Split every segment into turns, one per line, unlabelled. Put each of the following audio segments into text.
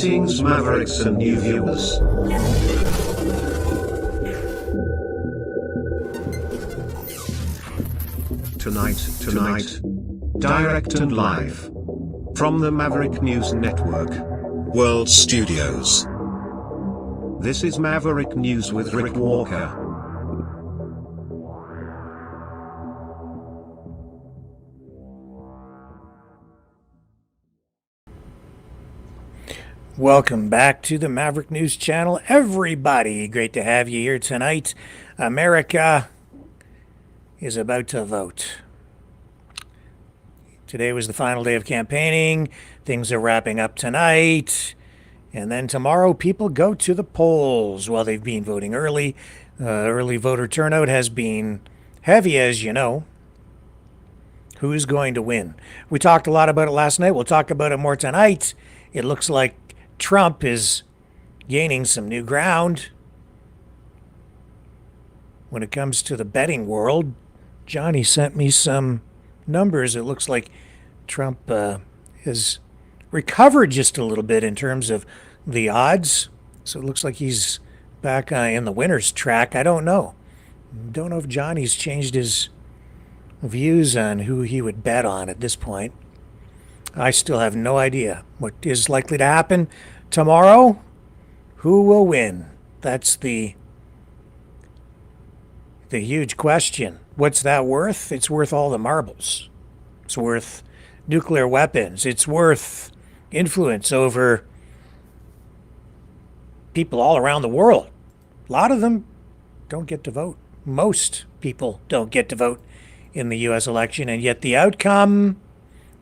Greetings Mavericks and new viewers. Tonight, direct and live from the Maverick News Network World Studios. This is Maverick News with Rick Walker.
Welcome back to the Maverick News Channel, everybody. Great to have you here tonight. America is about to vote. Today was the final day of campaigning. Things are wrapping up tonight. And then tomorrow, people go to the polls. Well, they've been voting early. Early voter turnout has been heavy, as you know. Who's going to win? We talked a lot about it last night. We'll talk about it more tonight. It looks like Trump is gaining some new ground. When it comes to the betting world, Johnny sent me some numbers. It looks like Trump has recovered just a little bit in terms of the odds. So it looks like he's back in the winner's track. I don't know. Don't know if Johnny's changed his views on who he would bet on at this point. I still have no idea what is likely to happen tomorrow. Who will win? That's the huge question. What's that worth? It's worth all the marbles. It's worth nuclear weapons. It's worth influence over people all around the world. A lot of them don't get to vote. Most people don't get to vote in the U.S. election, and yet the outcome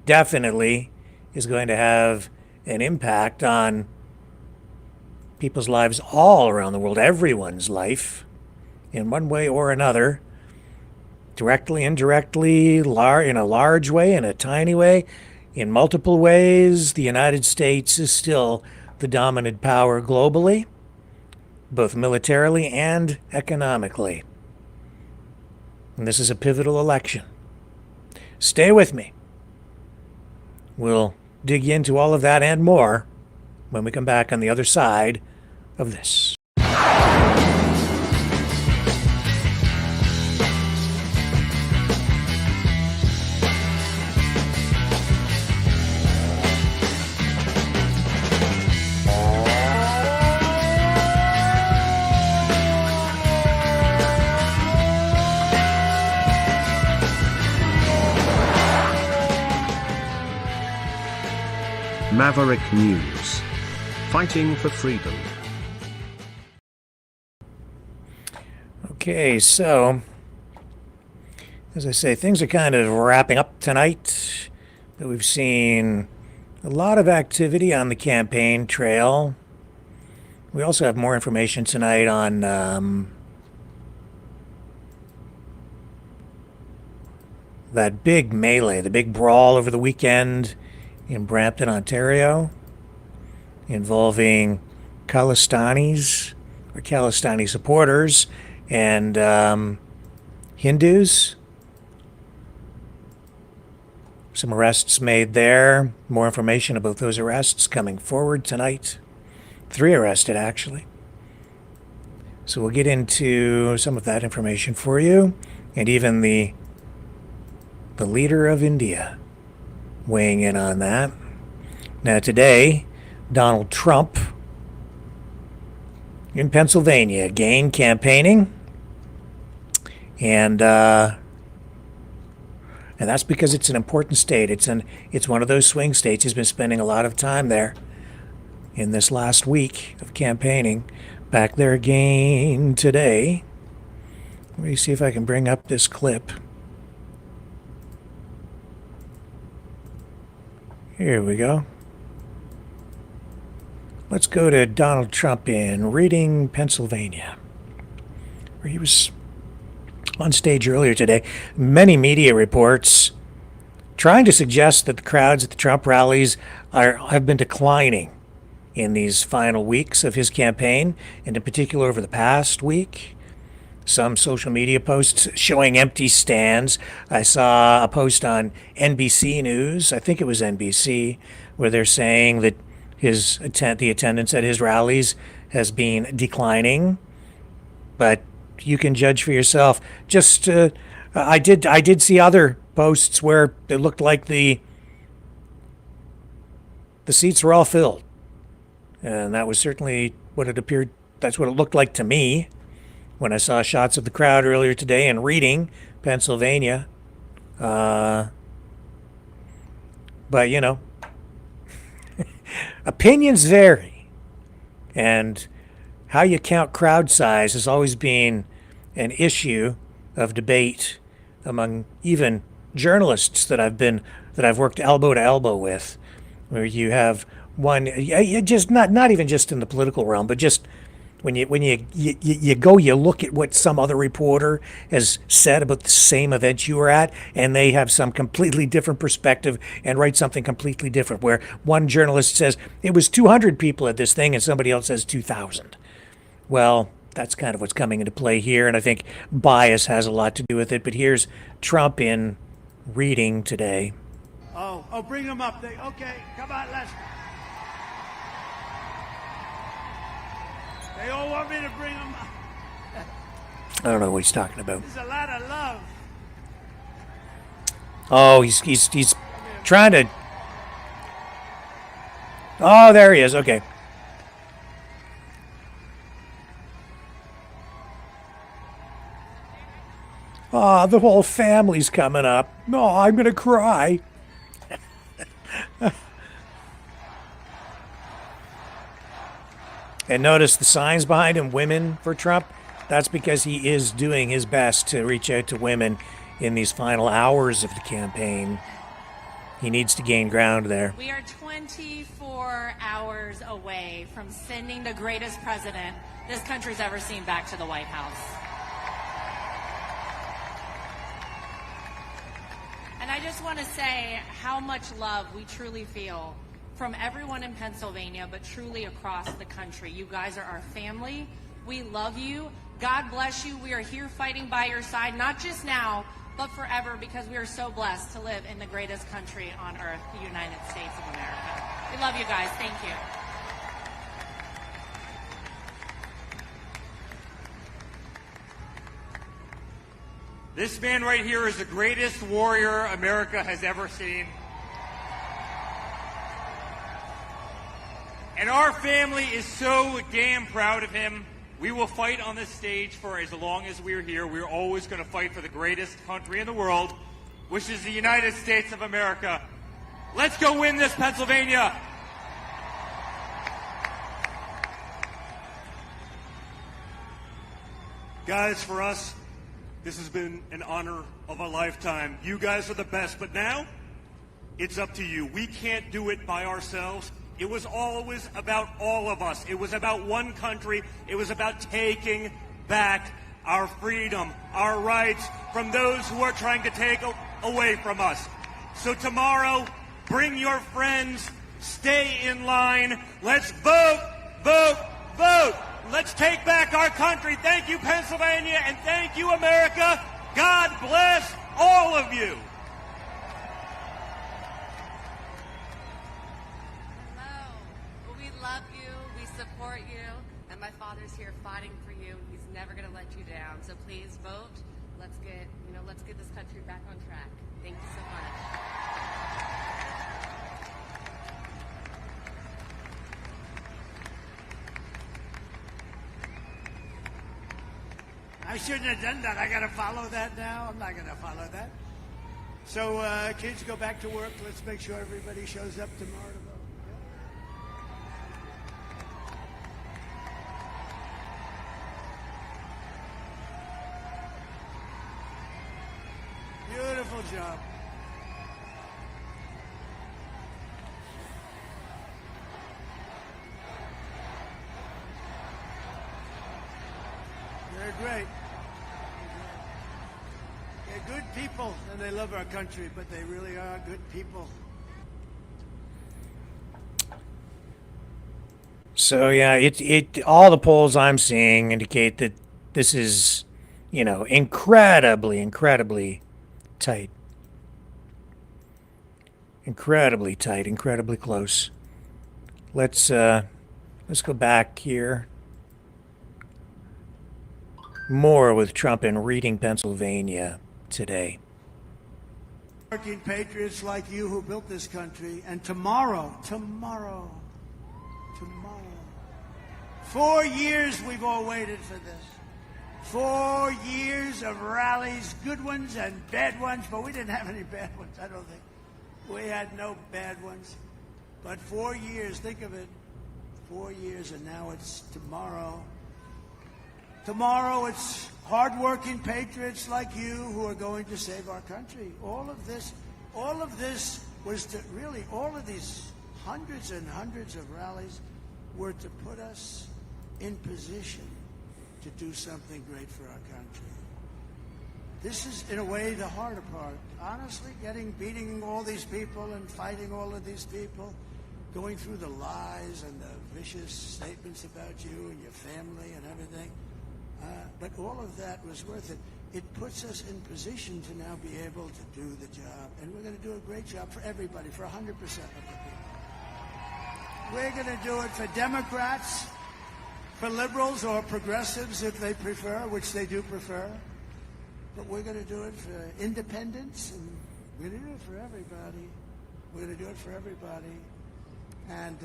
definitely is going to have an impact on people's lives all around the world, everyone's life, in one way or another, directly, indirectly, in a large way, in a tiny way, in multiple ways. The United States is still the dominant power globally, both militarily and economically. And this is a pivotal election. Stay with me. We'll dig into all of that and more when we come back on the other side of this.
Maverick News. Fighting for freedom.
Okay, so, as I say, things are kind of wrapping up tonight. We've seen a lot of activity on the campaign trail. We also have more information tonight on that big melee, the big brawl over the weekend in Brampton, Ontario, involving Khalistanis or Khalistani supporters and Hindus. Some arrests made there. More information about those arrests coming forward tonight. 3 arrested, actually. So we'll get into some of that information for you, and even the leader of India weighing in on that. Now today, Donald Trump in Pennsylvania again campaigning, and that's because it's an important state. It's one of those swing states. He's been spending a lot of time there in this last week of campaigning. Back there again today. Let me see if I can bring up this clip. Here we go. Let's go to Donald Trump in Reading, Pennsylvania, where he was on stage earlier today. Many media reports trying to suggest that the crowds at the Trump rallies have been declining in these final weeks of his campaign, and in particular over the past week. Some social media posts showing empty stands. I saw a post on NBC News, I think it was NBC, where they're saying that the attendance at his rallies has been declining, but you can judge for yourself. Just I did see other posts where it looked like the seats were all filled, and that was certainly what it appeared. That's what it looked like to me when I saw shots of the crowd earlier today in Reading, Pennsylvania. But opinions vary, and how you count crowd size has always been an issue of debate among even journalists that I've worked elbow to elbow with, where you have one, just not even just in the political realm, but just when you look at what some other reporter has said about the same event you were at, and they have some completely different perspective and write something completely different, where one journalist says it was 200 people at this thing and somebody else says 2,000. Well, that's kind of what's coming into play here, and I think bias has a lot to do with it. But here's Trump in Reading today.
Oh, bring them up. Okay, come on, let's. They all want me to bring them up.
I don't know what he's talking about.
There's a lot of love.
Oh, he's trying to. Oh, there he is. Okay. Oh, the whole family's coming up. No, I'm going to cry. And notice the signs behind him, women for Trump. That's because he is doing his best to reach out to women in these final hours of the campaign. He needs to gain ground there.
We are 24 hours away from sending the greatest president this country's ever seen back to the White House. And I just want to say how much love we truly feel from everyone in Pennsylvania, but truly across the country. You guys are our family. We love you. God bless you. We are here fighting by your side, not just now, but forever, because we are so blessed to live in the greatest country on earth, the United States of America. We love you guys. Thank you.
This man right here is the greatest warrior America has ever seen. And our family is so damn proud of him. We will fight on this stage for as long as we're here. We're always going to fight for the greatest country in the world, which is the United States of America. Let's go win this, Pennsylvania.
Guys, for us, this has been an honor of a lifetime. You guys are the best, but now it's up to you. We can't do it by ourselves. It was always about all of us. It was about one country. It was about taking back our freedom, our rights from those who are trying to take away from us. So tomorrow, bring your friends, stay in line. Let's vote, vote, vote. Let's take back our country. Thank you, Pennsylvania, and thank you, America. God bless all of you.
Love you, we support you, and my father's here fighting for you. He's never going to let you down. So please vote. Let's get this country back on track. Thank you so much.
I shouldn't have done that. I got to follow that now. I'm not going to follow that. So, kids, go back to work. Let's make sure everybody shows up tomorrow to vote. Beautiful job. They're great. They're good people, and they love our country, but they really are good people.
So yeah, it all the polls I'm seeing indicate that this is, incredibly tight. Incredibly tight, incredibly close. Let's go back here. More with Trump in Reading, Pennsylvania today.
Working patriots like you who built this country, and tomorrow, 4 years we've all waited for this. 4 years of rallies, good ones and bad ones, but we didn't have any bad ones, I don't think. We had no bad ones. But 4 years, think of it, 4 years, and now it's tomorrow. Tomorrow it's hardworking patriots like you who are going to save our country. All of this was to really, all of these hundreds and hundreds of rallies were to put us in position to do something great for our country. This is, in a way, the harder part. Honestly, beating all these people and fighting all of these people, going through the lies and the vicious statements about you and your family and everything. But all of that was worth it. It puts us in position to now be able to do the job. And we're going to do a great job for everybody, for 100% of the people. We're going to do it for Democrats, for liberals or progressives if they prefer, which they do prefer. But we're going to do it for independents, and we're going to do it for everybody. We're going to do it for everybody. And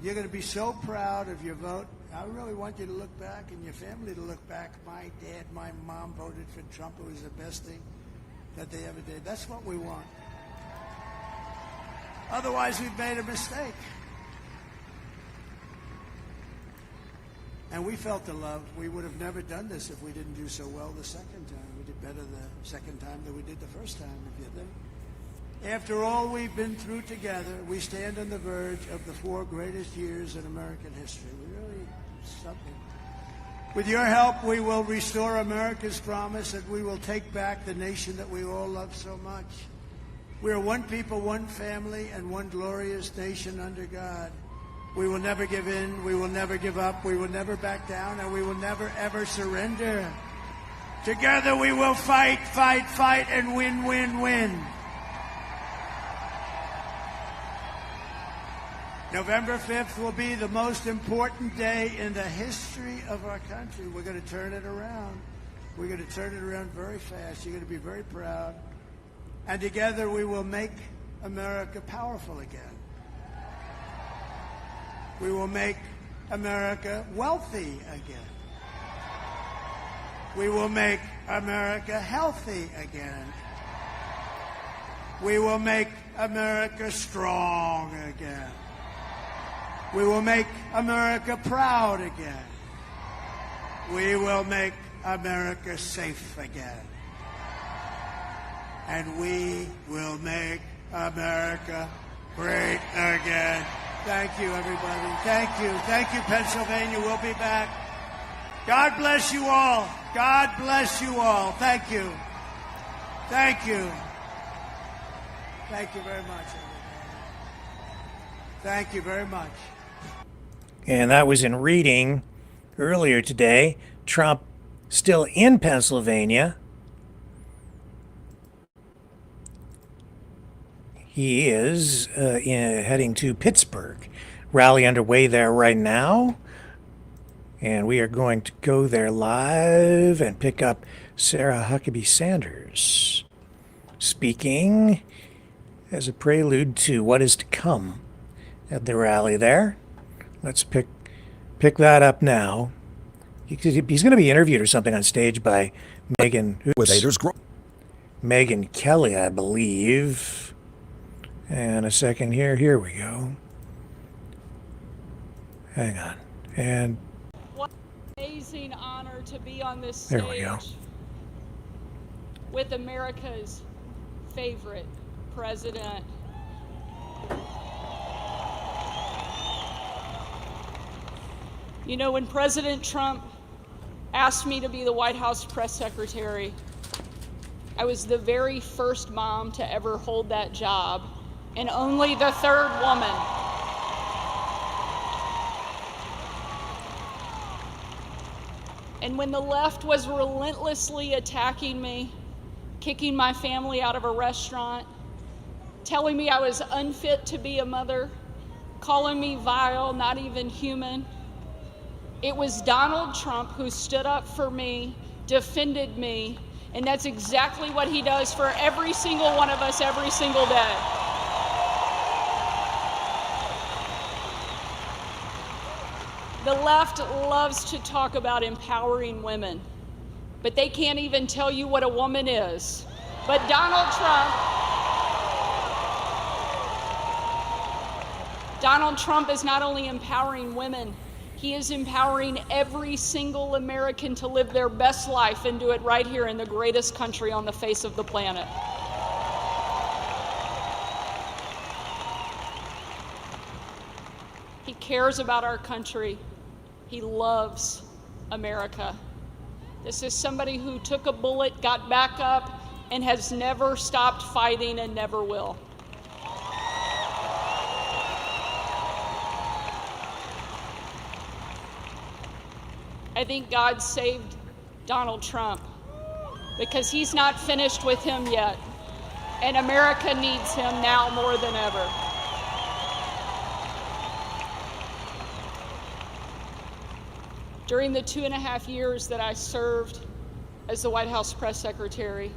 you're going to be so proud of your vote. I really want you to look back and your family to look back. My dad, my mom voted for Trump. It was the best thing that they ever did. That's what we want. Otherwise, we've made a mistake. And we felt the love. We would have never done this if we didn't do so well the second time. We did better the second time than we did the first time, if you think. After all we've been through together, we stand on the verge of the 4 greatest years in American history. We really, something. With your help, we will restore America's promise and we will take back the nation that we all love so much. We are one people, one family, and one glorious nation under God. We will never give in, we will never give up, we will never back down, and we will never, ever surrender. Together we will fight, fight, fight, and win, win, win. November 5th will be the most important day in the history of our country. We're going to turn it around. We're going to turn it around very fast. You're going to be very proud. And together we will make America powerful again. We will make America wealthy again. We will make America healthy again. We will make America strong again. We will make America proud again. We will make America safe again. And we will make America great again. Thank you, everybody. Thank you. Thank you, Pennsylvania. We'll be back. God bless you all. God bless you all. Thank you. Thank you. Thank you very much, everybody. Thank you very much.
And that was in Reading earlier today. Trump still in Pennsylvania. He is heading to Pittsburgh. Rally underway there right now. And we are going to go there live and pick up Sarah Huckabee Sanders speaking as a prelude to what is to come at the rally there. Let's pick that up now. He's going to be interviewed or something on stage by Megyn Kelly, I believe. And a second here. Here we go. Hang on. And
what an amazing honor to be on this stage.
There we go.
With America's favorite president. You know, when President Trump asked me to be the White House press secretary, I was the very first mom to ever hold that job, and only the third woman. And when the left was relentlessly attacking me, kicking my family out of a restaurant, telling me I was unfit to be a mother, calling me vile, not even human. It was Donald Trump who stood up for me, defended me, and that's exactly what he does for every single one of us every single day. The left loves to talk about empowering women, but they can't even tell you what a woman is. But Donald Trump is not only empowering women, he is empowering every single American to live their best life and do it right here in the greatest country on the face of the planet. He cares about our country. He loves America. This is somebody who took a bullet, got back up, and has never stopped fighting and never will. I think God saved Donald Trump because he's not finished with him yet, and America needs him now more than ever. During the 2.5 years that I served as the White House press secretary,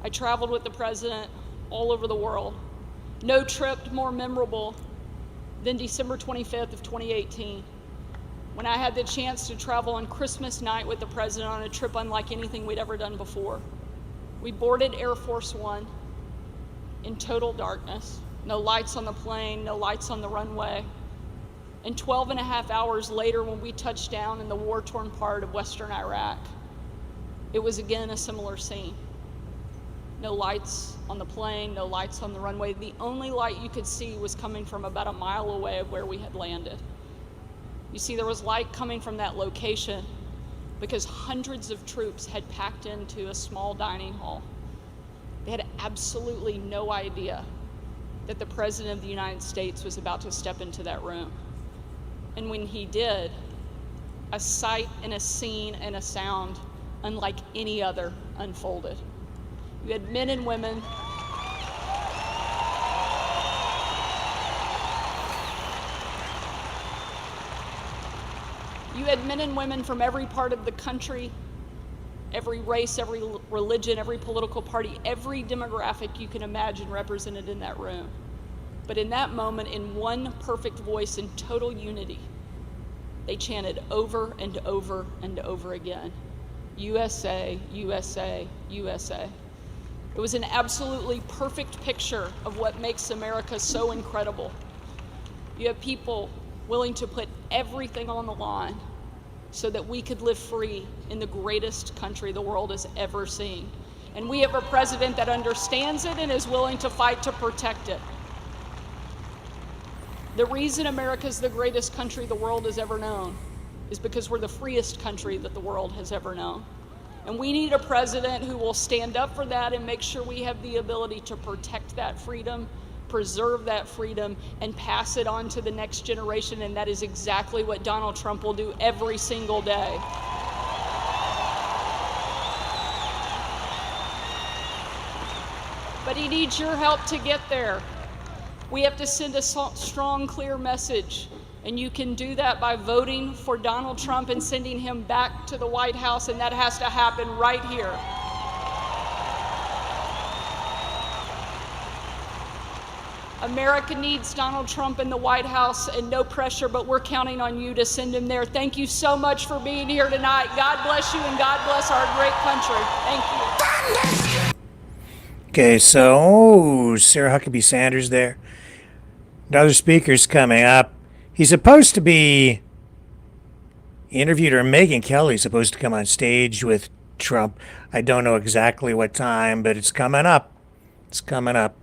I traveled with the president all over the world. No trip more memorable than December 25th of 2018, when I had the chance to travel on Christmas night with the president on a trip unlike anything we'd ever done before. We boarded Air Force One in total darkness, no lights on the plane, no lights on the runway. And 12.5 hours later, when we touched down in the war-torn part of Western Iraq, it was again a similar scene. No lights on the plane, no lights on the runway. The only light you could see was coming from about a mile away of where we had landed. You see, there was light coming from that location because hundreds of troops had packed into a small dining hall. They had absolutely no idea that the President of the United States was about to step into that room. And when he did, a sight and a scene and a sound unlike any other unfolded. You had men and women from every part of the country, every race, every religion, every political party, every demographic you can imagine represented in that room. But in that moment, in one perfect voice in total unity, they chanted over and over and over again, USA, USA, USA. It was an absolutely perfect picture of what makes America so incredible. You have people willing to put everything on the line so that we could live free in the greatest country the world has ever seen. And we have a president that understands it and is willing to fight to protect it. The reason America's the greatest country the world has ever known is because we're the freest country that the world has ever known. And we need a president who will stand up for that and make sure we have the ability to protect that freedom, preserve that freedom, and pass it on to the next generation. And that is exactly what Donald Trump will do every single day. But he needs your help to get there. We have to send a strong, clear message. And you can do that by voting for Donald Trump and sending him back to the White House, and that has to happen right here. America needs Donald Trump in the White House, and no pressure, but we're counting on you to send him there. Thank you so much for being here tonight. God bless you, and God bless our great country. Thank you.
Okay, so Sarah Huckabee Sanders there. Another speaker's coming up. He's supposed to be interviewed, or Megyn Kelly's supposed to come on stage with Trump. I don't know exactly what time, but it's coming up. It's coming up.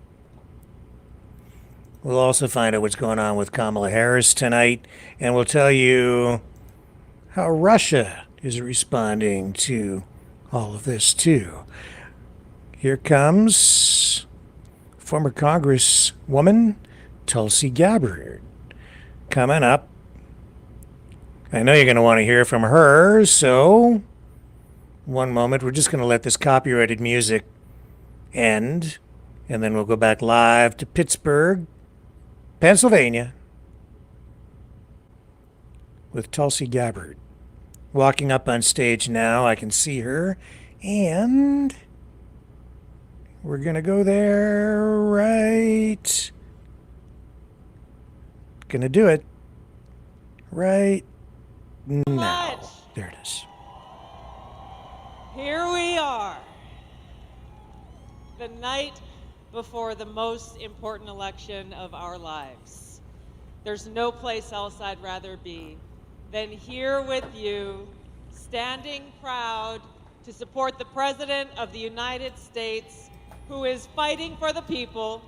We'll also find out what's going on with Kamala Harris tonight, and we'll tell you how Russia is responding to all of this too. Here comes former Congresswoman Tulsi Gabbard coming up. I know you're going to want to hear from her, so one moment. We're just going to let this copyrighted music end, and then we'll go back live to Pittsburgh, Pennsylvania. with Tulsi Gabbard. Walking up on stage now, I can see her, and we're going to go there right. Going to do it right now. There it is.
Here we are, the night before the most important election of our lives. There's no place else I'd rather be than here with you, standing proud to support the President of the United States, who is fighting for the people,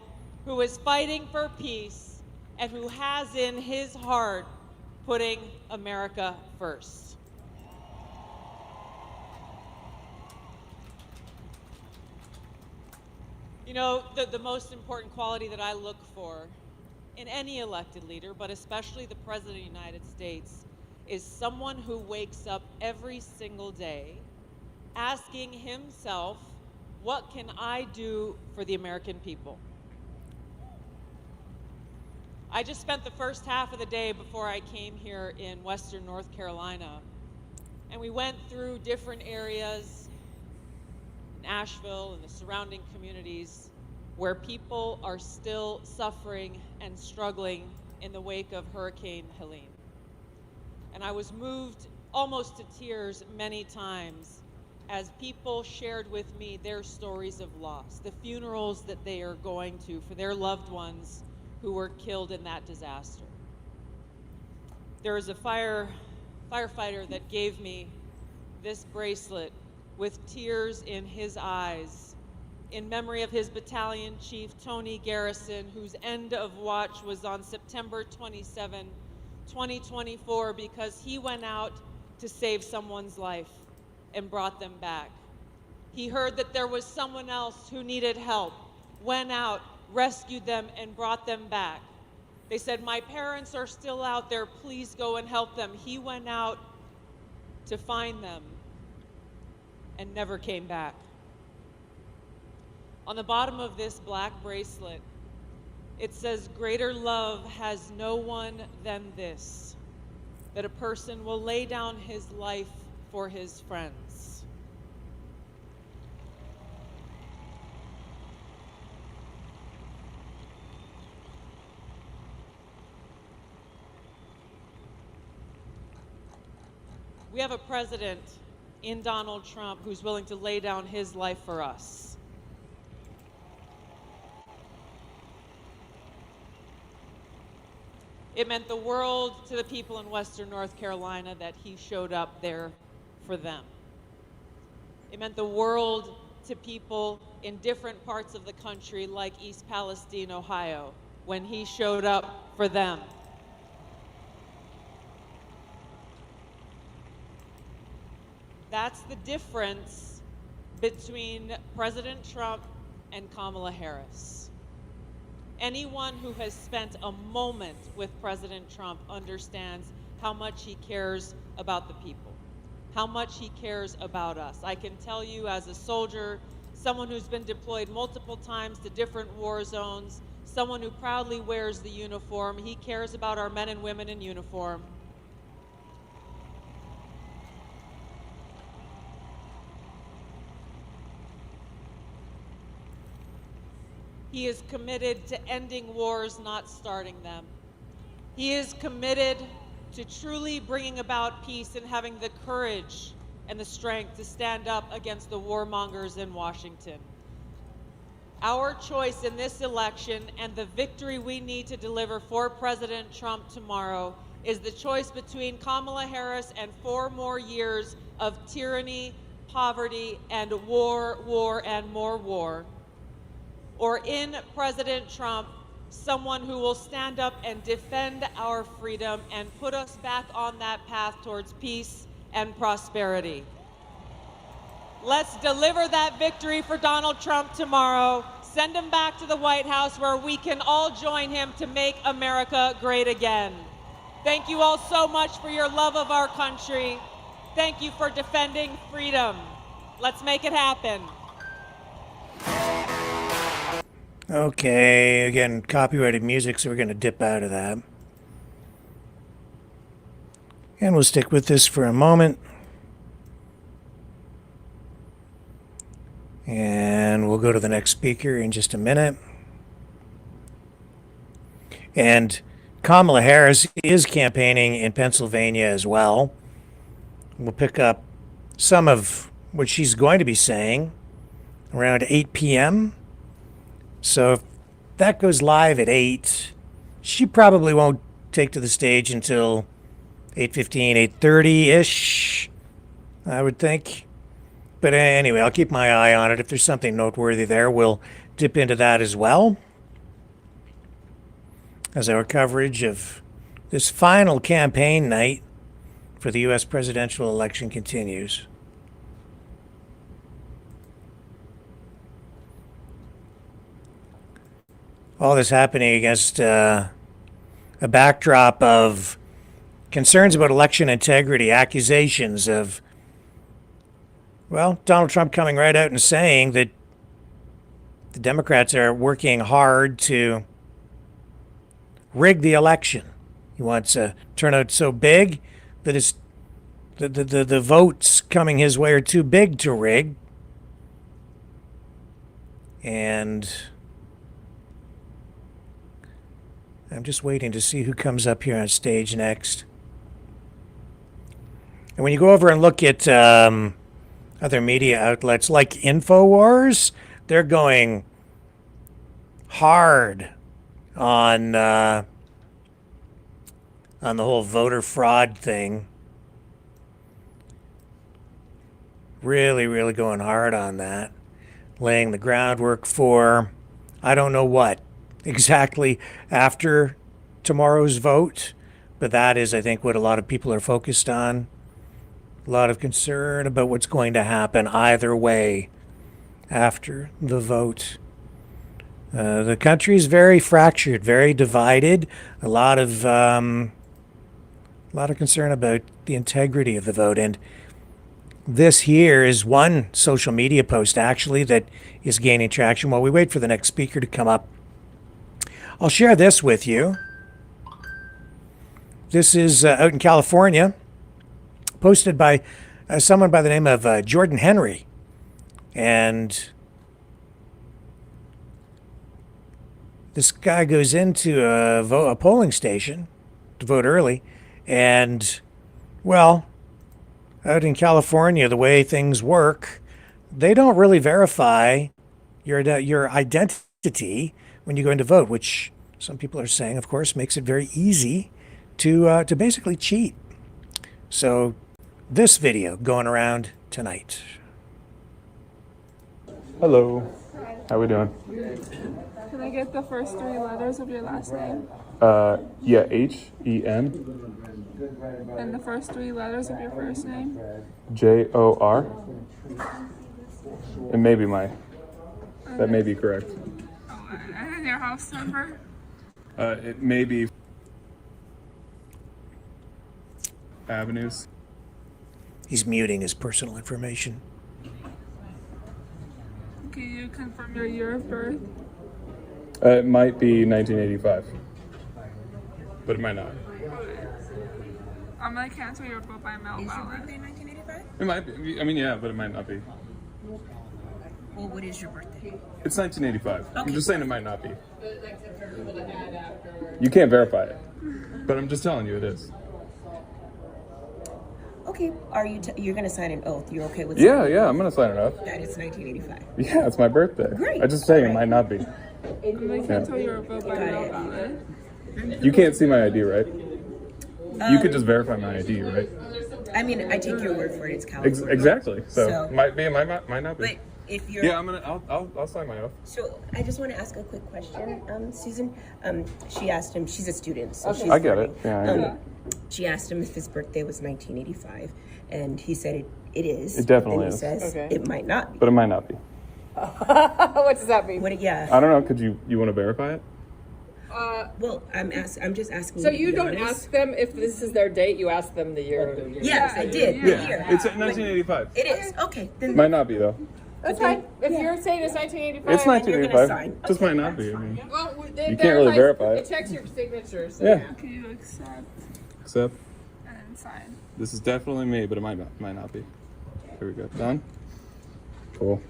who is fighting for peace, and who has in his heart putting America first. You know, the most important quality that I look for in any elected leader, but especially the President of the United States, is someone who wakes up every single day asking himself, what can I do for the American people? I just spent the first half of the day before I came here in Western North Carolina, and we went through different areas in Asheville and the surrounding communities where people are still suffering and struggling in the wake of Hurricane Helene. And I was moved almost to tears many times as people shared with me their stories of loss, the funerals that they are going to for their loved ones who were killed in that disaster. There was a firefighter that gave me this bracelet with tears in his eyes in memory of his battalion chief, Tony Garrison, whose end of watch was on September 27, 2024, because he went out to save someone's life and brought them back. He heard that there was someone else who needed help, went out, rescued them, and brought them back. They said, my parents are still out there, please go and help them. He went out to find them and never came back. On the bottom of this black bracelet, it says, greater love has no one than this, that a person will lay down his life for his friends. We have a president in Donald Trump who's willing to lay down his life for us. It meant the world to the people in Western North Carolina that he showed up there for them. It meant the world to people in different parts of the country, like East Palestine, Ohio, when he showed up for them. That's the difference between President Trump and Kamala Harris. Anyone who has spent a moment with President Trump understands how much he cares about the people, how much he cares about us. I can tell you as a soldier, someone who's been deployed multiple times to different war zones, someone who proudly wears the uniform, he cares about our men and women in uniform. He is committed to ending wars, not starting them. He is committed to truly bringing about peace and having the courage and the strength to stand up against the warmongers in Washington. Our choice in this election and the victory we need to deliver for President Trump tomorrow is the choice between Kamala Harris and 4 more years of tyranny, poverty, and war, and more war, or in President Trump, someone who will stand up and defend our freedom and put us back on that path towards peace and prosperity. Let's deliver that victory for Donald Trump tomorrow. Send him back to the White House where we can all join him to make America great again. Thank you all so much for your love of our country. Thank you for defending freedom. Let's make it happen.
Okay, again, copyrighted music, so we're going to dip out of that. And we'll stick with this for a moment. And we'll go to the next speaker in just a minute. And Kamala Harris is campaigning in Pennsylvania as well. We'll pick up some of what she's going to be saying around 8 p.m. So if that goes live at 8, she probably won't take to the stage until 8:15, 8:30-ish, I would think. But anyway, I'll keep my eye on it. If there's something noteworthy there, we'll dip into that as well as our coverage of this final campaign night for the U.S. presidential election continues. All this happening against a backdrop of concerns about election integrity, accusations of, well, Donald Trump coming right out and saying that the Democrats are working hard to rig the election. He wants a turnout so big that it's the votes coming his way are too big to rig. And I'm just waiting to see who comes up here on stage next. And when you go over and look at other media outlets like InfoWars, they're going hard on the whole voter fraud thing. Really, really going hard on that. Laying the groundwork for, I don't know what exactly after tomorrow's vote, but that is, I think, what a lot of people are focused on. A lot of concern about what's going to happen either way after the vote. The country is very fractured, very divided. A lot of concern about the integrity of the vote. And this here is one social media post, actually, that is gaining traction. While we wait for the next speaker to come up, I'll share this with you. This is out in California, posted by someone by the name of Jordan Henry. And this guy goes into a polling station to vote early. And, well, out in California, the way things work, they don't really verify your identity when you go in to vote, which some people are saying, of course, makes it very easy to basically cheat. So this video going around tonight.
Hello. How we doing?
Can I get the first 3 letters of your last name?
Yeah, H-E-N.
And the first 3 letters of your first name?
J-O-R. It may be that may be correct.
Oh, and then your house number?
It may be avenues.
He's muting his personal information.
Can you confirm your year of birth?
It might be 1985, but it might not.
I'm gonna cancel your vote by mail ballot.
Is your birthday 1985?
It might be. I mean, yeah, but it might not be.
Well, what is your birthday?
It's 1985.
Okay.
I'm just saying it might not be. You can't verify it, but I'm just telling you it is.
Okay, are you? You're gonna sign an oath? You're okay with?
Yeah, I'm gonna sign it off.
That is 1985.
Yeah, it's my birthday.
Great.
I just saying it might not be.
I'm gonna cancel your vote by mail ballot.
You can't see my ID, right? You could just verify my ID, right?
I mean, I take your word for it. It's California.
Exactly. So might be, might not be.
But if you're
I'll sign my oath.
So I just want to ask a quick question, Susan. She asked him. She's a student, so she's
I get
learning.
it. Yeah, I get it.
She asked him if his birthday was 1985, and he said it is.
It definitely
and he
is.
says it might not be.
But it might not be.
What does that mean?
Yeah.
I don't know. Could you want to verify it?
Well, I'm just asking.
So you don't ask them if this is their date. You ask them the year.
Yes, I did.
Yeah,
The year.
it's 1985.
It is. Okay. Then
Might not be though.
That's fine. If you're saying it's 1985,
It's
you're gonna
1985.
sign.
Just might not be. I mean,
well,
you can't really verify it.
It checks your signature. So
Yeah.
Can you accept?
Except.
And and sign.
This is definitely me, but it might not be. Here we go. Done? Cool.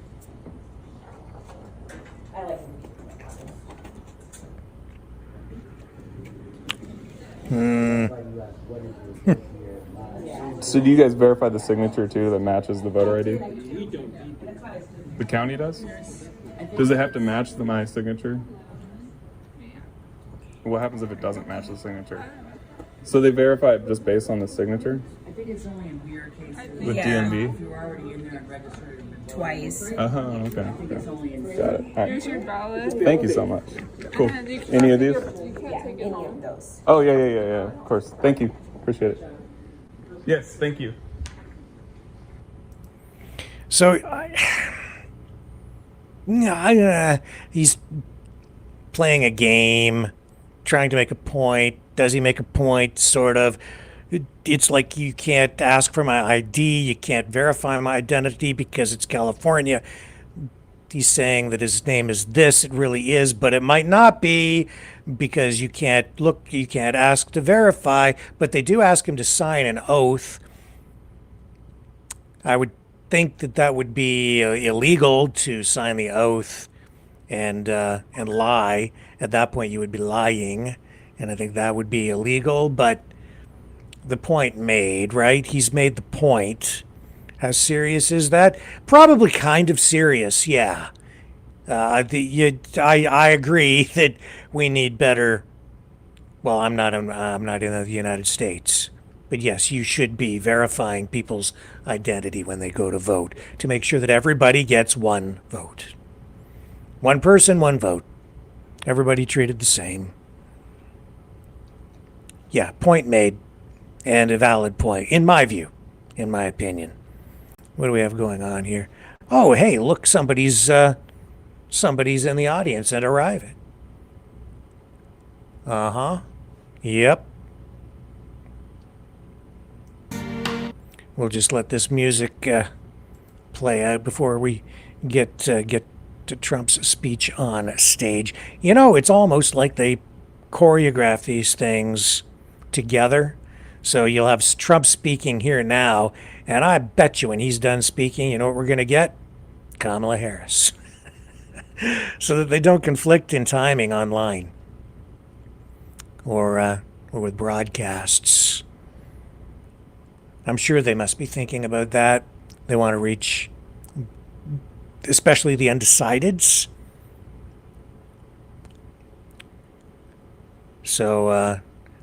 So do you guys verify the signature too that matches the voter ID? The county does? Does it have to match my signature? What happens if it doesn't match the signature? So they verify it just based on the signature?
I think it's only in weird cases.
With DMV?
If you're already in there and registered twice.
Okay.
I think it's only in
Got it. All right.
Here's your ballot.
Thank you so much. Cool.
And you can't
Any of
take
these?
it- You can't take it
Any
home.
of those.
Oh, yeah, of course. Thank you. Appreciate it. Yes, thank you.
So, he's playing a game, trying to make a point. Does he make a point? Sort of. It's like you can't ask for my ID, you can't verify my identity because it's California. He's saying that his name is this, it really is, but it might not be because you can't ask to verify, but they do ask him to sign an oath. I would think that would be illegal to sign the oath and lie. At that point, you would be lying, and I think that would be illegal. But the point made, right? He's made the point. How serious is that? Probably kind of serious, yeah. I agree that we need better. Well, I'm not in the United States. But yes, you should be verifying people's identity when they go to vote to make sure that everybody gets one vote. One person, one vote. Everybody treated the same. Yeah, point made. And a valid point, in my view, in my opinion. What do we have going on here? Oh, hey, look, somebody's in the audience and arriving. Uh-huh. Yep. We'll just let this music play out before we get to Trump's speech on stage. You know, it's almost like they choreograph these things together. So you'll have Trump speaking here now, and I bet you when he's done speaking, you know what we're going to get? Kamala Harris. So that they don't conflict in timing online or with broadcasts. I'm sure they must be thinking about that. They want to reach, especially the undecideds. So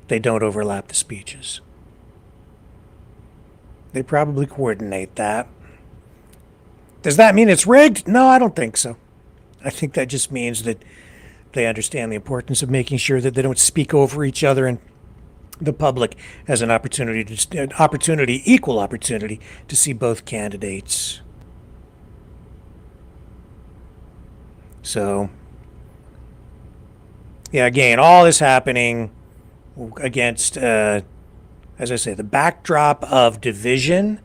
they don't overlap the speeches. They probably coordinate that. Does that mean it's rigged? No, I don't think so. I think that just means that they understand the importance of making sure that they don't speak over each other and the public has an equal opportunity to see both candidates. So, yeah, again, all this happening against, as I say, the backdrop of division.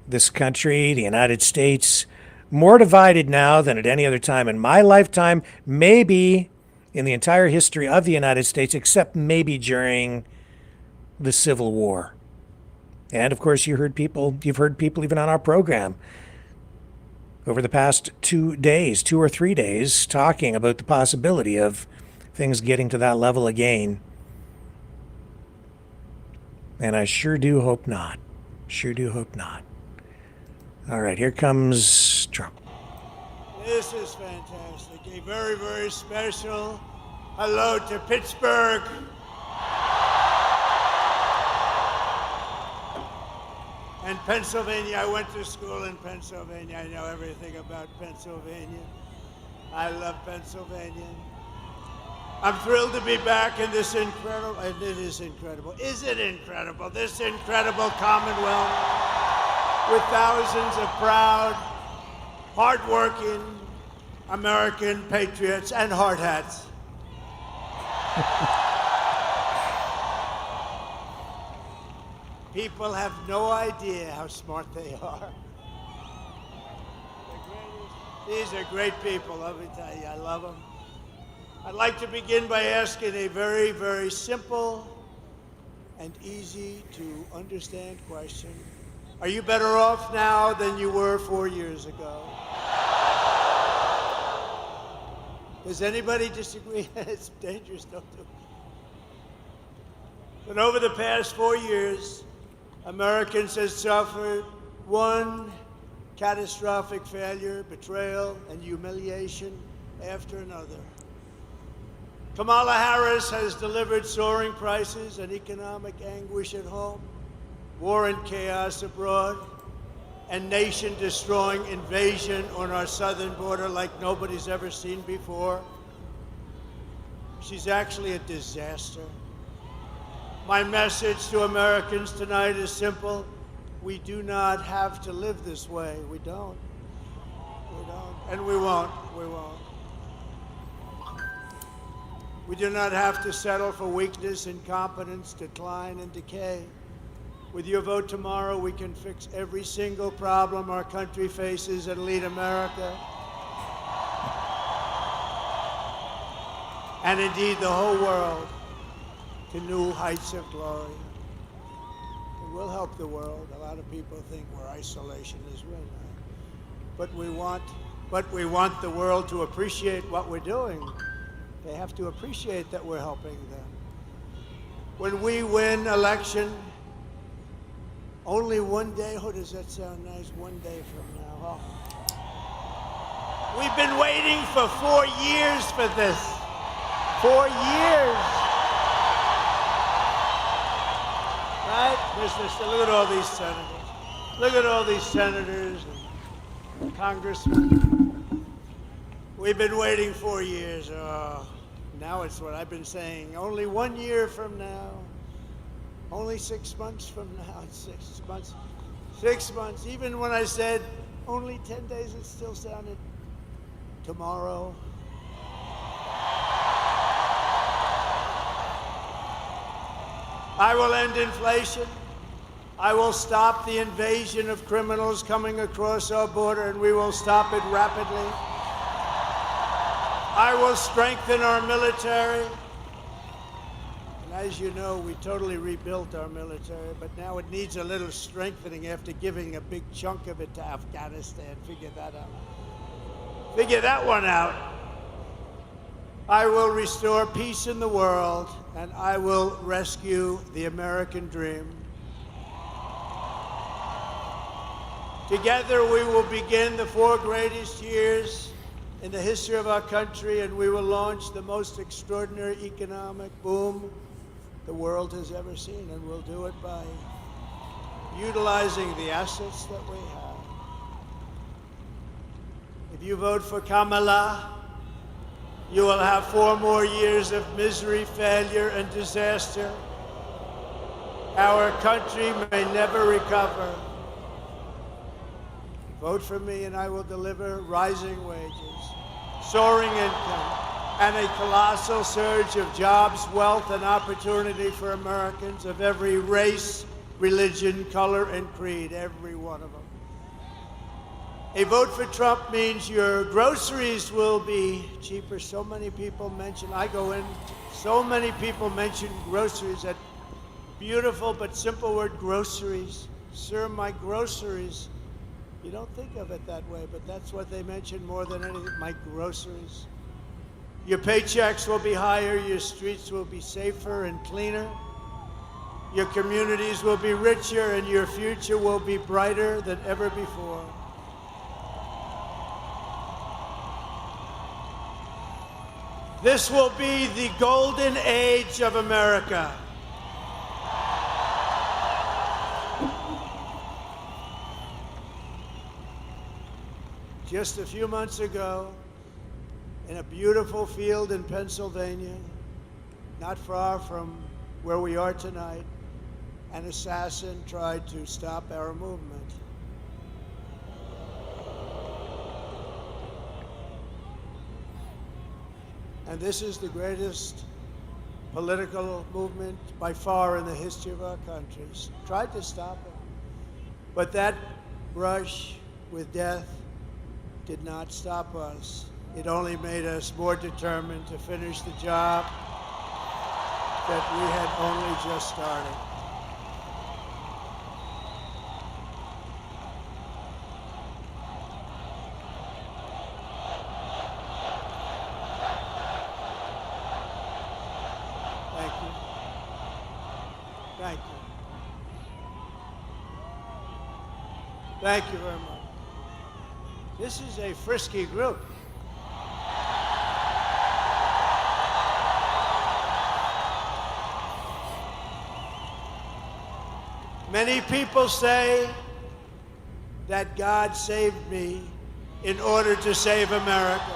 This country, the United States, more divided now than at any other time in my lifetime, maybe in the entire history of the United States, except maybe during the Civil War. And of course, you've heard people even on our program over the past 2 or 3 days, talking about the possibility of things getting to that level again. And I sure do hope not. Sure do hope not. All right, here comes Trump.
This is fantastic. A very, very special hello to Pittsburgh. And Pennsylvania. I went to school in Pennsylvania. I know everything about Pennsylvania. I love Pennsylvania. I'm thrilled to be back in this incredible, and it is incredible. Is it incredible? This incredible Commonwealth with thousands of proud, hardworking American patriots and hard hats. People have no idea how smart they are. These are great people, let me tell you. I love them. I'd like to begin by asking a very, very simple and easy to understand question. Are you better off now than you were 4 years ago? Does anybody disagree? It's dangerous, don't do it. But over the past 4 years, Americans have suffered one catastrophic failure, betrayal, and humiliation after another. Kamala Harris has delivered soaring prices and economic anguish at home, war and chaos abroad, and nation-destroying invasion on our southern border like nobody's ever seen before. She's actually a disaster. My message to Americans tonight is simple. We do not have to live this way. We don't. We don't. And we won't. We won't. We do not have to settle for weakness, incompetence, decline, and decay. With your vote tomorrow, we can fix every single problem our country faces and lead America, and indeed the whole world, to new heights of glory. It will help the world. A lot of people think we're isolationists. We're not. But we want the world to appreciate what we're doing. They have to appreciate that we're helping them. When we win election, only one day, oh, does that sound nice? One day from now. Oh. We've been waiting for 4 years for this. 4 years. Right? Look at all these senators. Look at all these senators and congressmen. We've been waiting 4 years. Oh, now it's what I've been saying. Only 1 year from now. Only 6 months from now. It's 6 months. 6 months. Even when I said only 10 days, it still sounded tomorrow. I will end inflation. I will stop the invasion of criminals coming across our border, and we will stop it rapidly. I will strengthen our military. And as you know, we totally rebuilt our military, but now it needs a little strengthening after giving a big chunk of it to Afghanistan. Figure that out. Figure that one out. I will restore peace in the world, and I will rescue the American dream. Together, we will begin the 4 greatest years in the history of our country, and we will launch the most extraordinary economic boom the world has ever seen, and we'll do it by utilizing the assets that we have. If you vote for Kamala, you will have 4 more years of misery, failure, and disaster. Our country may never recover. Vote for me, and I will deliver rising wages, soaring income, and a colossal surge of jobs, wealth, and opportunity for Americans of every race, religion, color, and creed, every one of them. A vote for Trump means your groceries will be cheaper. So many people mention, I go in, so many people mention groceries, that beautiful but simple word, groceries. Sir, my groceries. You don't think of it that way, but that's what they mention more than anything, my groceries. Your paychecks will be higher, your streets will be safer and cleaner, your communities will be richer, and your future will be brighter than ever before. This will be the golden age of America. Just a few months ago, in a beautiful field in Pennsylvania, not far from where we are tonight, an assassin tried to stop our movement. And this is the greatest political movement by far in the history of our country. Tried to stop it. But that brush with death did not stop us. It only made us more determined to finish the job. that we had only just started. Thank you. Thank you. Thank you very much. This is a frisky group. Many people say that God saved me in order to save America.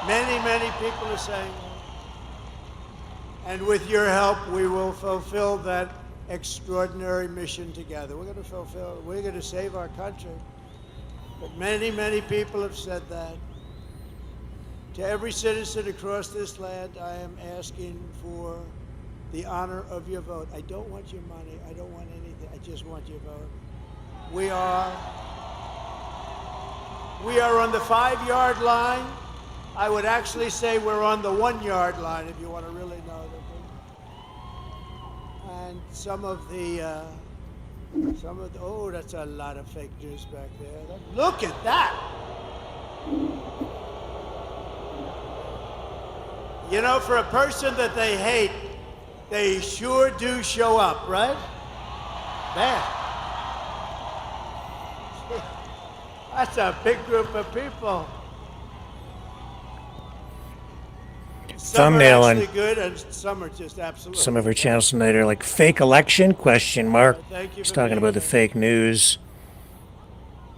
Many, many people are saying that. And with your help, we will fulfill that extraordinary mission together. We're going to save our country. But many, many people have said that. To every citizen across this land, I am asking for the honor of your vote. I don't want your money. I don't want anything. I just want your vote. We are on the 5-yard line. I would actually say we're on the 1-yard line if you want to really know the thing. And some of the, oh, that's a lot of fake news back there. Look at that. You know, for a person that they hate, they sure do show up, right? Man. That's a big group of people. Some
Thumbnail
are
on
actually good, and some are just absolutely.
some of our channels tonight are like fake election question mark.
Thank you
He's
for
talking
being
about the
here.
fake news,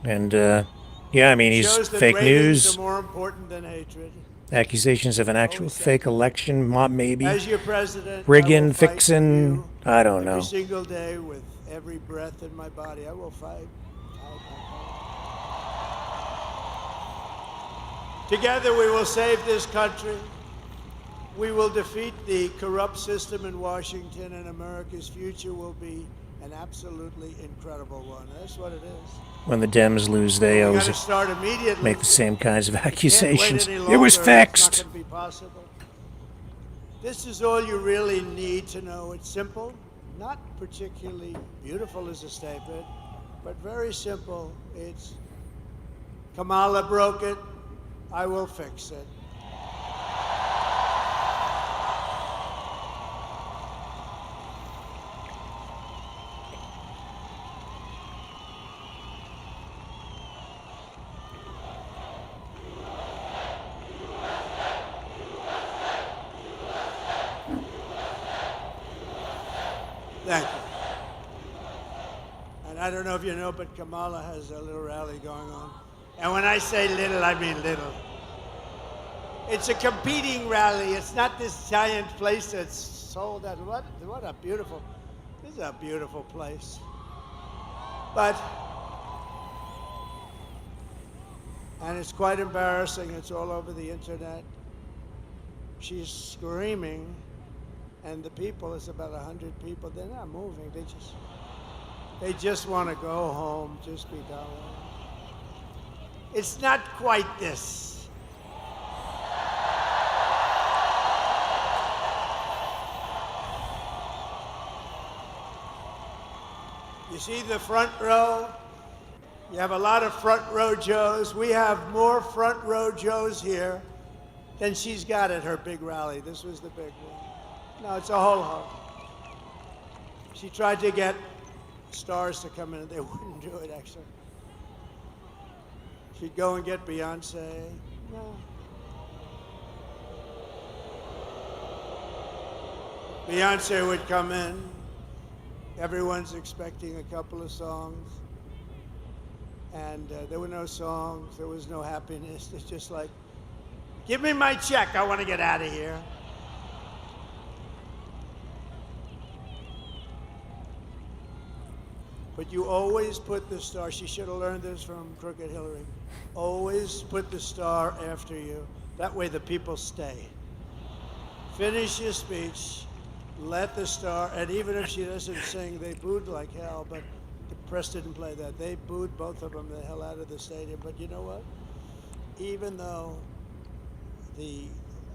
and yeah, I mean he's
Shows that
fake
ratings
news.
are more important than hatred.
Accusations of an actual fake election, maybe
As your president,
rigging,
I will fight for
fixing.
you
I don't know.
every single day with every breath in my body. I will fight. Together we will save this country. We will defeat the corrupt system in Washington, and America's future will be an absolutely incredible one. That's what it is.
When the Dems lose, they
We got
always
to start immediately.
make the same kinds of
Can't wait
accusations.
any
It was
longer. It's not
fixed.
going to be possible. This is all you really need to know. It's simple, not particularly beautiful as a statement, but very simple. It's Kamala broke it. I will fix it. Thank you. And I don't know if you know, but Kamala has a little rally going on. And when I say little, I mean little. It's a competing rally. It's not this giant place that's sold out. What a beautiful, this is a beautiful place. But, and it's quite embarrassing. It's all over the internet. She's screaming. And the people, it's about 100 people, they're not moving. They just want to go home, just be done with it. It's not quite this. You see the front row? You have a lot of front row Joes. We have more front row Joes here than she's got at her big rally. This was the big one. No, it's a whole host. She tried to get stars to come in, and they wouldn't do it, actually. She'd go and get Beyonce. No. Beyonce would come in. Everyone's expecting a couple of songs. And there were no songs. There was no happiness. It's just like, give me my check. I want to get out of here. But you always put the star. She should have learned this from Crooked Hillary. Always put the star after you. That way the people stay. Finish your speech. Let the star, and even if she doesn't sing, they booed like hell, but the press didn't play that. They booed both of them the hell out of the stadium. But you know what? Even though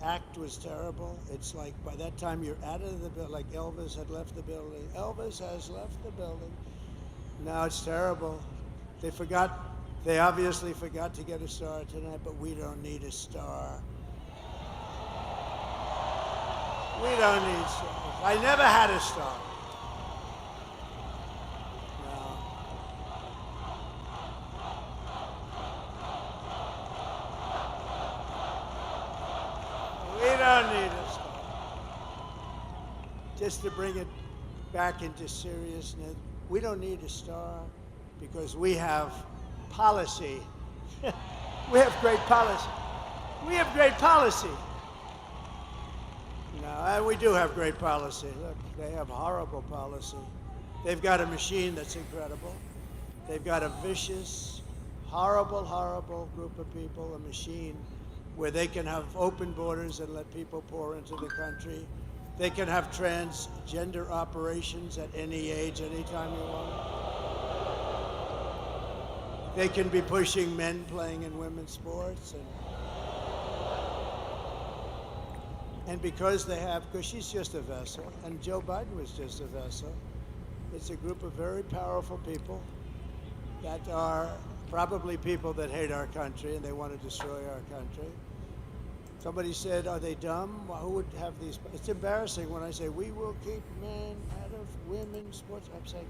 act was terrible. It's like by that time you're out of the building, like Elvis had left the building. Elvis has left the building. Now it's terrible. They obviously forgot to get a star tonight, but we don't need a star. We don't need stars. I never had a star. No. We don't need a star. Just to bring it back into seriousness, we don't need a star because we have policy. We have great policy. We have great policy. No, we do have great policy. Look, they have horrible policy. They've got a machine that's incredible. They've got a vicious, horrible, horrible group of people, a machine where they can have open borders and let people pour into the country. They can have transgender operations at any age, anytime you want. They can be pushing men playing in women's sports. And because she's just a vessel, and Joe Biden was just a vessel, it's a group of very powerful people that are probably people that hate our country and they want to destroy our country. Somebody said, are they dumb? Well, who would have these? It's embarrassing when I say, we will keep men out of women's sports. I'm saying,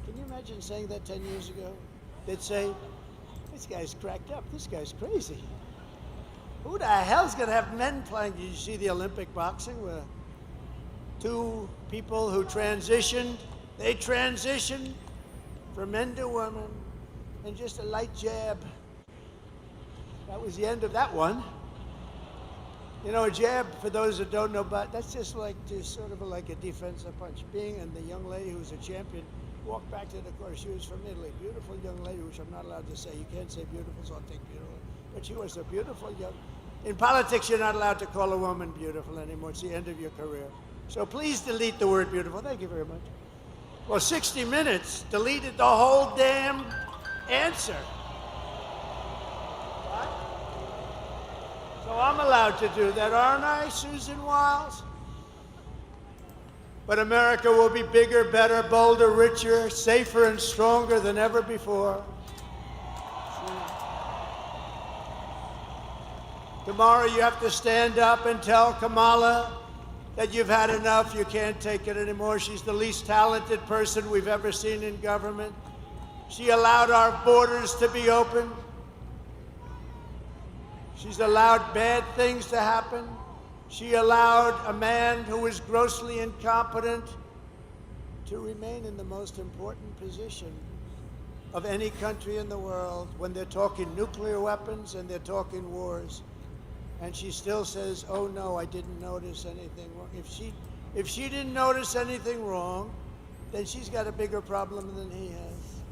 can you imagine saying that 10 years ago? They'd say, this guy's cracked up. This guy's crazy. Who the hell's going to have men playing? Did you see the Olympic boxing where two people who transitioned, they transitioned from men to women and just a light jab. That was the end of that one. You know, a jab, for those that don't know, but that's just sort of like a defensive punch. And the young lady who was a champion walked back to the court. She was from Italy, beautiful young lady, which I'm not allowed to say. You can't say beautiful, so I'll take beautiful. But she was a beautiful young. In politics, you're not allowed to call a woman beautiful anymore. It's the end of your career. So please delete the word beautiful. Thank you very much. Well, 60 Minutes deleted the whole damn answer. What? So I'm allowed to do that, aren't I, Susan Wiles? But America will be bigger, better, bolder, richer, safer, and stronger than ever before. Tomorrow you have to stand up and tell Kamala that you've had enough, you can't take it anymore. She's the least talented person we've ever seen in government. She allowed our borders to be open. She's allowed bad things to happen. She allowed a man who was grossly incompetent to remain in the most important position of any country in the world when they're talking nuclear weapons and they're talking wars. And she still says, oh no, I didn't notice anything wrong. If she didn't notice anything wrong, then she's got a bigger problem than he has.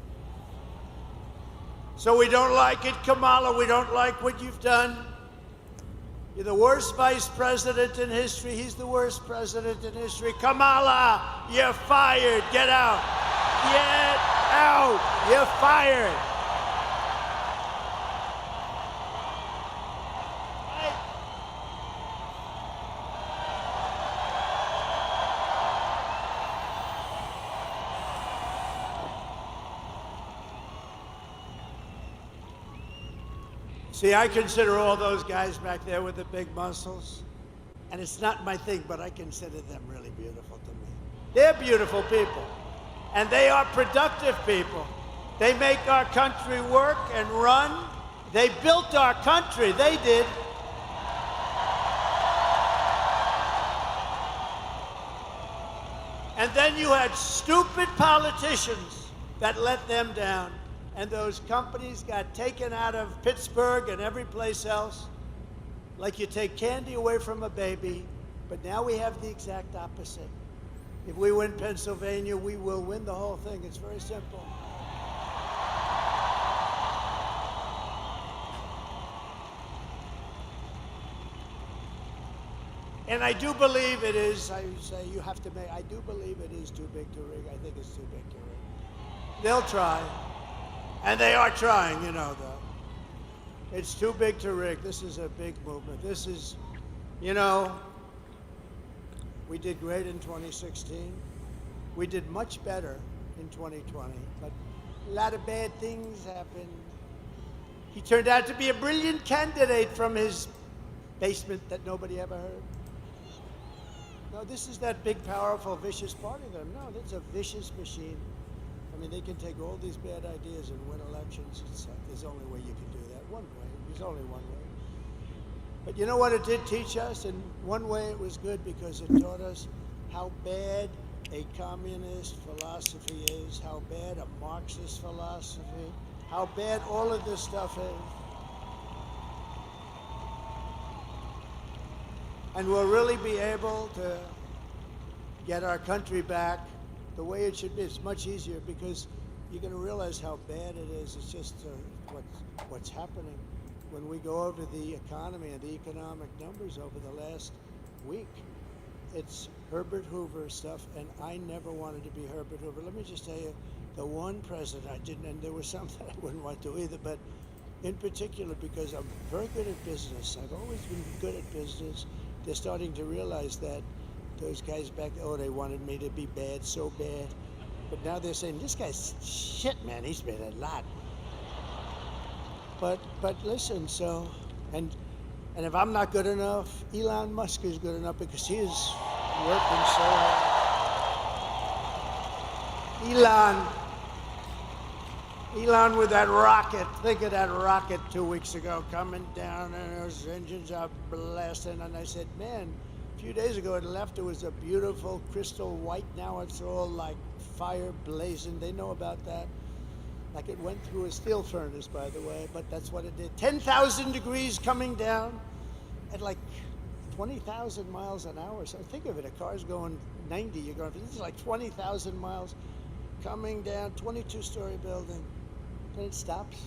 So we don't like it, Kamala. We don't like what you've done. You're the worst vice president in history. He's the worst president in history. Kamala, you're fired. Get out. Get out. You're fired. See, I consider all those guys back there with the big muscles, and it's not my thing, but I consider them really beautiful to me. They're beautiful people, and they are productive people. They make our country work and run. They built our country, they did. And then you had stupid politicians that let them down. And those companies got taken out of Pittsburgh and every place else, like you take candy away from a baby. But now we have the exact opposite. If we win Pennsylvania, we will win the whole thing. It's very simple. And I do believe it is, I say you have to make, I do believe it is too big to rig. I think it's too big to rig. They'll try. And they are trying, you know, though. It's too big to rig. This is a big movement. This is, You know, we did great in 2016. We did much better in 2020, but a lot of bad things happened. He turned out to be a brilliant candidate from his basement that nobody ever heard. No, this is that big, powerful, vicious part of them. No, it's a vicious machine. I mean, they can take all these bad ideas and win elections. It's like, there's only way you can do that. One way. There's only one way. But you know what it did teach us? In one way it was good because it taught us how bad a communist philosophy is, how bad a Marxist philosophy, how bad all of this stuff is. And we'll really be able to get our country back the way it should be. It's much easier because you're going to realize how bad it is. It's just what's happening when we go over the economy and the economic numbers over the last week. It's Herbert Hoover stuff, and I never wanted to be Herbert Hoover. Let me just tell you, the one president I didn't, and there was some that I wouldn't want to either, but in particular because I'm very good at business. I've always been good at business. They're starting to realize that. Those guys back, oh, they wanted me to be bad, so bad. But now they're saying, this guy's shit, man. He's been a lot. But listen, so, and if I'm not good enough, Elon Musk is good enough because he is working so hard. Elon with that rocket. Think of that rocket 2 weeks ago coming down and those engines are blasting. And I said, man, a few days ago it left. It was a beautiful crystal white. Now it's all like fire blazing. They know about that. Like it went through a steel furnace, by the way, but that's what it did. 10,000 degrees coming down at like 20,000 miles an hour. So think of it, a car's going 90, you're going, this is like 20,000 miles coming down, 22-story building. Then it stops,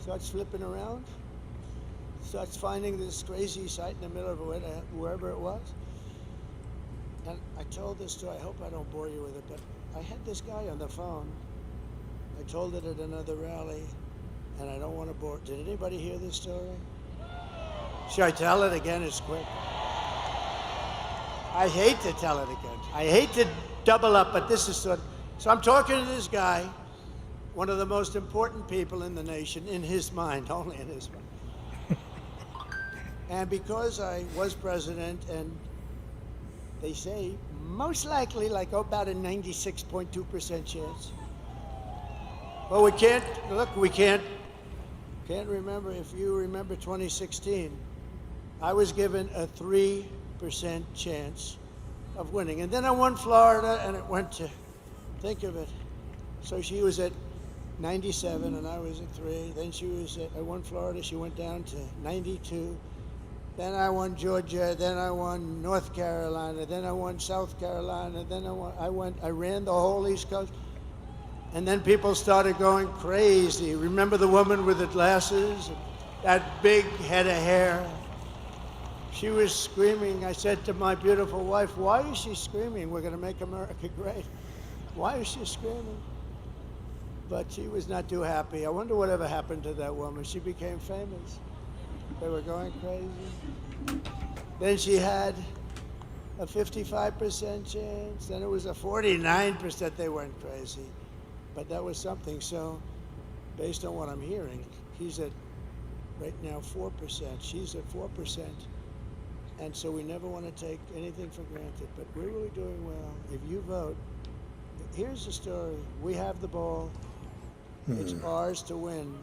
starts flipping around, starts finding this crazy site in the middle of wherever it was. And I told this story, I hope I don't bore you with it, but I had this guy on the phone. I told it at another rally, and I don't want to bore. Did anybody hear this story? Should I tell it again? It's quick. I hate to tell it again. I hate to double up, but this is sort of. So I'm talking to this guy, one of the most important people in the nation, in his mind, only in his mind. And because I was president, and they say most likely like about a 96.2% chance. Well, we can't, look, we can't remember, if you remember 2016, I was given a 3% chance of winning. And then I won Florida and it went to, think of it. So she was at 97 and I was at 3. Then I won Florida, she went down to 92. Then I won Georgia, then I won North Carolina, then I won South Carolina, then I ran the whole East Coast. And then people started going crazy. Remember the woman with the glasses? That big head of hair? She was screaming. I said to my beautiful wife, why is she screaming? We're going to make America great. Why is she screaming? But she was not too happy. I wonder whatever happened to that woman. She became famous. They were going crazy. Then she had a 55% chance. Then it was a 49%. They weren't crazy. But that was something. So based on what I'm hearing, he's at right now 4%. She's at 4%. And so we never want to take anything for granted. But we're really doing well. If you vote, here's the story. We have the ball. It's ours to win.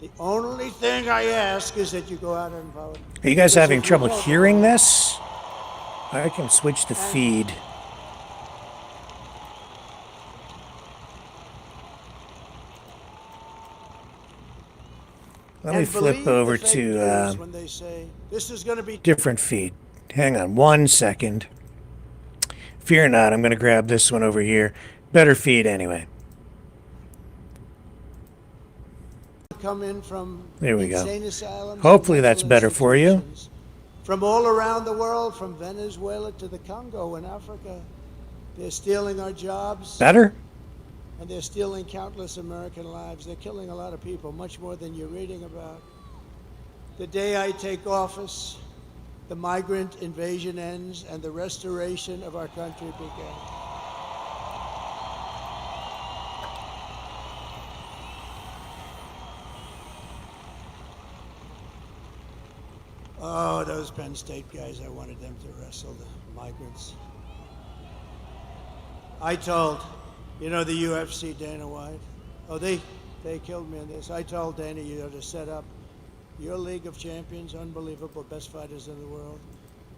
The only thing I ask is that you go out and vote.
Are you guys having trouble hearing this? I can switch the feed. Let me flip over to
when they say, this is going to be
different feed. Hang on 1 second. Fear not, I'm going to grab this one over here. Better feed anyway.
Come in from
there we go.
Asylums,
hopefully that's better for you.
From all around the world, from Venezuela to the Congo in Africa. They're stealing our jobs.
Better?
And they're stealing countless American lives. They're killing a lot of people, much more than you're reading about. The day I take office, the migrant invasion ends and the restoration of our country begins. Oh, those Penn State guys, I wanted them to wrestle the migrants. I told, the UFC, Dana White, they killed me on this. I told Dana, you to set up your League of Champions, unbelievable, best fighters in the world,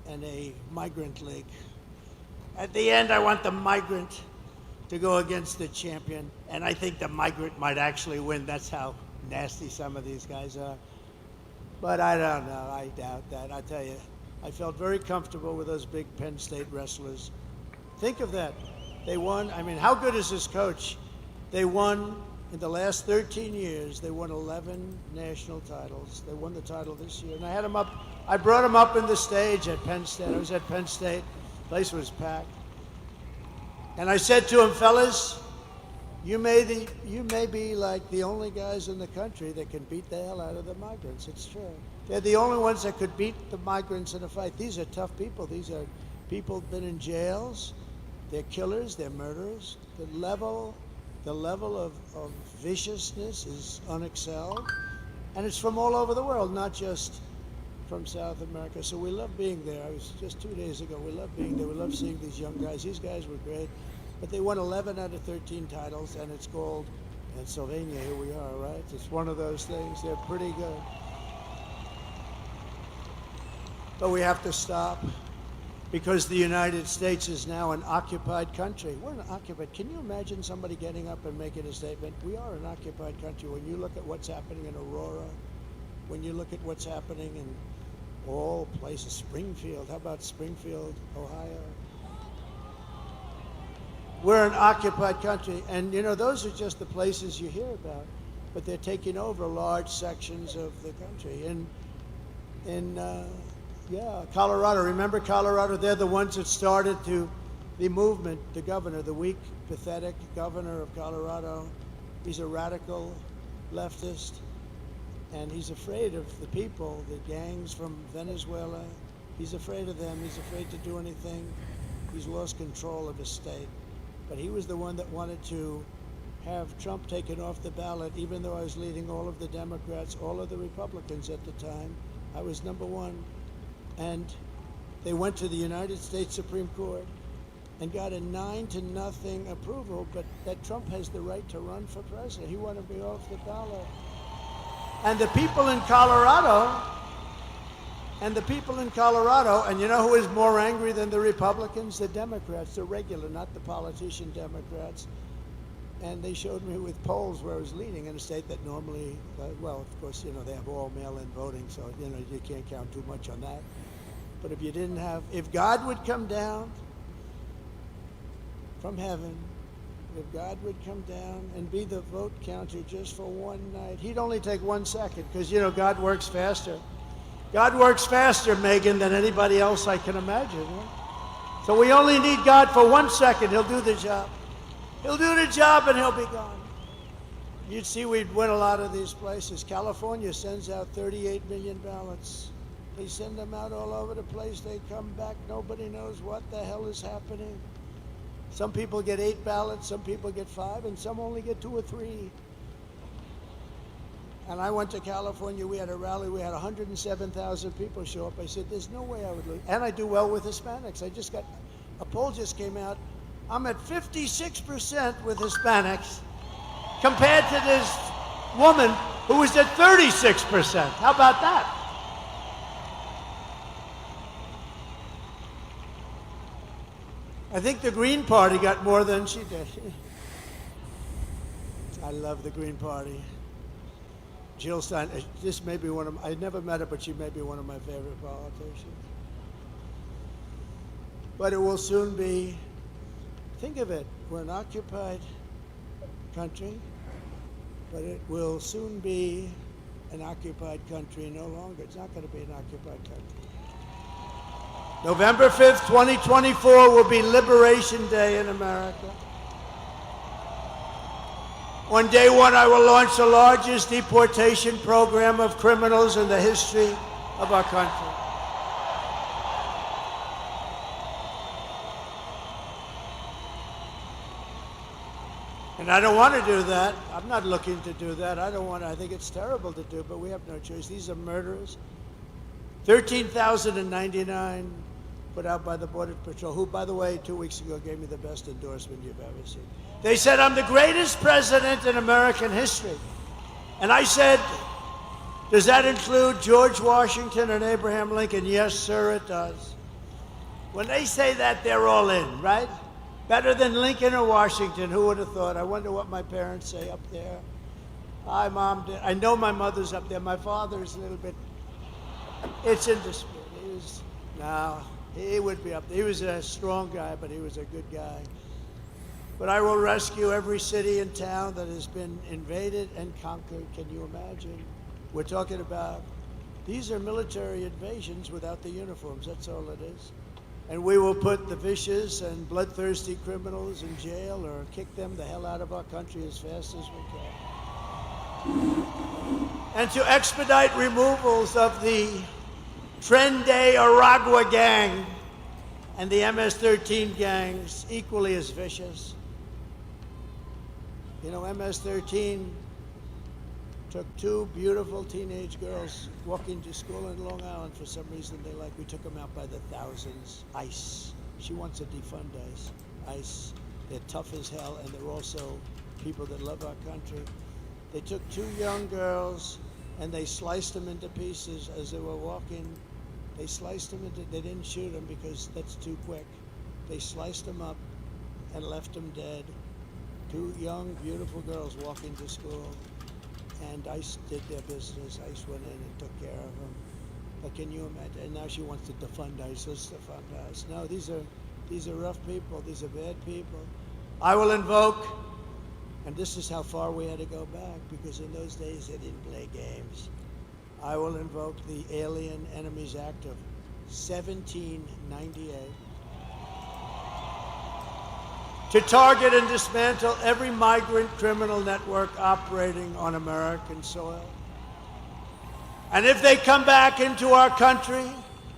and a migrant league. At the end, I want the migrant to go against the champion, and I think the migrant might actually win. That's how nasty some of these guys are. But I don't know. I doubt that. I tell you, I felt very comfortable with those big Penn State wrestlers. Think of that. They won. I mean, how good is this coach? They won, in the last 13 years, they won 11 national titles. They won the title this year. And I had them up. I brought them up in the stage at Penn State. I was at Penn State. The place was packed. And I said to them, fellas, you may be like the only guys in the country that can beat the hell out of the migrants. It's true. They're the only ones that could beat the migrants in a fight. These are tough people. These are people who've been in jails. They're killers. They're murderers. The level of viciousness is unexcelled. And it's from all over the world, not just from South America. So we love being there. I was just 2 days ago. We love being there. We love seeing these young guys. These guys were great. But they won 11 out of 13 titles, and it's called Pennsylvania. Here we are, right? It's one of those things. They're pretty good. But we have to stop because the United States is now an occupied country. We're an occupied. Can you imagine somebody getting up and making a statement? We are an occupied country. When you look at what's happening in Aurora, when you look at what's happening in all places, Springfield, how about Springfield, Ohio? We're an occupied country, and those are just the places you hear about, but they're taking over large sections of the country. In Colorado, remember Colorado? They're the ones that started the movement, the governor, the weak, pathetic governor of Colorado. He's a radical leftist, and he's afraid of the people, the gangs from Venezuela. He's afraid of them. He's afraid to do anything. He's lost control of his state. But he was the one that wanted to have Trump taken off the ballot, even though I was leading all of the Democrats, all of the Republicans at the time. I was number one. And they went to the United States Supreme Court and got a 9-0 approval, but that Trump has the right to run for president. He wanted to be off the ballot. And the people in Colorado, and you know who is more angry than the Republicans? The Democrats, the regular, not the politician Democrats. And they showed me with polls where I was leading in a state that normally, well, of course, they have all mail-in voting, so, you can't count too much on that. But if God would come down from heaven, if God would come down and be the vote counter just for one night, he'd only take 1 second, because, God works faster. God works faster, Megan, than anybody else I can imagine. Right? So we only need God for 1 second. He'll do the job. He'll do the job and he'll be gone. You'd see we'd win a lot of these places. California sends out 38 million ballots. They send them out all over the place. They come back. Nobody knows what the hell is happening. Some people get 8 ballots, some people get 5, and some only get 2 or 3. And I went to California. We had a rally. We had 107,000 people show up. I said, there's no way I would lose. And I do well with Hispanics. A poll just came out. I'm at 56% with Hispanics compared to this woman who was at 36%. How about that? I think the Green Party got more than she did. I love the Green Party. Jill Stein, this may be I never met her, but she may be one of my favorite politicians. But it will soon be, think of it, we're an occupied country, but it will soon be an occupied country no longer. It's not going to be an occupied country. November 5th, 2024 will be Liberation Day in America. On day one, I will launch the largest deportation program of criminals in the history of our country. And I don't want to do that. I'm not looking to do that. I don't want to. I think it's terrible to do, but we have no choice. These are murderers. 13,099 put out by the Border Patrol, who, by the way, 2 weeks ago gave me the best endorsement you've ever seen. They said, I'm the greatest president in American history. And I said, does that include George Washington and Abraham Lincoln? Yes, sir, it does. When they say that, they're all in, right? Better than Lincoln or Washington, who would have thought? I wonder what my parents say up there. Hi, Mom. I know my mother's up there. My father's a little bit, it's in dispute. He would be up there. He was a strong guy, but he was a good guy. But I will rescue every city and town that has been invaded and conquered. Can you imagine? We're talking about, these are military invasions without the uniforms. That's all it is. And we will put the vicious and bloodthirsty criminals in jail or kick them the hell out of our country as fast as we can. And to expedite removals of the Tren Aragua gang and the MS-13 gangs, equally as vicious. You know, MS-13 took two beautiful teenage girls walking to school in Long Island. For some reason, we took them out by the thousands. ICE. She wants to defund ICE. ICE. They're tough as hell, and they're also people that love our country. They took two young girls, and they sliced them into pieces as they were walking. They sliced them into, they didn't shoot them because that's too quick. They sliced them up and left them dead. Two young, beautiful girls walking to school. And ICE did their business. ICE went in and took care of them. But can you imagine? And now she wants to defund ICE. Let's defund ICE. No, these are rough people. These are bad people. I will invoke, and this is how far we had to go back, because in those days they didn't play games. I will invoke the Alien Enemies Act of 1798 to target and dismantle every migrant criminal network operating on American soil. And if they come back into our country,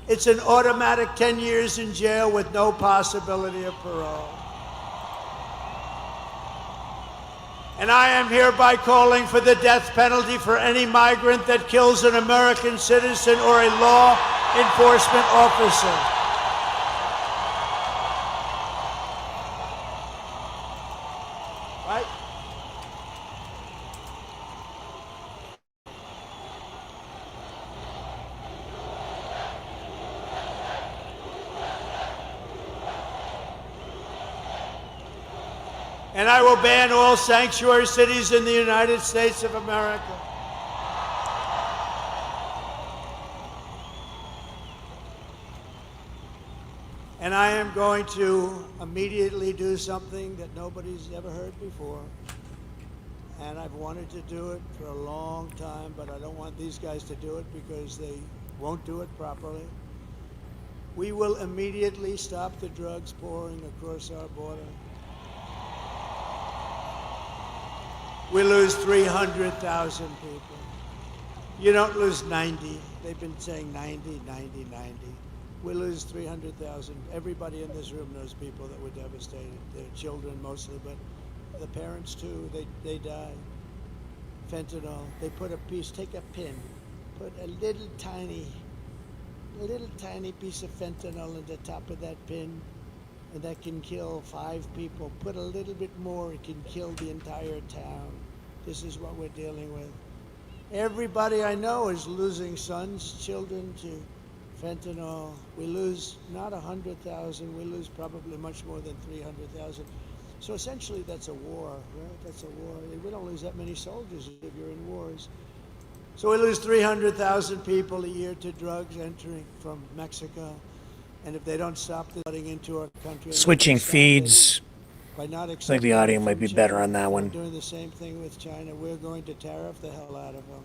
it's an automatic 10 years in jail with no possibility of parole. And I am hereby calling for the death penalty for any migrant that kills an American citizen or a law enforcement officer. Right? And I will ban all sanctuary cities in the United States of America. And I am going to immediately do something that nobody's ever heard before. And I've wanted to do it for a long time, but I don't want these guys to do it because they won't do it properly. We will immediately stop the drugs pouring across our border. We lose 300,000 people. You don't lose 90. They've been saying 90, 90, 90. We lose 300,000. Everybody in this room knows people that were devastated. Their children mostly, but the parents too, they die. Fentanyl, they put a piece, take a pin, put a little tiny piece of fentanyl at the top of that pin, and that can kill 5 people. Put a little bit more, it can kill the entire town. This is what we're dealing with. Everybody I know is losing sons, children to fentanyl. We lose not 100,000, we lose probably much more than 300,000. So essentially that's a war, right? That's a war. We don't lose that many soldiers if you're in wars. So we lose 300,000 people a year to drugs entering from Mexico. And if they don't stop the flooding into our country,
Switching feeds.
by not
I think the audio might be better on that one.
Doing the same thing with China. We're going to tariff the hell out of them.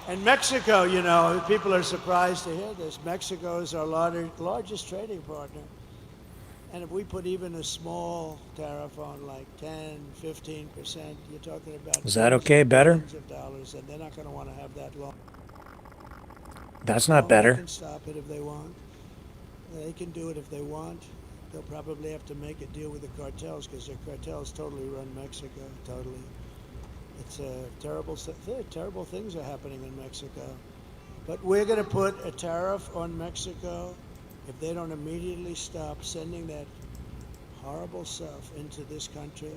And Mexico, you know, people are surprised to hear this. Mexico is our largest trading partner. And if we put even a small tariff on like 10, 15%, you're talking about...
Is that okay? Better?
...of dollars, and they're not going to want to have that long.
That's not better.
They can stop it if they want. They can do it if they want. They'll probably have to make a deal with the cartels because the cartels totally run Mexico, totally. It's terrible things are happening in Mexico. But we're going to put a tariff on Mexico if they don't immediately stop sending that horrible stuff into this country.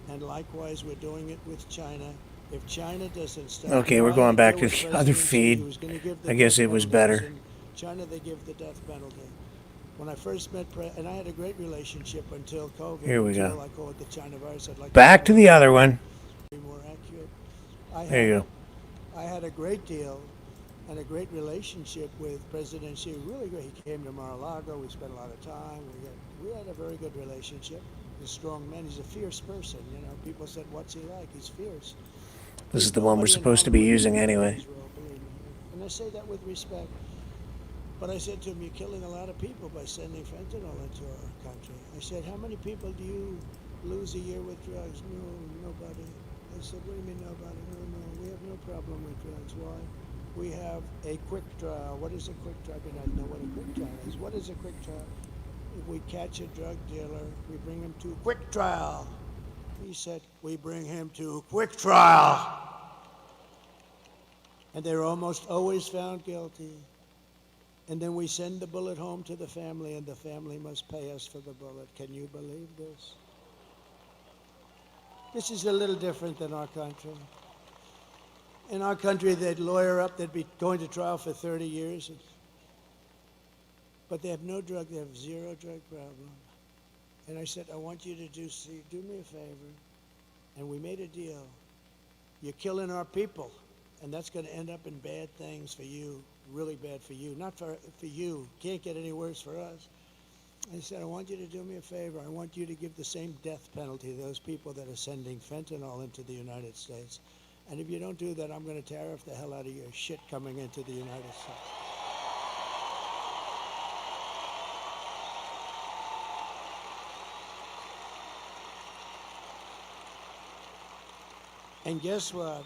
And likewise, we're doing it with China. If China doesn't stop...
Okay, we're going back to the other feed. I guess it was better.
In China, they give the death penalty. When I first met, and I had a great relationship until COVID.
Here we go.
I call it the China virus. I'd like
Back to the other one.
be more accurate.
There you go.
I had a great deal and a great relationship with President Xi. Really great. He came to Mar-a-Lago. We spent a lot of time. We had a very good relationship. He's a strong man. He's a fierce person. You know, people said, "What's he like?" He's fierce.
This is the one we're supposed to be using anyway.
And I say that with respect. But I said to him, "You're killing a lot of people by sending fentanyl into our country." I said, "How many people do you lose a year with drugs?" "No, nobody." I said, "What do you mean nobody?" "No, we have no problem with drugs." "Why?" "We have a quick trial." "What is a quick trial?" I do not know what a quick trial is. "What is a quick trial?" "If we catch a drug dealer, we bring him to quick trial." He said, "We bring him to quick trial." And they're almost always found guilty. And then we send the bullet home to the family, and the family must pay us for the bullet. Can you believe this? This is a little different than our country. In our country, they'd lawyer up, they'd be going to trial for 30 years. But they have no drug, they have zero drug problem. And I said, "I want you to do me a favor." And we made a deal. You're killing our people, and that's going to end up in bad things for you, really bad for you. Not for you. Can't get any worse for us. I said, "I want you to do me a favor. I want you to give the same death penalty to those people that are sending fentanyl into the United States. And if you don't do that, I'm going to tariff the hell out of your shit coming into the United States." And guess what?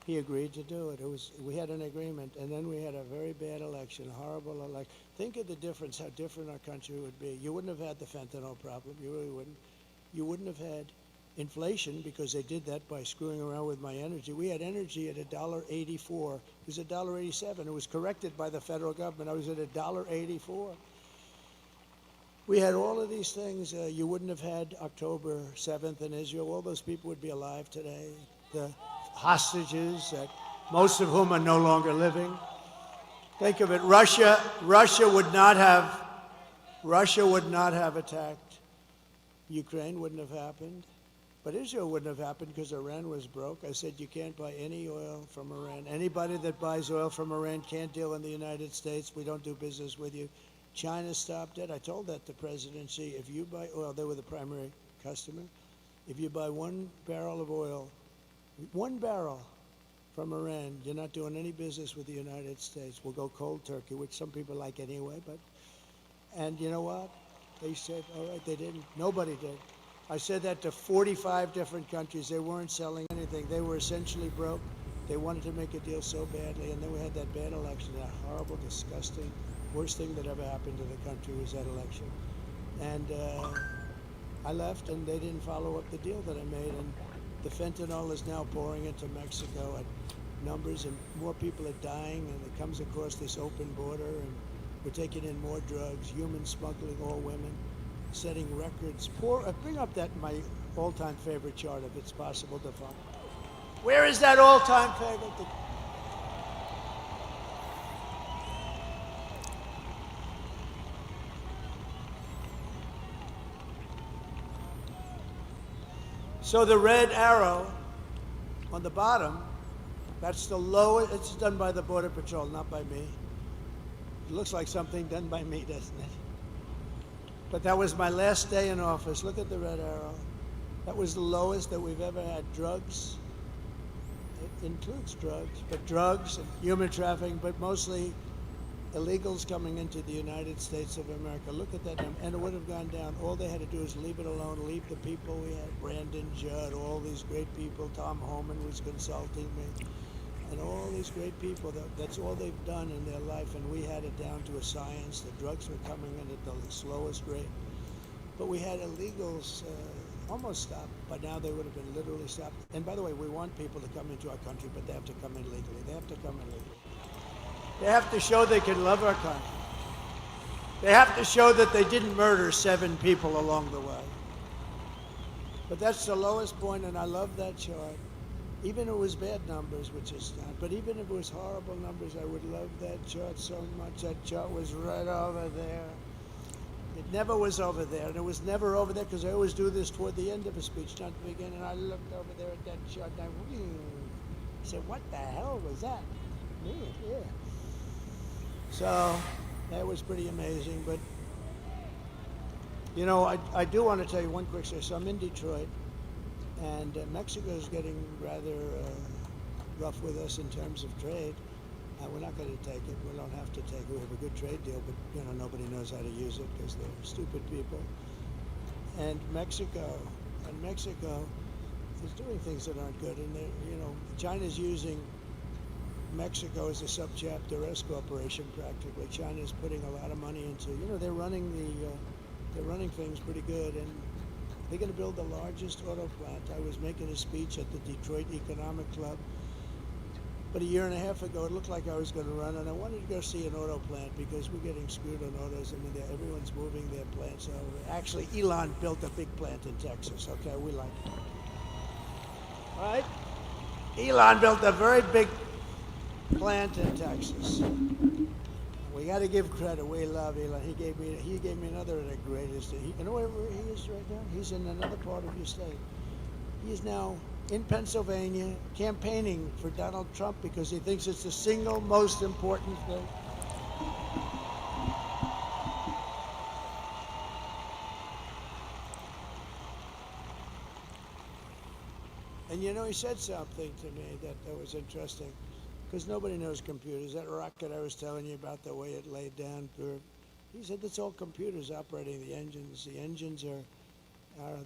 He agreed to do it. We had an agreement, and then we had a very bad election, a horrible election. Think of the difference, how different our country would be. You wouldn't have had the fentanyl problem. You really wouldn't. You wouldn't have had inflation because they did that by screwing around with my energy. We had energy at $1.84. It was $1.87. It was corrected by the federal government. I was at $1.84. We had all of these things. You wouldn't have had October 7th in Israel. All those people would be alive today. The hostages, that most of whom are no longer living. Think of it. Russia would not have attacked. Ukraine wouldn't have happened. But Israel wouldn't have happened because Iran was broke. I said, "You can't buy any oil from Iran. Anybody that buys oil from Iran can't deal in the United States. We don't do business with you." China stopped it. I told that to President Xi. If you buy oil, they were the primary customer. If you buy 1 barrel of oil, 1 barrel from Iran, you're not doing any business with the United States. We'll go cold turkey, which some people like anyway. And you know what? They said, all right, they didn't. Nobody did. I said that to 45 different countries. They weren't selling anything. They were essentially broke. They wanted to make a deal so badly, and then we had that bad election, that horrible, disgusting, worst thing that ever happened to the country was that election. And I left, and they didn't follow up the deal that I made. And the fentanyl is now pouring into Mexico at numbers, and more people are dying, and it comes across this open border, and we're taking in more drugs, human smuggling, all women, setting records. Bring up my all-time favorite chart, if it's possible to find. Where is that all-time favorite? So the red arrow on the bottom, that's the lowest. It's done by the Border Patrol, not by me. It looks like something done by me, doesn't it? But that was my last day in office. Look at the red arrow. That was the lowest that we've ever had. Drugs, it includes drugs, but drugs and human trafficking, but mostly illegals coming into the United States of America. Look at that, and it would have gone down. All they had to do is leave it alone, leave the people we had, Brandon Judd, all these great people. Tom Homan was consulting me. and all these great people, that's all they've done in their life, and we had it down to a science. The drugs were coming in at the slowest rate. But we had illegals almost stopped. By now they would have been literally stopped. And by the way, we want people to come into our country, but they have to come in legally. They have to come in legally. They have to show they can love our country. They have to show that they didn't murder 7 people along the way. But that's the lowest point, and I love that chart. Even if it was bad numbers, which is not, but even if it was horrible numbers, I would love that chart so much. That chart was right over there. It never was over there, and it was never over there because I always do this toward the end of a speech, not the beginning. And I looked over there at that chart, and I said, what the hell was that? Me, yeah. So that was pretty amazing. But, you know, I do want to tell you one quick story. So I'm in Detroit, and Mexico is getting rather rough with us in terms of trade. We're not going to take it. We don't have to take it. We have a good trade deal, but you know nobody knows how to use it because they're stupid people. And Mexico is doing things that aren't good. And you know, China's using Mexico as a subchapter S corporation practically. China's putting a lot of money into. You know, they're running things pretty good, and they're going to build the largest auto plant. I was making a speech at the Detroit Economic Club. But a year and a half ago, it looked like I was going to run, and I wanted to go see an auto plant because we're getting screwed on autos. I mean, everyone's moving their plants over. Actually, Elon built a big plant in Texas. Okay, we like it. All right? Elon built a very big plant in Texas. We got to give credit. We love Elon. He gave me another of the greatest. You know where he is right now? He's in another part of your state. He is now in Pennsylvania campaigning for Donald Trump because he thinks it's the single most important thing. And you know, he said something to me that was interesting because nobody knows computers. That rocket I was telling you about, the way it laid down, he said it's all computers operating the engines. The engines are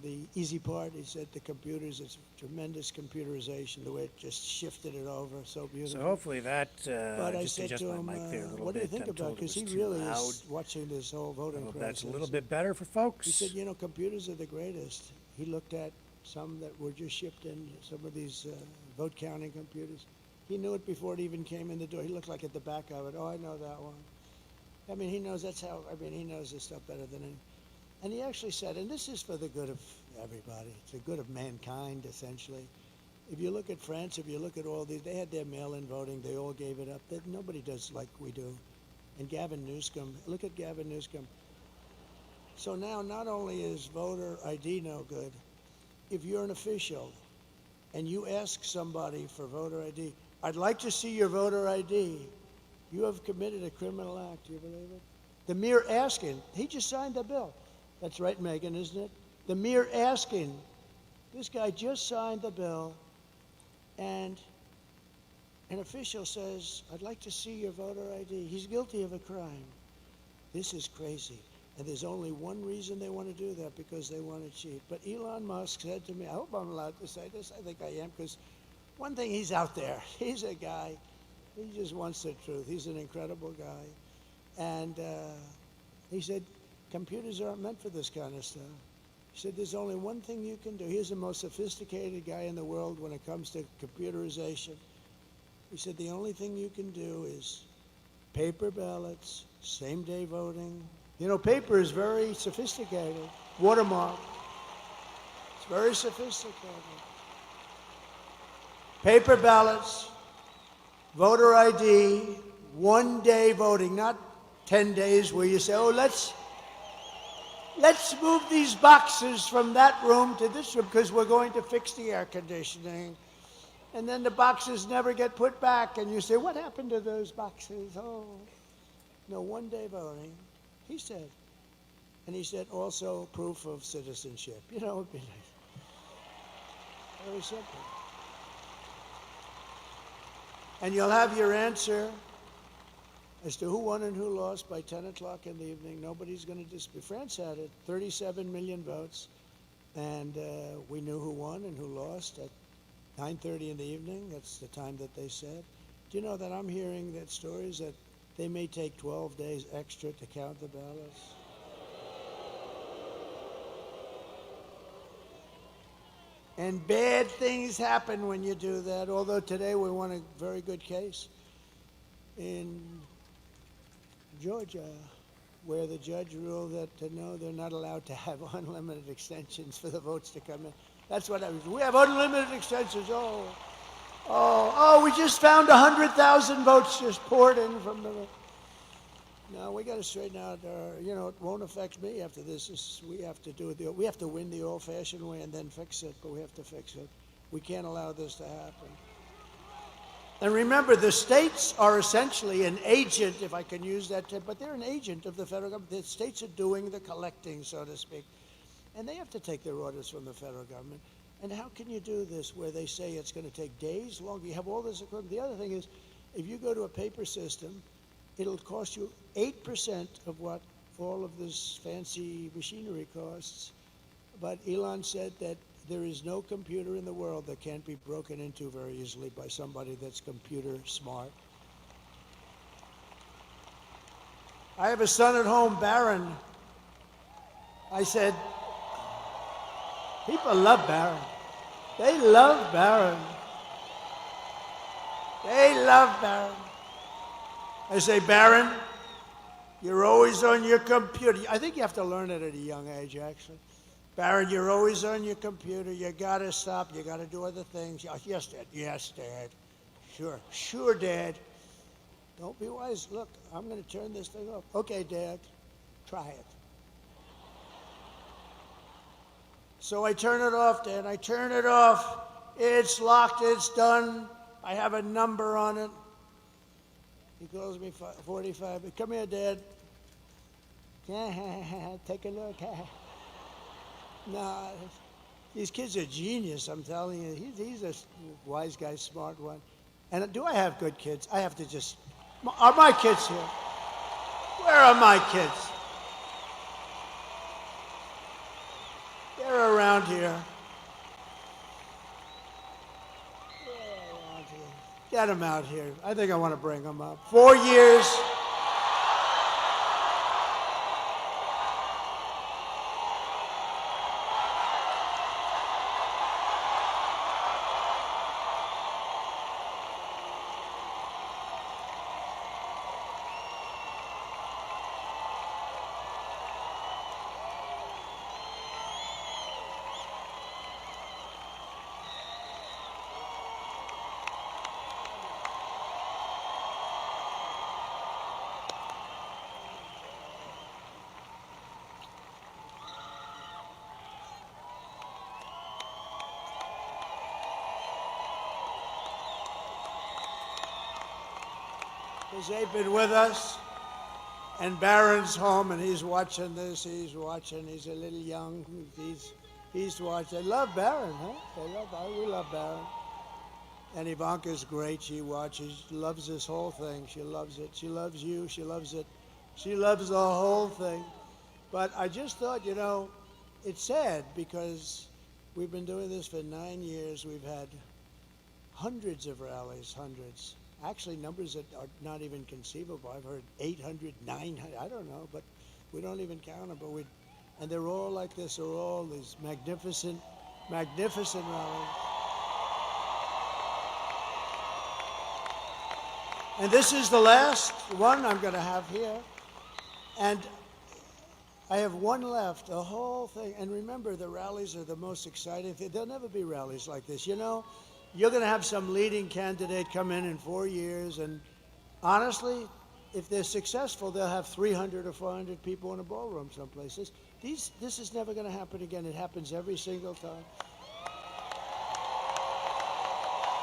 the easy part. He said the computers, it's tremendous computerization, the way it just shifted it over so beautifully.
So hopefully that,
but I
just
said
adjust
to
my
him,
mic there a little
what do
bit.
you think about it? Because he really is watching this whole voting process.
That's a little bit better for folks.
He said, you know, computers are the greatest. He looked at some that were just shipped in, some of these vote counting computers. He knew it before it even came in the door. He looked like at the back of it. Oh, I know that one. I mean, he knows he knows this stuff better than any. And he actually said, and this is for the good of everybody, it's the good of mankind, essentially. If you look at France, if you look at all these, they had their mail-in voting, they all gave it up. Nobody does like we do. And Gavin Newsom, look at Gavin Newsom. So now, not only is voter ID no good, if you're an official and you ask somebody for voter ID, I'd like to see your voter ID, you have committed a criminal act, do you believe it? The mere asking, he just signed the bill. That's right, Megan, isn't it? The mere asking. This guy just signed the bill, and an official says, I'd like to see your voter ID. He's guilty of a crime. This is crazy. And there's only one reason they want to do that, because they want to cheat. But Elon Musk said to me, I hope I'm allowed to say this. I think I am, because one thing, he's out there. He's a guy, he just wants the truth. He's an incredible guy. And he said, computers aren't meant for this kind of stuff. He said, there's only one thing you can do. He's the most sophisticated guy in the world when it comes to computerization. He said, the only thing you can do is paper ballots, same-day voting. You know, paper is very sophisticated. Watermark. It's very sophisticated. Paper ballots, voter ID, one-day voting, not 10 days where you say, oh, let's move these boxes from that room to this room because we're going to fix the air conditioning. And then the boxes never get put back, and you say, what happened to those boxes? Oh, no, one-day voting, he said. And he said also proof of citizenship. You know, it'd be nice. Very simple. And you'll have your answer as to who won and who lost by 10 o'clock in the evening. Nobody's going to dispute. France had it, 37 million votes, and we knew who won and who lost at 9:30 in the evening. That's the time that they said. Do you know that I'm hearing that stories that they may take 12 days extra to count the ballots? And bad things happen when you do that, although today we won a very good case in Georgia, where the judge ruled that no, they're not allowed to have unlimited extensions for the votes to come in. That's what I was. We have unlimited extensions. We just found 100,000 votes just poured in from the. No, we got to straighten out. It won't affect me after this. We have to do it. We have to win the old-fashioned way and then fix it. But we have to fix it. We can't allow this to happen. And remember, the states are essentially an agent, if I can use that term, but they're an agent of the federal government. The states are doing the collecting, so to speak. And they have to take their orders from the federal government. And how can you do this where they say it's going to take days long? You have all this equipment. The other thing is, if you go to a paper system, it'll cost you 8% of what all of this fancy machinery costs. But Elon said that there is no computer in the world that can't be broken into very easily by somebody that's computer smart. I have a son at home, Barron. I said, people love Barron. They love Barron. They love Barron. I say, Barron, you're always on your computer. I think you have to learn it at a young age, actually. Barron, you're always on your computer. You got to stop. You got to do other things. Yes, Dad. Yes, Dad. Sure. Sure, Dad. Don't be wise. Look, I'm going to turn this thing off. Okay, Dad. Try it. So I turn it off, Dad. I turn it off. It's locked. It's done. I have a number on it. He calls me 45. Come here, Dad. Take a look. No, these kids are genius, I'm telling you. He's a wise guy, smart one. And do I have good kids? I have to just... Are my kids here? Where are my kids? They're around here. Get them out here. I think I want to bring them up. 4 years. They've been with us, and Barron's home, and he's watching this. He's watching. He's a little young. He's watching. They love Barron, huh? We love Barron. And Ivanka's great. She watches. She loves this whole thing. She loves it. She loves you. She loves it. She loves the whole thing. But I just thought, it's sad because we've been doing this for 9 years. We've had hundreds of rallies, hundreds. Actually, numbers that are not even conceivable. I've heard 800, 900, I don't know, but we don't even count them. And they're all like this. They're all these magnificent, magnificent rallies. And this is the last one I'm going to have here. And I have one left, the whole thing. And remember, the rallies are the most exciting thing. There'll never be rallies like this. You're going to have some leading candidate come in 4 years, and honestly, if they're successful, they'll have 300 or 400 people in a ballroom someplace. This is never going to happen again. It happens every single time.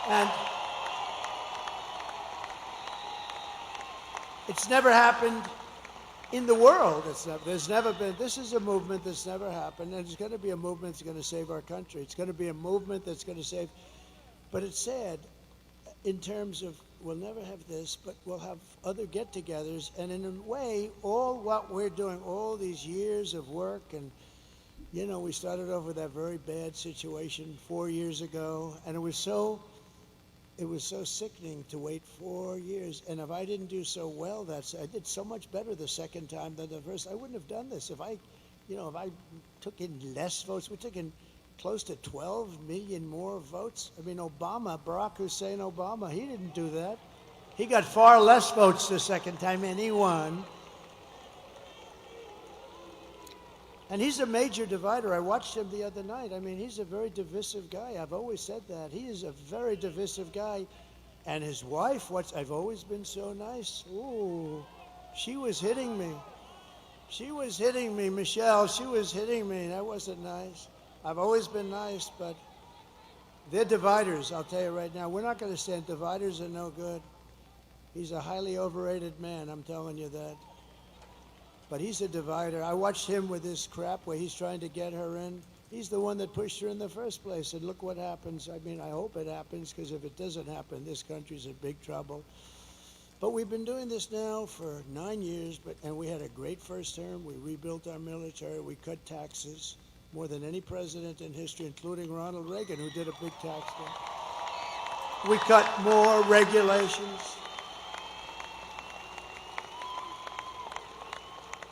And it's never happened in the world. There's never been. This is a movement that's never happened, and it's going to be a movement that's going to save our country. It's going to be a movement that's going to save. But it's sad in terms of we'll never have this, but we'll have other get-togethers. And in a way, all what we're doing, all these years of work, and, we started off with that very bad situation 4 years ago, and it was so it was so sickening to wait 4 years. And if I didn't do so well, I did so much better the second time than the first. I wouldn't have done this if I took in less votes. We took in close to 12 million more votes. I mean, Barack Hussein Obama, he didn't do that. He got far less votes the second time, and he won. And he's a major divider. I watched him the other night. I mean, he's a very divisive guy. I've always said that. He is a very divisive guy. And his wife, I've always been so nice. Ooh, she was hitting me. She was hitting me, Michelle. She was hitting me. That wasn't nice. I've always been nice, but they're dividers, I'll tell you right now. We're not going to stand. Dividers are no good. He's a highly overrated man, I'm telling you that. But he's a divider. I watched him with this crap where he's trying to get her in. He's the one that pushed her in the first place, and look what happens. I mean, I hope it happens, because if it doesn't happen, this country's in big trouble. But we've been doing this now for 9 years, and we had a great first term. We rebuilt our military. We cut taxes more than any president in history, including Ronald Reagan, who did a big tax cut. We cut more regulations.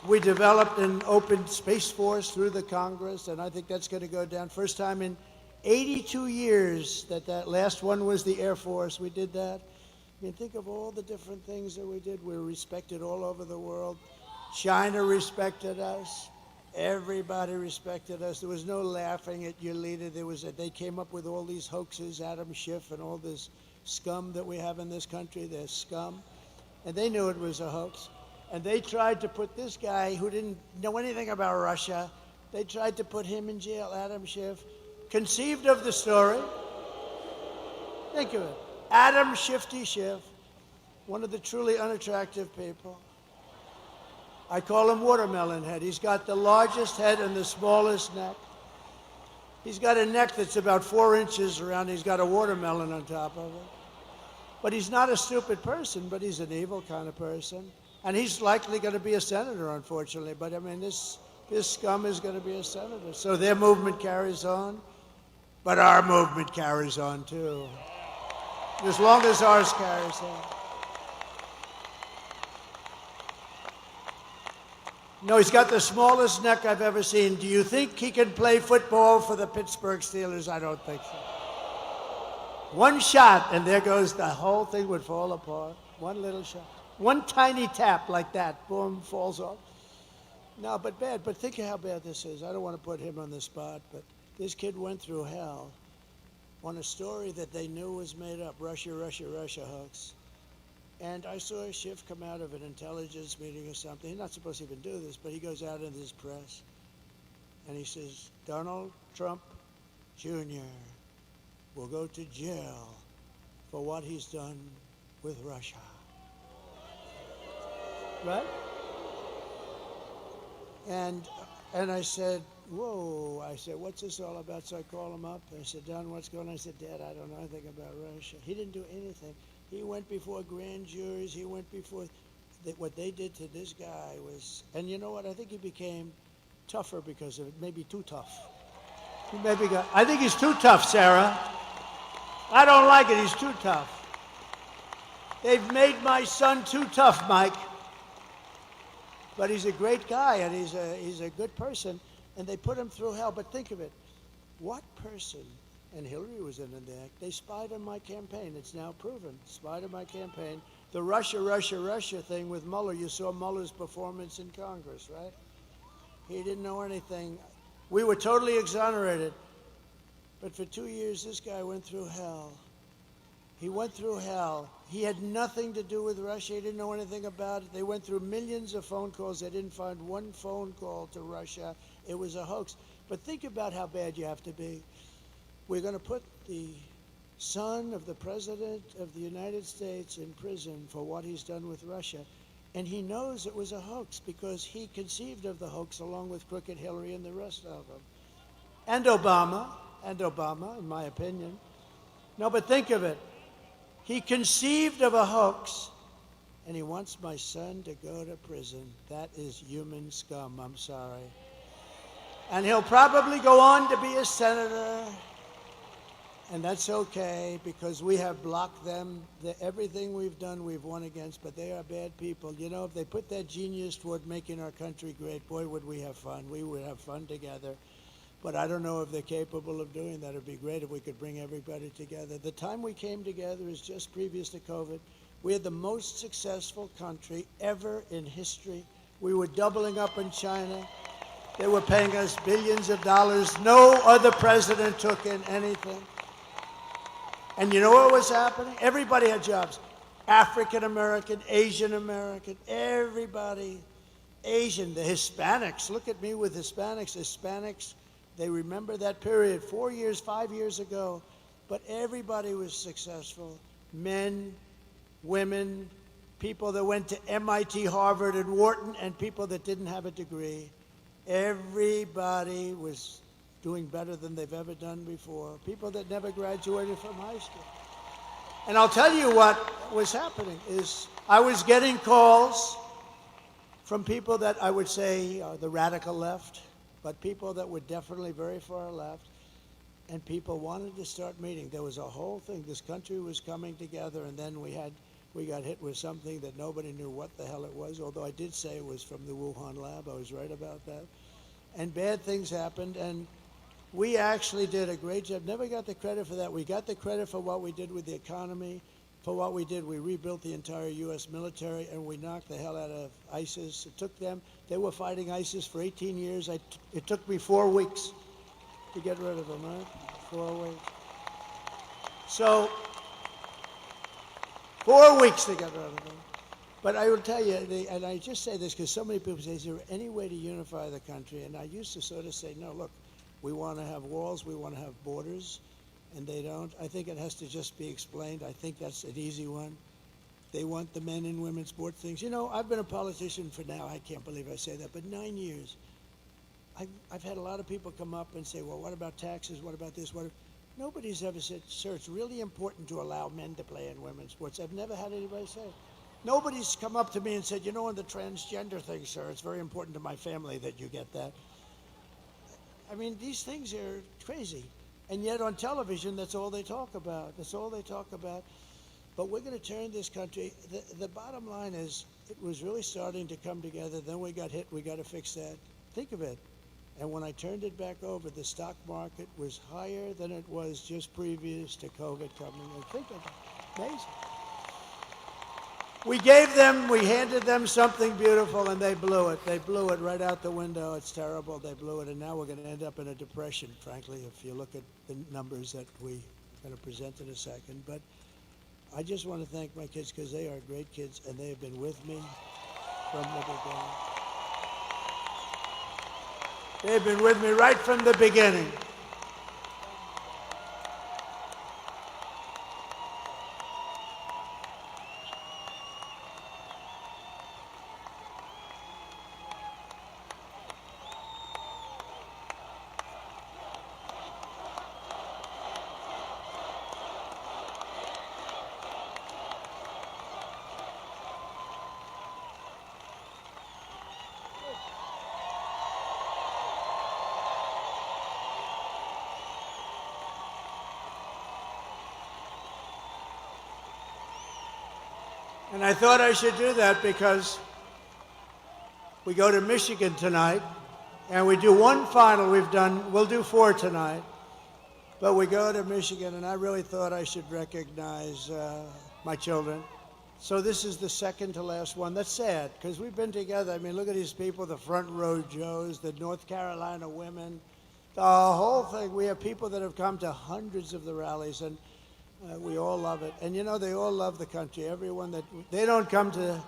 We developed an open Space Force through the Congress, and I think that's going to go down. First time in 82 years that last one was the Air Force. We did that. I mean, think of all the different things that we did. We were respected all over the world. China respected us. Everybody respected us. There was no laughing at your leader. They came up with all these hoaxes, Adam Schiff and all this scum that we have in this country. They're scum. And they knew it was a hoax. And they tried to put this guy who didn't know anything about Russia, they tried to put him in jail, Adam Schiff, conceived of the story. Think of it. Adam Shifty Schiff, one of the truly unattractive people. I call him Watermelon Head. He's got the largest head and the smallest neck. He's got a neck that's about 4 inches around. He's got a watermelon on top of it. But he's not a stupid person, but he's an evil kind of person. And he's likely going to be a senator, unfortunately. But I mean, this scum is going to be a senator. So their movement carries on, but our movement carries on too. As long as ours carries on. No, he's got the smallest neck I've ever seen. Do you think he can play football for the Pittsburgh Steelers? I don't think so. One shot, and there goes the whole thing would fall apart. One little shot. One tiny tap like that, boom, falls off. No, but bad. But think of how bad this is. I don't want to put him on the spot, but this kid went through hell on a story that they knew was made up, Russia hoax. And I saw Schiff come out of an intelligence meeting or something. He's not supposed to even do this, but he goes out into this press, and he says, Donald Trump Jr. will go to jail for what he's done with Russia. Right? And I said, whoa. I said, what's this all about? So I called him up. I said, Don, what's going on? I said, Dad, I don't know anything about Russia. He didn't do anything. He went before grand juries. He went before what they did to this guy was, and you know what? I think he became tougher because of it. Maybe too tough. I think he's too tough, Sarah. I don't like it. He's too tough. They've made my son too tough, Mike. But he's a great guy, and he's a good person, and they put him through hell. But think of it. What person, and Hillary was in there, they spied on my campaign. It's now proven. Spied on my campaign. The Russia thing with Mueller, you saw Mueller's performance in Congress, right? He didn't know anything. We were totally exonerated. But for 2 years, this guy went through hell. He went through hell. He had nothing to do with Russia. He didn't know anything about it. They went through millions of phone calls. They didn't find one phone call to Russia. It was a hoax. But think about how bad you have to be. We're going to put the son of the President of the United States in prison for what he's done with Russia. And he knows it was a hoax because he conceived of the hoax along with Crooked Hillary and the rest of them. And Obama, in my opinion. No, but think of it. He conceived of a hoax, and he wants my son to go to prison. That is human scum, I'm sorry. And he'll probably go on to be a senator. And that's okay, because we have blocked them. Everything we've done, we've won against, but they are bad people. You know, if they put that genius toward making our country great, boy, would we have fun. We would have fun together. But I don't know if they're capable of doing that. It'd be great if we could bring everybody together. The time we came together is just previous to COVID. We had the most successful country ever in history. We were doubling up in China. They were paying us billions of dollars. No other president took in anything. And you know what was happening? Everybody had jobs. African American, Asian American, everybody. Asian, the Hispanics. Look at me with Hispanics. Hispanics, they remember that period 4 years, 5 years ago. But everybody was successful. Men, women, people that went to MIT, Harvard, and Wharton, and people that didn't have a degree. Everybody was doing better than they've ever done before. People that never graduated from high school. And I'll tell you what was happening is I was getting calls from people that I would say are the radical left, but people that were definitely very far left, and people wanted to start meeting. There was a whole thing. This country was coming together, and then we got hit with something that nobody knew what the hell it was, although I did say it was from the Wuhan lab. I was right about that. And bad things happened, and we actually did a great job. Never got the credit for that. We got the credit for what we did with the economy, for what we did. We rebuilt the entire U.S. military, and we knocked the hell out of ISIS. It took them. They were fighting ISIS for 18 years. It took me 4 weeks to get rid of them, right? 4 weeks. So, 4 weeks to get rid of them. But I will tell you, and I just say this because so many people say, is there any way to unify the country? And I used to sort of say, no, look, we want to have walls, we want to have borders, and they don't. I think it has to just be explained. I think that's an easy one. They want the men and women sports things. You know, I've been a politician for now, I can't believe I say that, but 9 years. I've had a lot of people come up and say, well, what about taxes? What about this? Nobody's ever said, sir, it's really important to allow men to play in women's sports. I've never had anybody say it. Nobody's come up to me and said, you know, on the transgender thing, sir, it's very important to my family that you get that. I mean, these things are crazy. And yet on television, that's all they talk about. That's all they talk about. But we're going to turn this country. The bottom line is it was really starting to come together. Then we got hit. We got to fix that. Think of it. And when I turned it back over, the stock market was higher than it was just previous to COVID coming. And think of it. Amazing. We handed them something beautiful, and they blew it. They blew it right out the window. It's terrible. They blew it, and now we're going to end up in a depression, frankly, if you look at the numbers that we're going to present in a second. But I just want to thank my kids because they are great kids, and they have been with me from the beginning. They've been with me right from the beginning. And I thought I should do that because we go to Michigan tonight, and we do one final. We'll do 4 tonight, but we go to Michigan, and I really thought I should recognize my children. So this is the second to last one. That's sad, because we've been together. I mean, look at these people, the front row Joes, the North Carolina women, the whole thing. We have people that have come to hundreds of the rallies, and we all love it. And, you know, they all love the country. Everyone they don't come to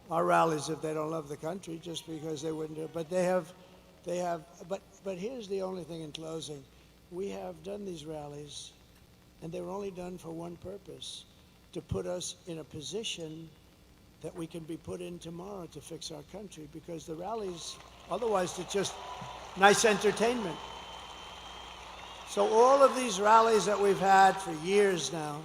our rallies if they don't love the country, just because they wouldn't do it. But but here's the only thing in closing. We have done these rallies, and they were only done for one purpose, to put us in a position that we can be put in tomorrow to fix our country, because the rallies, otherwise it's just nice entertainment. So all of these rallies that we've had for years now,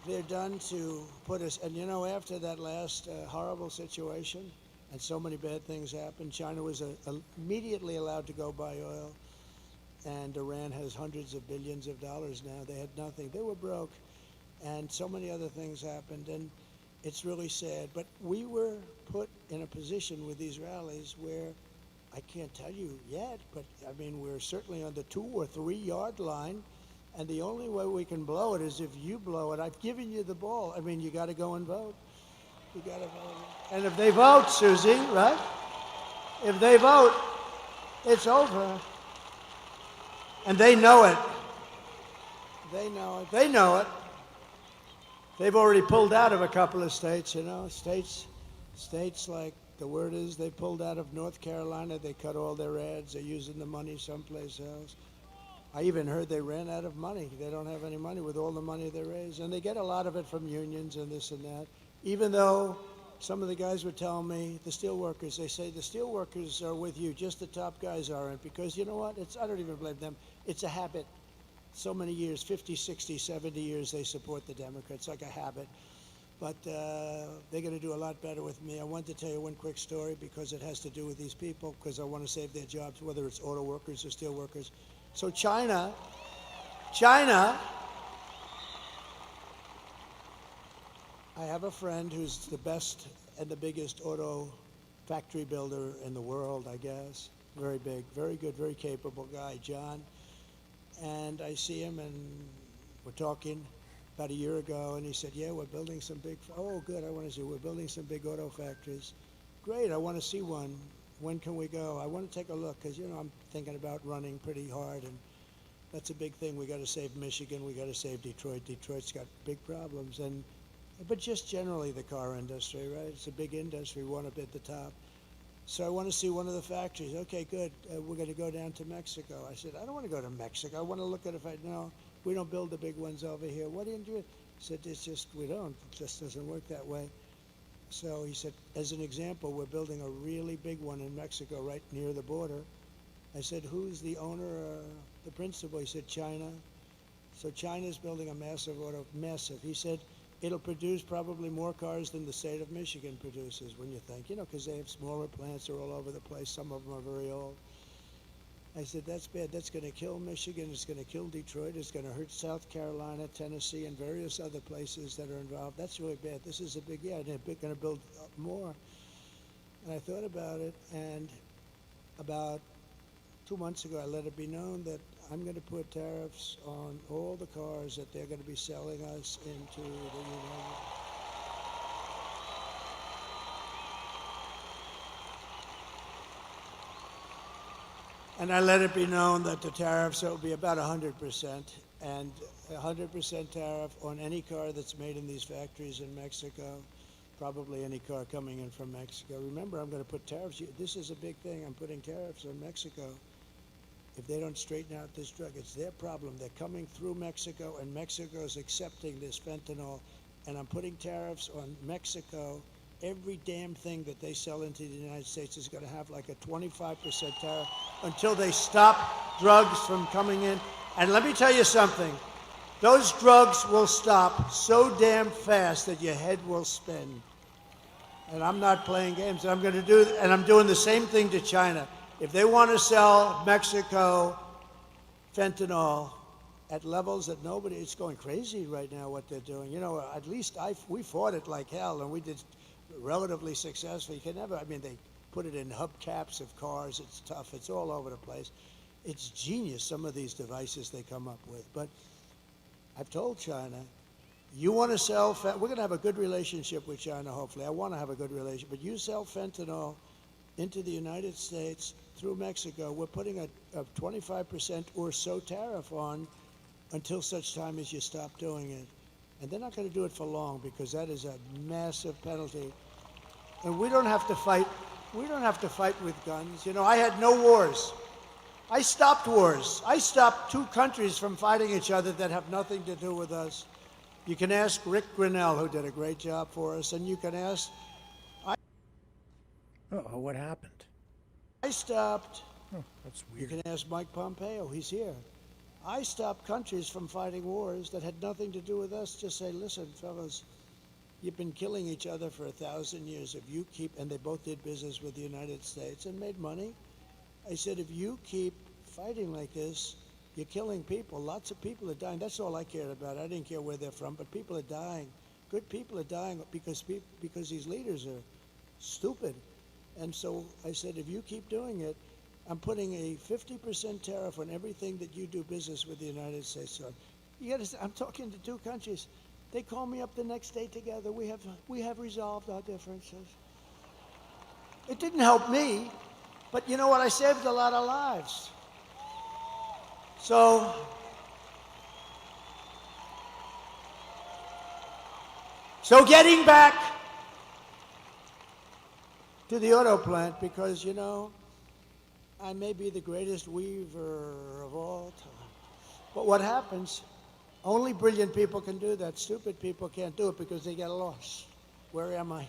they're done to put us, and you know, after that last horrible situation, and so many bad things happened, China was immediately allowed to go buy oil, and Iran has hundreds of billions of dollars now. They had nothing. They were broke, and so many other things happened, and it's really sad. But we were put in a position with these rallies where I can't tell you yet, but I mean, we're certainly on the 2 or 3 yard line, and the only way we can blow it is if you blow it. I've given you the ball. I mean, you got to go and vote. You got to vote. And if they vote, Susie, right? If they vote, it's over. And they know it. They know it. They know it. They've already pulled out of a couple of states, you know, states like, the word is they pulled out of North Carolina. They cut all their ads. They're using the money someplace else. I even heard they ran out of money. They don't have any money with all the money they raise. And they get a lot of it from unions and this and that. Even though some of the guys were telling me, the steelworkers, they say the steelworkers are with you, just the top guys aren't. Because you know what? I don't even blame them. It's a habit. So many years, 50, 60, 70 years, they support the Democrats like a habit. But they're going to do a lot better with me. I wanted to tell you one quick story because it has to do with these people, because I want to save their jobs, whether it's auto workers or steel workers. So China, I have a friend who's the best and the biggest auto factory builder in the world, I guess. Very big, very good, very capable guy, John. And I see him and we're talking about a year ago, and he said, yeah, we're building some big, oh, good, I want to see, we're building some big auto factories. Great, I want to see one. When can we go? I want to take a look, because, you know, I'm thinking about running pretty hard, and that's a big thing. We got to save Michigan, we got to save Detroit. Detroit's got big problems, but just generally the car industry, right? It's a big industry, one up at the top. So I want to see one of the factories. Okay, good, we're going to go down to Mexico. I said, I don't want to go to Mexico. I want to look at it. No, we don't build the big ones over here. What do you do? He said, it's just, we don't. It just doesn't work that way. So he said, as an example, we're building a really big one in Mexico right near the border. I said, who's the owner, the principal? He said, China. So China's building a massive auto, massive. He said, it'll produce probably more cars than the state of Michigan produces, when you think, you know, because they have smaller plants, they're all over the place. Some of them are very old. I said, that's bad. That's going to kill Michigan. It's going to kill Detroit. It's going to hurt South Carolina, Tennessee, and various other places that are involved. That's really bad. This is a big, yeah, they're going to build more. And I thought about it, and about 2 months ago, I let it be known that I'm going to put tariffs on all the cars that they're going to be selling us into the United States. And I let it be known that the tariffs will be about 100%, and 100% tariff on any car that's made in these factories in Mexico, probably any car coming in from Mexico. Remember, I'm going to put tariffs. This is a big thing. I'm putting tariffs on Mexico. If they don't straighten out this drug, it's their problem. They're coming through Mexico, and Mexico's accepting this fentanyl, and I'm putting tariffs on Mexico. Every damn thing that they sell into the United States is going to have like a 25% tariff until they stop drugs from coming in. And let me tell you something. Those drugs will stop so damn fast that your head will spin. And I'm not playing games. And I'm doing the same thing to China. If they want to sell Mexico fentanyl at levels that it's going crazy right now what they're doing. You know, at least we fought it like hell, and we did relatively successful. You can never, I mean, they put it in hubcaps of cars. It's tough. It's all over the place. It's genius, some of these devices they come up with. But I've told China, you want to sell, we're going to have a good relationship with China, hopefully. I want to have a good relationship. But you sell fentanyl into the United States through Mexico, we're putting a 25% or so tariff on until such time as you stop doing it. And they're not going to do it for long, because that is a massive penalty. And we don't have to fight. We don't have to fight with guns. You know, I had no wars. I stopped wars. I stopped 2 countries from fighting each other that have nothing to do with us. You can ask Rick Grinnell, who did a great job for us, and you can ask...
Uh-oh, what happened?
I stopped...
Oh, that's weird.
You can ask Mike Pompeo. He's here. I stopped countries from fighting wars that had nothing to do with us. Just say, listen, fellas, you've been killing each other for 1,000 years. If you keep, and they both did business with the United States and made money. I said, if you keep fighting like this, you're killing people. Lots of people are dying. That's all I cared about. I didn't care where they're from, but people are dying. Good people are dying because these leaders are stupid. And so I said, if you keep doing it, I'm putting a 50% tariff on everything that you do business with the United States on. I'm talking to two countries. They call me up the next day together. We have resolved our differences. It didn't help me, but you know what? I saved a lot of lives. So getting back to the auto plant, because, you know, I may be the greatest weaver of all time. But what happens, only brilliant people can do that. Stupid people can't do it because they get lost. Where am I?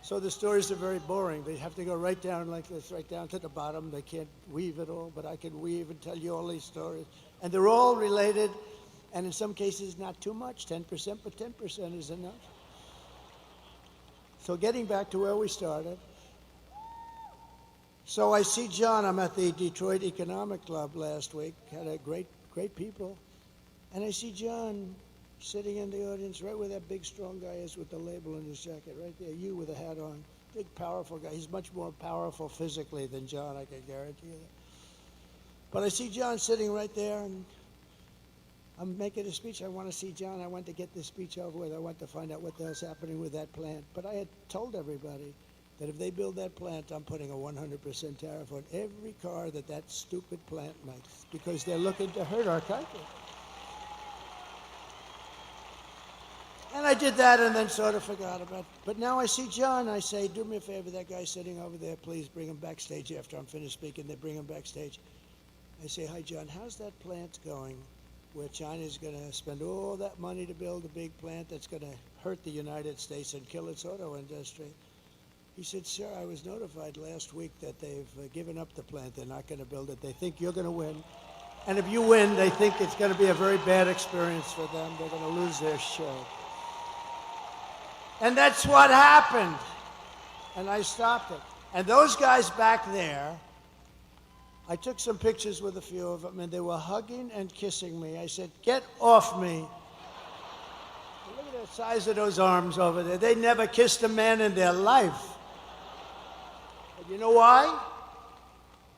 So the stories are very boring. They have to go right down like this, right down to the bottom. They can't weave it all, but I can weave and tell you all these stories. And they're all related, and in some cases not too much, 10%, but 10% is enough. So getting back to where we started. So I see John. I'm at the Detroit Economic Club last week. Had a great people. And I see John sitting in the audience right where that big, strong guy is with the label in his jacket, right there. You with a hat on. Big, powerful guy. He's much more powerful physically than John, I can guarantee you that. But I see John sitting right there, and I'm making a speech. I want to see John. I want to get this speech over with. I want to find out what the hell's happening with that plant. But I had told everybody that if they build that plant, I'm putting a 100% tariff on every car that stupid plant makes, because they're looking to hurt our country. And I did that and then sort of forgot about it. But now I see John. I say, do me a favor, that guy sitting over there, please bring him backstage after I'm finished speaking. They bring him backstage. I say, hi, John, how's that plant going where China's going to spend all that money to build a big plant that's going to hurt the United States and kill its auto industry? He said, sir, I was notified last week that they've given up the plant. They're not going to build it. They think you're going to win. And if you win, they think it's going to be a very bad experience for them. They're going to lose their show. And that's what happened. And I stopped it. And those guys back there, I took some pictures with a few of them, and they were hugging and kissing me. I said, get off me. Look at the size of those arms over there. They never kissed a man in their life. But you know why?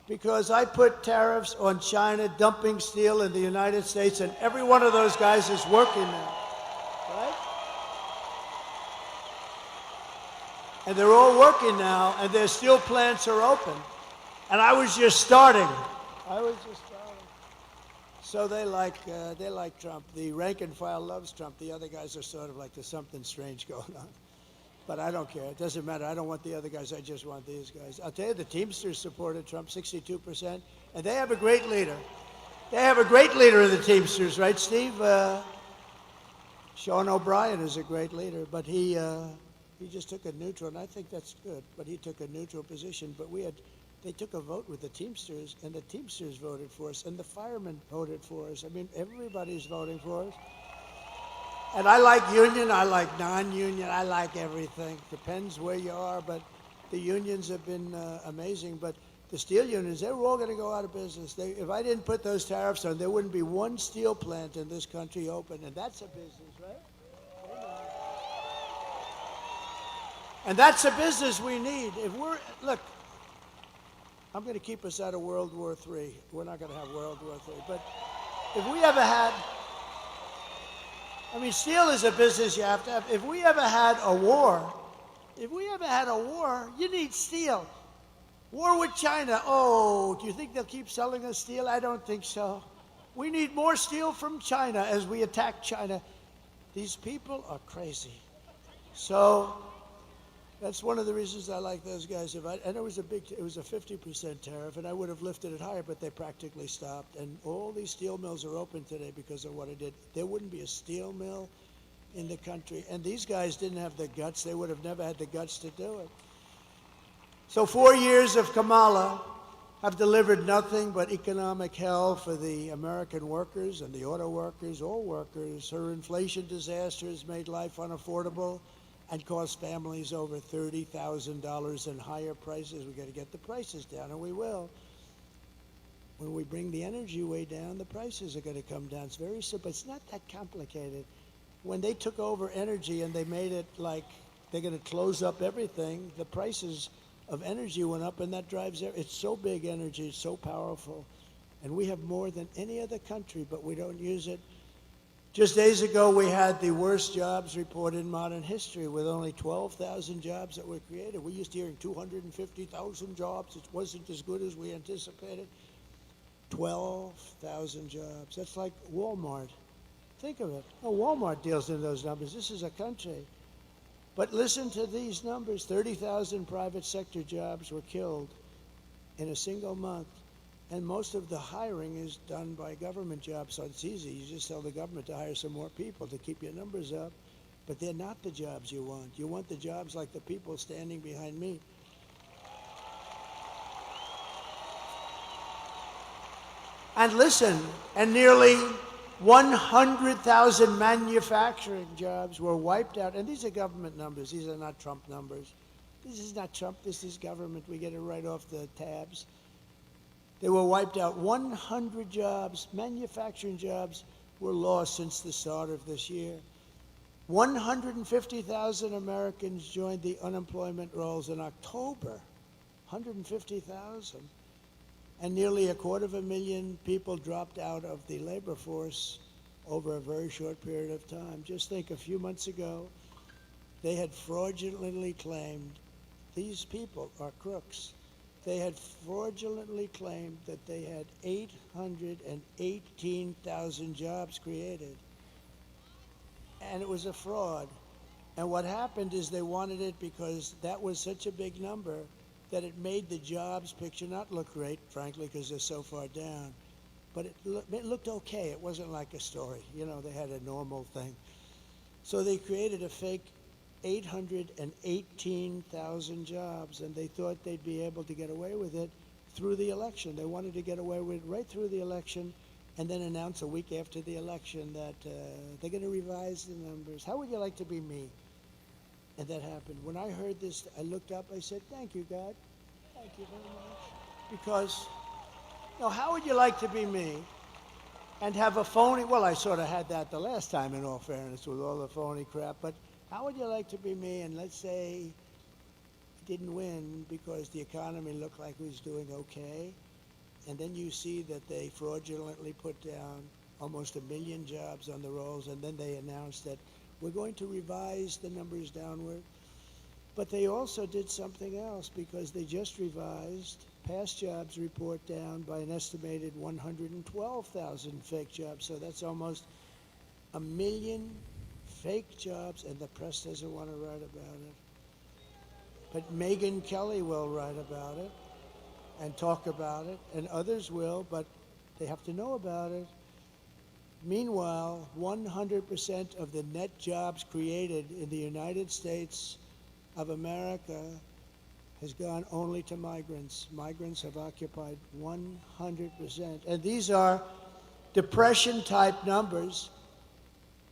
Because I put tariffs on China dumping steel in the United States, and every one of those guys is working now, right? And they're all working now, and their steel plants are open. And I was just starting. So they like Trump. The rank and file loves Trump. The other guys are sort of like, there's something strange going on. But I don't care. It doesn't matter. I don't want the other guys. I just want these guys. I'll tell you, the Teamsters supported Trump, 62%. And they have a great leader. They have a great leader in the Teamsters, right, Steve? Sean O'Brien is a great leader, but he just took a neutral, and I think that's good. But he took a neutral position. But they took a vote with the Teamsters, and the Teamsters voted for us, and the firemen voted for us. I mean, everybody's voting for us. And I like union, I like non-union, I like everything. Depends where you are, but the unions have been amazing. But the steel unions, they were all going to go out of business. If I didn't put those tariffs on, there wouldn't be one steel plant in this country open, and that's a business, right? And that's a business we need. Look, I'm going to keep us out of World War III. We're not going to have World War III. But if we ever had, steel is a business you have to have. If we ever had a war, you need steel. War with China. Oh, do you think they'll keep selling us steel? I don't think so. We need more steel from China as we attack China. These people are crazy. So that's one of the reasons I like those guys. And it was a 50% tariff, and I would have lifted it higher, but they practically stopped. And all these steel mills are open today because of what I did. There wouldn't be a steel mill in the country. And these guys didn't have the guts. They would have never had the guts to do it. So 4 years of Kamala have delivered nothing but economic hell for the American workers and the auto workers, all workers. Her inflation disaster has made life unaffordable and cost families over $30,000 in higher prices. We've got to get the prices down, and we will. when we bring the energy way down, the prices are going to come down. It's very simple. It's not that complicated. When they took over energy and they made it like they're going to close up everything, the prices of energy went up, and that drives it. It's so big, energy, it's so powerful. And we have more than any other country, but we don't use it. Just days ago, we had the worst jobs report in modern history with only 12,000 jobs that were created. We used to hearing 250,000 jobs. It wasn't as good as we anticipated. 12,000 jobs. That's like Walmart. Think of it. No, Walmart deals in those numbers. This is a country. But listen to these numbers. 30,000 private sector jobs were killed in a single month. And most of the hiring is done by government jobs, so it's easy. You just tell the government to hire some more people to keep your numbers up. But they're not the jobs you want. You want the jobs like the people standing behind me. And listen, and nearly 100,000 manufacturing jobs were wiped out. And these are government numbers. These are not Trump numbers. This is not Trump. This is government. We get it right off the tabs. They were wiped out. 100 jobs, manufacturing jobs, were lost since the start of this year. 150,000 Americans joined the unemployment rolls in October. 150,000. And nearly 250,000 people dropped out of the labor force over a very short period of time. Just think, a few months ago, they had fraudulently claimed, these people are crooks, they had fraudulently claimed that they had 818,000 jobs created. And it was a fraud. And what happened is they wanted it because that was such a big number that it made the jobs picture not look great, frankly, because they're so far down. But it looked okay. It wasn't like a story. You know, they had a normal thing. So they created a fake 818,000 jobs, and they thought they'd be able to get away with it through the election. They wanted to get away with it right through the election and then announce a week after the election that they're going to revise the numbers. How would you like to be me? And that happened. When I heard this, I looked up, I said, thank you, God. Thank you very much. Because, you know, how would you like to be me and have a phony, well, I sort of had that the last time, in all fairness, with all the phony crap, but how would you like to be me and let's say I didn't win because the economy looked like it was doing okay, and then you see that they fraudulently put down almost 1 million jobs on the rolls, and then they announced that we're going to revise the numbers downward. But they also did something else, because they just revised past jobs report down by an estimated 112,000 fake jobs. So that's almost 1 million fake jobs, and the press doesn't want to write about it. But Megyn Kelly will write about it and talk about it, and others will, but they have to know about it. Meanwhile, 100% of the net jobs created in the United States of America has gone only to migrants. Migrants have occupied 100%. And these are depression-type numbers,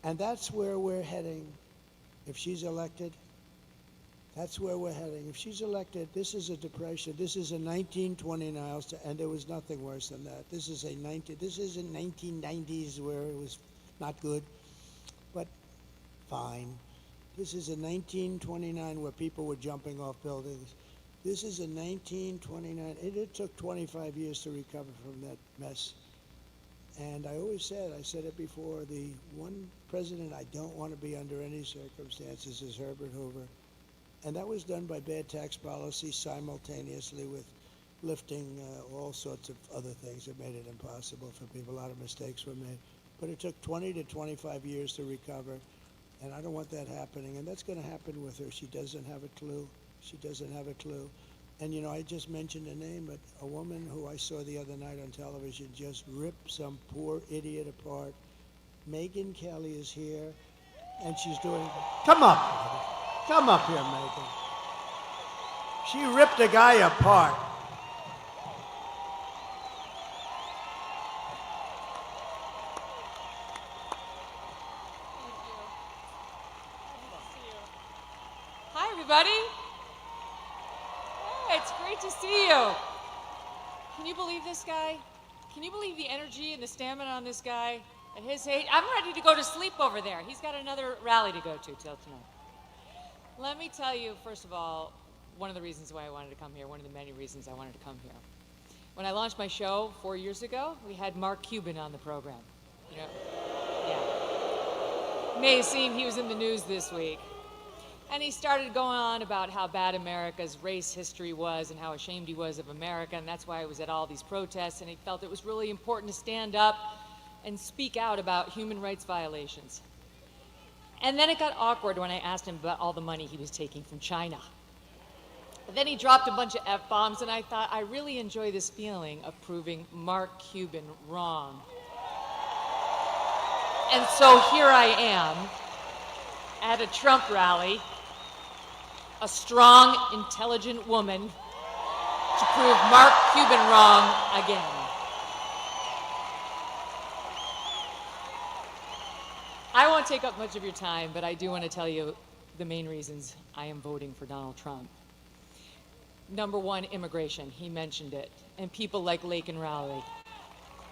and that's where we're heading if she's elected. That's where we're heading. If she's elected, this is a depression. This is a 1929, and there was nothing worse than that. This is in 1990s where it was not good, but fine. This is a 1929 where people were jumping off buildings. This is a 1929. It took 25 years to recover from that mess. And I always said, I said it before, the one president I don't want to be under any circumstances is Herbert Hoover. And that was done by bad tax policy simultaneously with lifting all sorts of other things that made it impossible for people. A lot of mistakes were made. But it took 20 to 25 years to recover. And I don't want that happening. And that's going to happen with her. She doesn't have a clue. She doesn't have a clue. And, you know, I just mentioned a name, but a woman who I saw the other night on television just ripped some poor idiot apart. Megyn Kelly is here, and she's doing... Come up. Come up here, Megyn. She ripped a guy apart.
Hi, everybody. Hey, it's great to see you. Can you believe this guy? Can you believe the energy and the stamina on this guy at his age? I'm ready to go to sleep over there. He's got another rally to go to till tonight. Let me tell you, first of all, one of the reasons why I wanted to come here, one of the many reasons I wanted to come here. When I launched my show 4 years ago, we had Mark Cuban on the program. You know, yeah. May seem he was in the news this week. And he started going on about how bad America's race history was and how ashamed he was of America, and that's why he was at all these protests, and he felt it was really important to stand up and speak out about human rights violations. And then it got awkward when I asked him about all the money he was taking from China. And then he dropped a bunch of F-bombs, and I thought, I really enjoy this feeling of proving Mark Cuban wrong. And so here I am at a Trump rally, a strong, intelligent woman to prove Mark Cuban wrong again. I won't take up much of your time, but I do want to tell you the main reasons I am voting for Donald Trump. Number one, immigration. He mentioned it. And people like Laken Riley.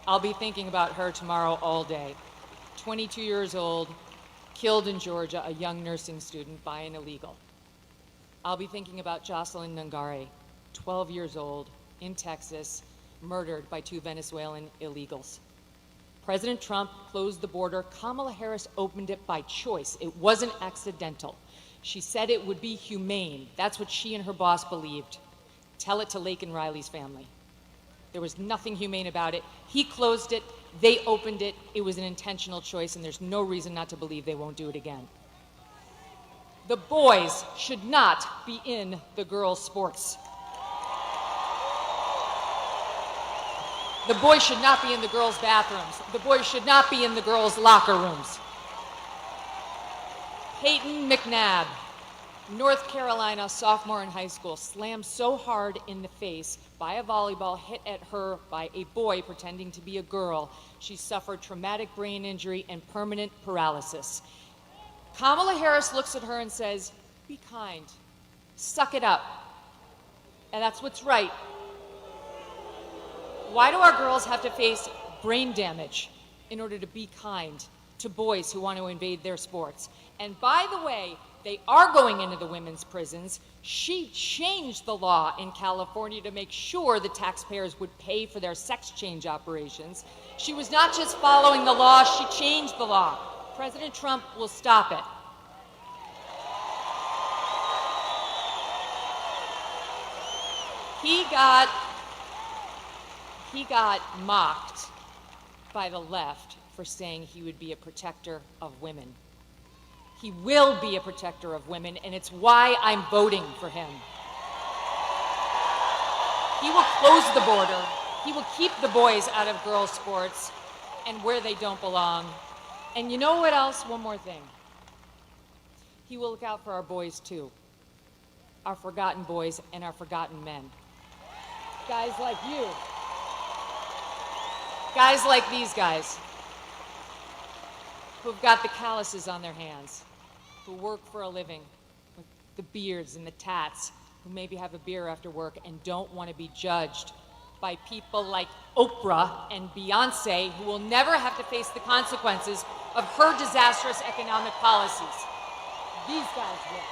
I'll be thinking about her tomorrow all day. 22 years old, killed in Georgia, a young nursing student by an illegal. I'll be thinking about Jocelyn Nungare, 12 years old, in Texas, murdered by 2 Venezuelan illegals. President Trump closed the border. Kamala Harris opened it by choice. It wasn't accidental. She said it would be humane. That's what she and her boss believed. Tell it to Laken Riley's family. There was nothing humane about it. He closed it. They opened it. It was an intentional choice, and there's no reason not to believe they won't do it again. The boys should not be in the girls' sports. The boys should not be in the girls' bathrooms. The boys should not be in the girls' locker rooms. Peyton McNabb, North Carolina sophomore in high school, slammed so hard in the face by a volleyball hit at her by a boy pretending to be a girl, she suffered traumatic brain injury and permanent paralysis. Kamala Harris looks at her and says, be kind, suck it up. And that's what's right. Why do our girls have to face brain damage in order to be kind to boys who want to invade their sports? And by the way, they are going into the women's prisons. She changed the law in California to make sure the taxpayers would pay for their sex change operations. She was not just following the law, she changed the law. President Trump will stop it. He got mocked by the left for saying he would be a protector of women. He will be a protector of women, and it's why I'm voting for him. He will close the border. He will keep the boys out of girls' sports and where they don't belong. And you know what else? One more thing. He will look out for our boys, too. Our forgotten boys and our forgotten men. Guys like you. Guys like these guys who've got the calluses on their hands, who work for a living with the beards and the tats, who maybe have a beer after work and don't want to be judged by people like Oprah and Beyonce, who will never have to face the consequences of her disastrous economic policies. These guys will.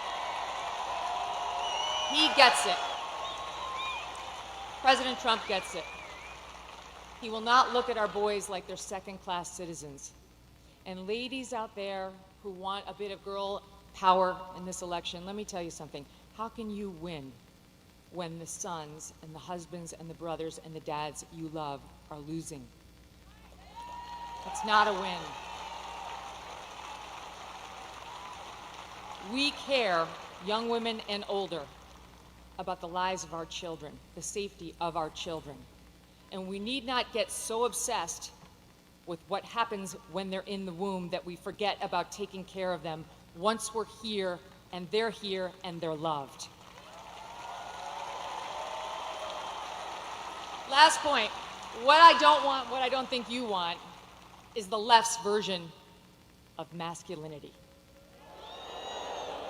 He gets it. President Trump gets it. He will not look at our boys like they're second-class citizens. And ladies out there who want a bit of girl power in this election, let me tell you something. How can you win when the sons and the husbands and the brothers and the dads you love are losing? It's not a win. We care, young women and older, about the lives of our children, the safety of our children. And we need not get so obsessed with what happens when they're in the womb that we forget about taking care of them once we're here and they're loved. Last point, what I don't want, what I don't think you want, is the left's version of masculinity.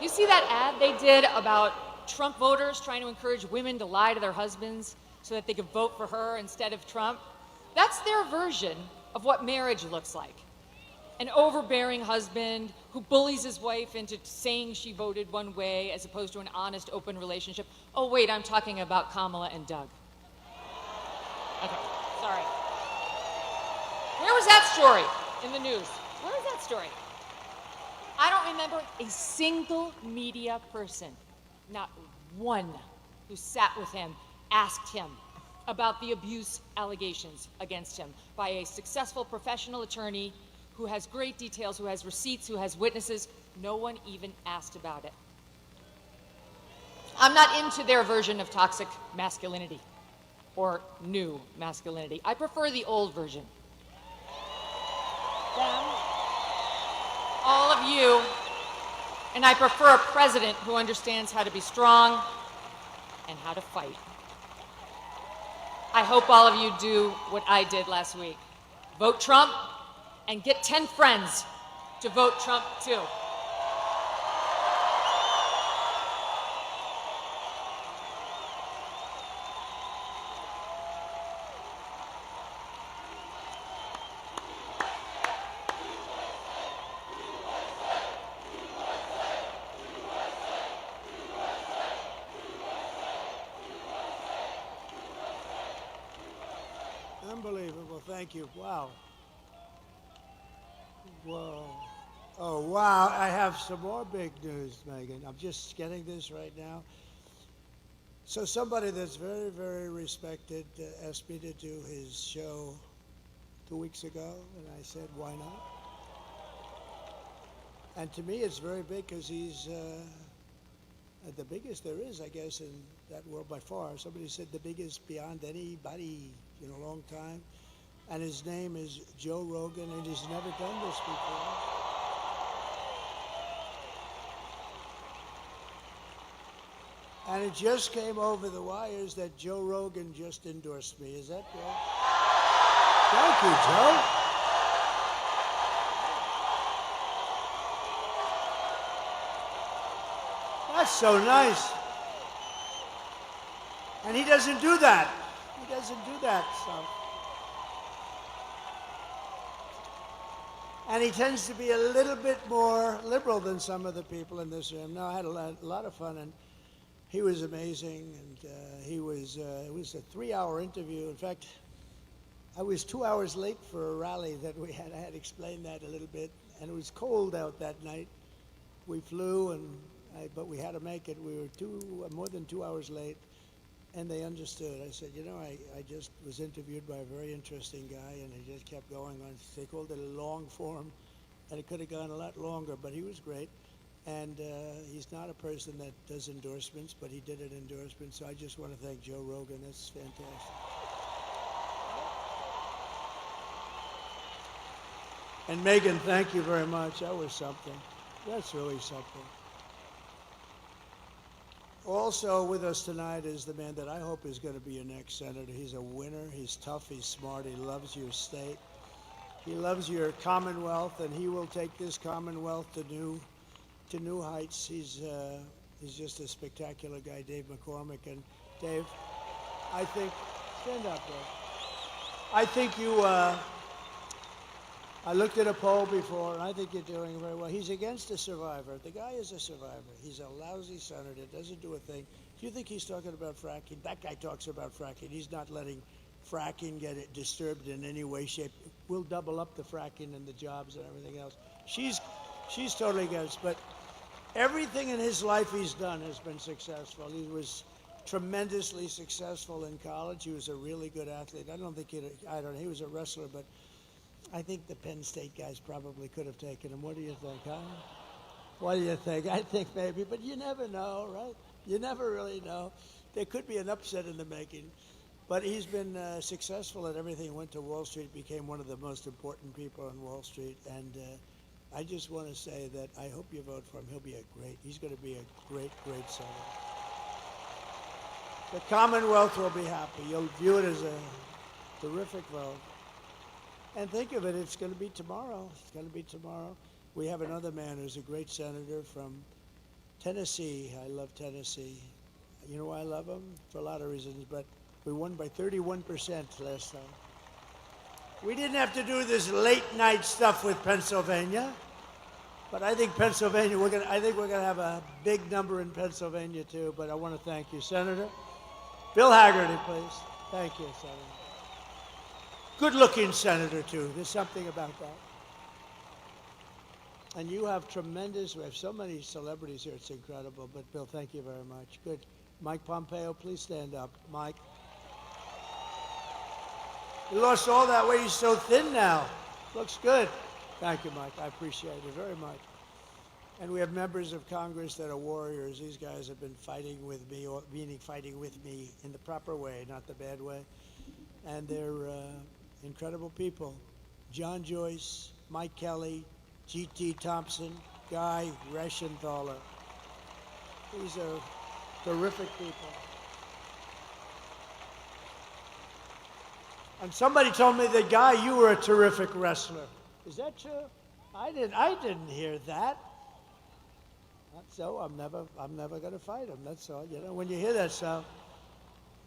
You see that ad they did about Trump voters trying to encourage women to lie to their husbands so that they could vote for her instead of Trump?
That's their version of what marriage looks like. An overbearing husband who bullies his wife into saying she voted one way as opposed to an honest, open relationship. Oh, wait, I'm talking about Kamala and Doug. Okay, sorry. Where was that story in the news? Where was that story? I don't remember a single media person, not one, who sat with him, asked him about the abuse allegations against him by a successful professional attorney who has great details, who has receipts, who has witnesses. No one even asked about it. I'm not into their version of toxic masculinity or new masculinity. I prefer the old version. Them, all of you, and I prefer a president who understands how to be strong and how to fight. I hope all of you do what I did last week. Vote Trump and get 10 friends to vote Trump too.
Unbelievable. Thank you. Wow. Whoa. Oh, wow. I have some more big news, Megan. I'm just getting this right now. So somebody that's very, very respected asked me to do his show 2 weeks ago, and I said, why not? And to me, it's very big because he's the biggest there is, I guess, in that world by far. Somebody said the biggest beyond anybody in a long time. And his name is Joe Rogan, and he's never done this before. And it just came over the wires that Joe Rogan just endorsed me. Is that right? Thank you, Joe. That's so nice. And he doesn't do that. He doesn't do that, so. And he tends to be a little bit more liberal than some of the people in this room. No, I had a lot of fun, and he was amazing, and it was a 3-hour interview. In fact, I was 2 hours late for a rally that we had. I had explained that a little bit, and it was cold out that night. We flew, but we had to make it. We were more than 2 hours late. And they understood. I said, you know, I just was interviewed by a very interesting guy, and he just kept going on. They called it a long form, and it could have gone a lot longer, but he was great. And he's not a person that does endorsements, but he did an endorsement. So I just want to thank Joe Rogan. That's fantastic. And Megan, thank you very much. That was something. That's really something. Also with us tonight is the man that I hope is going to be your next senator. He's a winner. He's tough. He's smart. He loves your state. He loves your Commonwealth, and he will take this Commonwealth to new heights. He's just a spectacular guy, Dave McCormick. And Dave, I think, stand up, Dave. I think you. I looked at a poll before, and I think you're doing very well. He's against a survivor. The guy is a survivor. He's a lousy senator, doesn't do a thing. Do you think he's talking about fracking? That guy talks about fracking. He's not letting fracking get it disturbed in any way, shape. We'll double up the fracking and the jobs and everything else. She's totally against. But everything in his life he's done has been successful. He was tremendously successful in college. He was a really good athlete. I don't think he was a wrestler, but I think the Penn State guys probably could have taken him. What do you think, huh? What do you think? I think maybe, but you never know, right? You never really know. There could be an upset in the making. But he's been successful at everything. He went to Wall Street, became one of the most important people on Wall Street. And I just want to say that I hope you vote for him. He's going to be a great, great senator. The Commonwealth will be happy. You'll view it as a terrific vote. And think of it, it's going to be tomorrow. It's going to be tomorrow. We have another man who's a great senator from Tennessee. I love Tennessee. You know why I love him? For a lot of reasons, but we won by 31% last time. We didn't have to do this late night stuff with Pennsylvania, but I think Pennsylvania, I think we're gonna have a big number in Pennsylvania too. But I want to thank you, Senator. Bill Haggerty, please. Thank you, Senator. Good-looking senator too. There's something about that. And you have tremendous. We have so many celebrities here. It's incredible. But Bill, thank you very much. Good. Mike Pompeo, please stand up. Mike. You lost all that weight. He's so thin now. Looks good. Thank you, Mike. I appreciate it very much. And we have members of Congress that are warriors. These guys have been fighting with me, or meaning fighting with me in the proper way, not the bad way. And they're incredible people. John Joyce, Mike Kelly, G.T. Thompson, Guy Reschenthaler. These are terrific people. And somebody told me that, Guy, you were a terrific wrestler. Is that true? I didn't hear that. So I'm never going to fight him. That's all. You know, when you hear that stuff,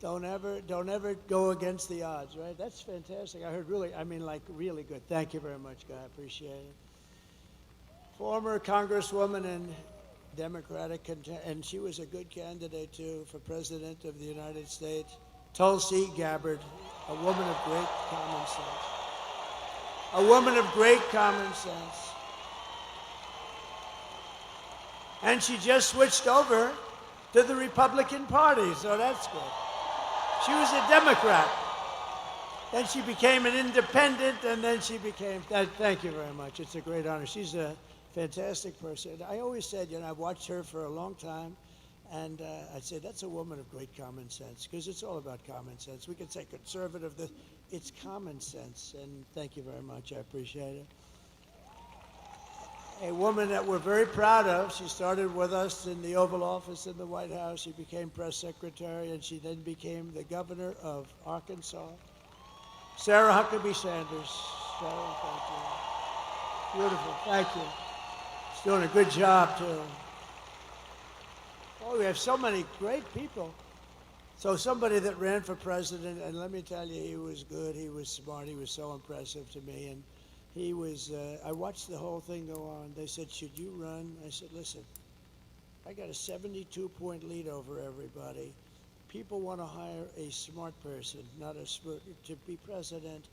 don't ever go against the odds, right? That's fantastic. I heard really good. Thank you very much, Guy. I appreciate it. Former Congresswoman and Democratic, and she was a good candidate too for President of the United States, Tulsi Gabbard, a woman of great common sense. A woman of great common sense. And she just switched over to the Republican Party, so that's good. She was a Democrat. Then she became an independent, and then she became, thank you very much. It's a great honor. She's a fantastic person. I always said, you know, I've watched her for a long time, and I'd say that's a woman of great common sense, because it's all about common sense. We could say conservative, it's common sense, and thank you very much. I appreciate it. A woman that we're very proud of. She started with us in the Oval Office in the White House. She became press secretary, and she then became the governor of Arkansas. Sarah Huckabee Sanders. Sarah, thank you. Beautiful, thank you. She's doing a good job, too. Oh, we have so many great people. So somebody that ran for president, and let me tell you, he was good, he was smart, he was so impressive to me, and he was, I watched the whole thing go on. They said, should you run? I said, listen, I got a 72-point lead over everybody. People want to hire a smart person, not a smart, to be president.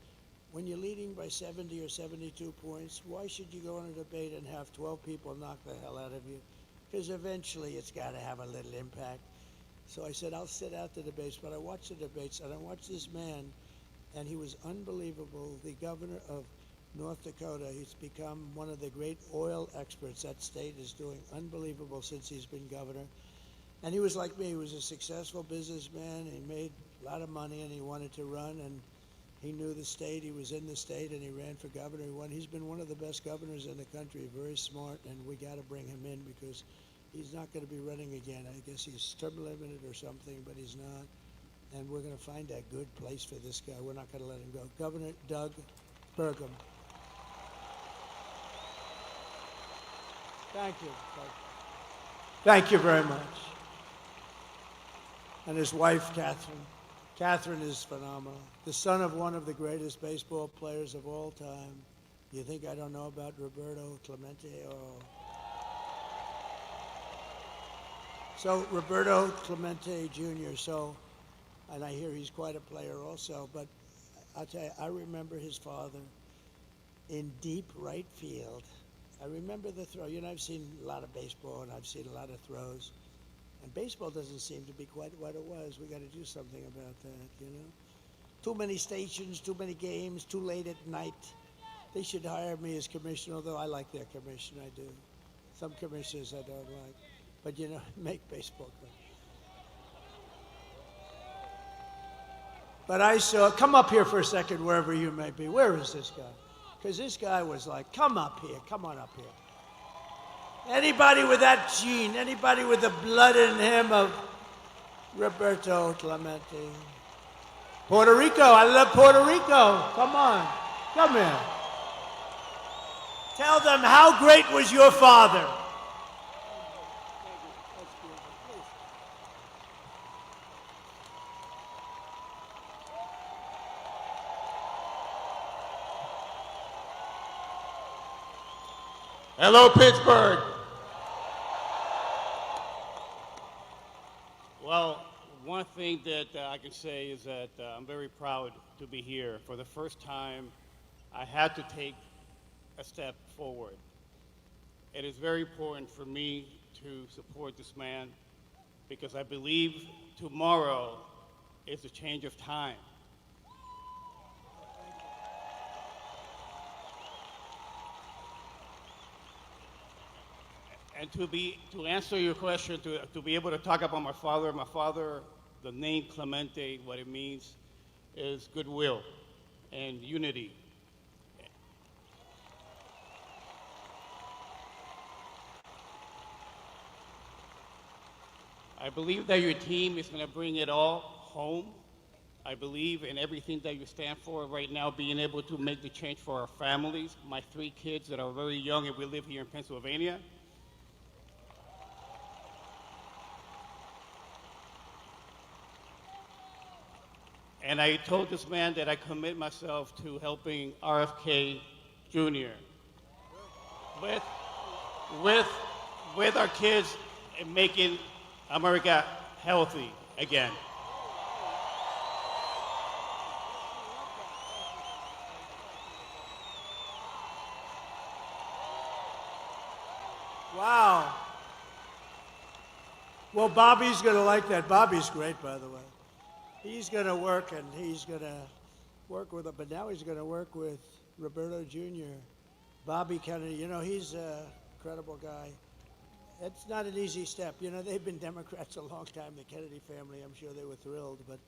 When you're leading by 70 or 72 points, why should you go on a debate and have 12 people knock the hell out of you? Because eventually it's got to have a little impact. So I said, I'll sit out the debates, but I watched the debates, and I watched this man, and he was unbelievable. The governor of North Dakota, he's become one of the great oil experts. That state is doing unbelievable since he's been governor. And he was like me. He was a successful businessman. He made a lot of money, and he wanted to run, and he knew the state. He was in the state, and he ran for governor. He won. He's been one of the best governors in the country, very smart, and we got to bring him in because he's not going to be running again. I guess he's term limited or something, but he's not. And we're going to find a good place for this guy. We're not going to let him go. Governor Doug Burgum. Thank you. Thank you very much. And his wife, Catherine. Catherine is phenomenal. The son of one of the greatest baseball players of all time. You think I don't know about Roberto Clemente? Oh. So Roberto Clemente Jr., and I hear he's quite a player also, but I'll tell you, I remember his father in deep right field. I remember the throw. You know, I've seen a lot of baseball, and I've seen a lot of throws. And baseball doesn't seem to be quite what it was. We got to do something about that, you know? Too many stations, too many games, too late at night. They should hire me as commissioner, although I like their commission, I do. Some commissioners I don't like. But, you know, make baseball good. But I saw, come up here for a second, wherever you may be. Where is this guy? Because this guy was like, come up here, come on up here. Anybody with that gene, anybody with the blood in him of Roberto Clemente. Puerto Rico, I love Puerto Rico. Come on, come here. Tell them how great was your father.
Hello, Pittsburgh. Well, one thing that I can say is that I'm very proud to be here. For the first time, I had to take a step forward. It is very important for me to support this man because I believe tomorrow is a change of time. And to answer your question, to be able to talk about my father, the name Clemente, what it means is goodwill and unity. I believe that your team is going to bring it all home. I believe in everything that you stand for right now, being able to make the change for our families, my 3 kids that are very young and we live here in Pennsylvania. And I told this man that I commit myself to helping RFK Jr. with our kids and making America healthy again.
Wow. Well, Bobby's going to like that. Bobby's great, by the way. He's going to work, and he's going to work with it, but now he's going to work with Roberto Jr., Bobby Kennedy. You know, he's a credible guy. It's not an easy step. You know, they've been Democrats a long time, the Kennedy family. I'm sure they were thrilled, but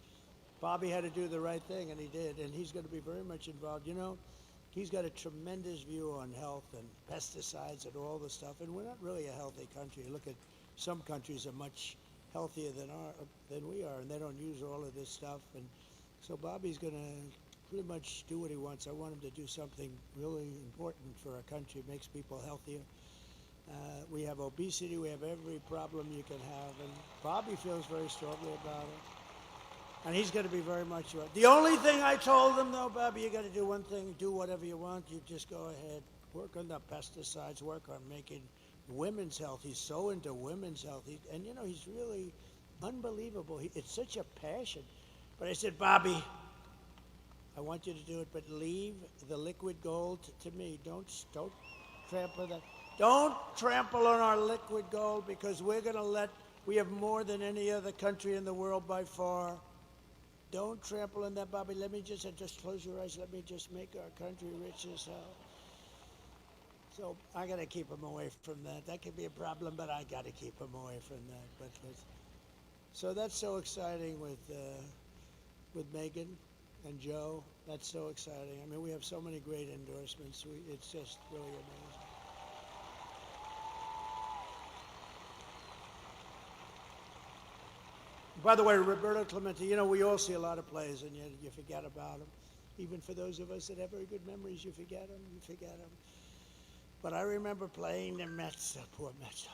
Bobby had to do the right thing, and he did, and he's going to be very much involved. You know, he's got a tremendous view on health and pesticides and all the stuff, and we're not really a healthy country. Look at some countries are much healthier than we are, and they don't use all of this stuff. And so Bobby's going to pretty much do what he wants. I want him to do something really important for our country. It makes people healthier. We have obesity. We have every problem you can have, and Bobby feels very strongly about it. And he's going to be very much right. The only thing I told him, though, Bobby, you got to do one thing: do whatever you want. You just go ahead, work on the pesticides, work on making women's health. He's so into women's health. And, you know, he's really unbelievable. It's such a passion. But I said, Bobby, I want you to do it, but leave the liquid gold to me. Don't trample that. Don't trample on our liquid gold, because we have more than any other country in the world by far. Don't trample on that, Bobby. Let me just close your eyes. Let me just make our country rich as hell. So I got to keep him away from that. That could be a problem, but I got to keep him away from that. So that's so exciting with Meghan and Joe. That's so exciting. I mean, we have so many great endorsements. It's just really amazing. By the way, Roberto Clemente, you know, we all see a lot of plays, and you forget about them. Even for those of us that have very good memories, you forget them. But I remember playing the Mets, the poor Mets.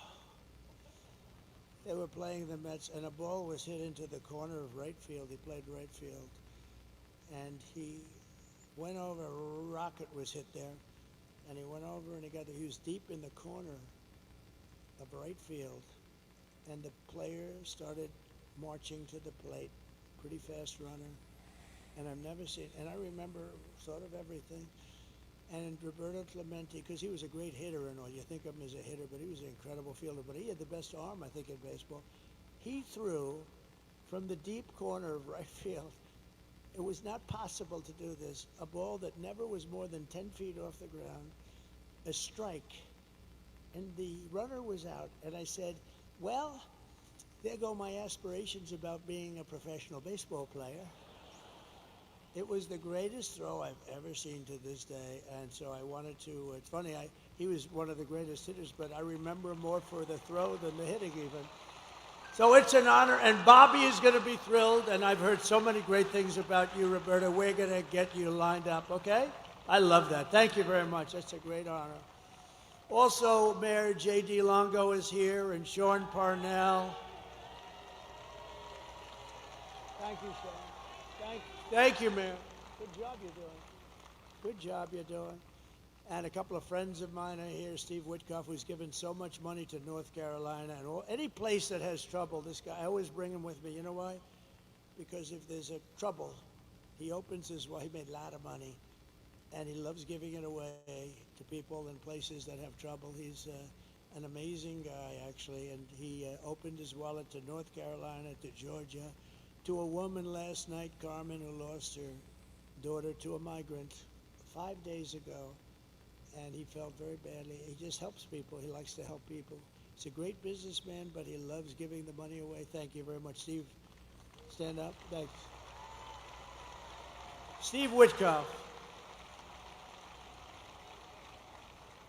They were playing the Mets, and a ball was hit into the corner of right field. He played right field. And he went over, a rocket was hit there, and he went over and he was deep in the corner of right field. And the player started marching to the plate, pretty fast runner. And I've never seen, and I remember sort of everything. And Roberto Clemente, because he was a great hitter and all, you think of him as a hitter, but he was an incredible fielder. But he had the best arm, I think, in baseball. He threw from the deep corner of right field. It was not possible to do this. A ball that never was more than 10 feet off the ground, a strike. And the runner was out. And I said, well, there go my aspirations about being a professional baseball player. It was the greatest throw I've ever seen to this day, and so I wanted to, it's funny, he was one of the greatest hitters, but I remember him more for the throw than the hitting even. So it's an honor, and Bobby is going to be thrilled, and I've heard so many great things about you, Roberta. We're going to get you lined up, okay? I love that. Thank you very much. That's a great honor. Also, Mayor J.D. Longo is here, and Sean Parnell. Thank you, Sean. Thank you, Mayor. Good job you're doing. Good job you're doing. And a couple of friends of mine are here, Steve Witkoff, who's given so much money to North Carolina and any place that has trouble. This guy, I always bring him with me. You know why? Because if there's a trouble, he opens his, well, he made a lot of money, and he loves giving it away to people in places that have trouble. He's an amazing guy, actually, and he opened his wallet to North Carolina, to Georgia, to a woman last night, Carmen, who lost her daughter to a migrant 5 days ago. And he felt very badly. He just helps people. He likes to help people. He's a great businessman, but he loves giving the money away. Thank you very much. Steve, stand up. Thanks. Steve Witkoff.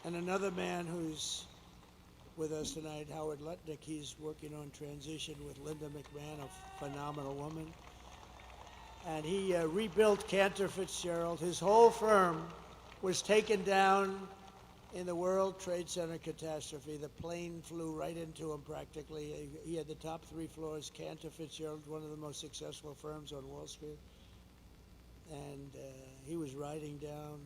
And another man who's with us tonight, Howard Lutnick. He's working on transition with Linda McMahon, a phenomenal woman. And he rebuilt Cantor Fitzgerald. His whole firm was taken down in the World Trade Center catastrophe. The plane flew right into him practically. He had the top 3 floors. Cantor Fitzgerald, one of the most successful firms on Wall Street. And he was riding down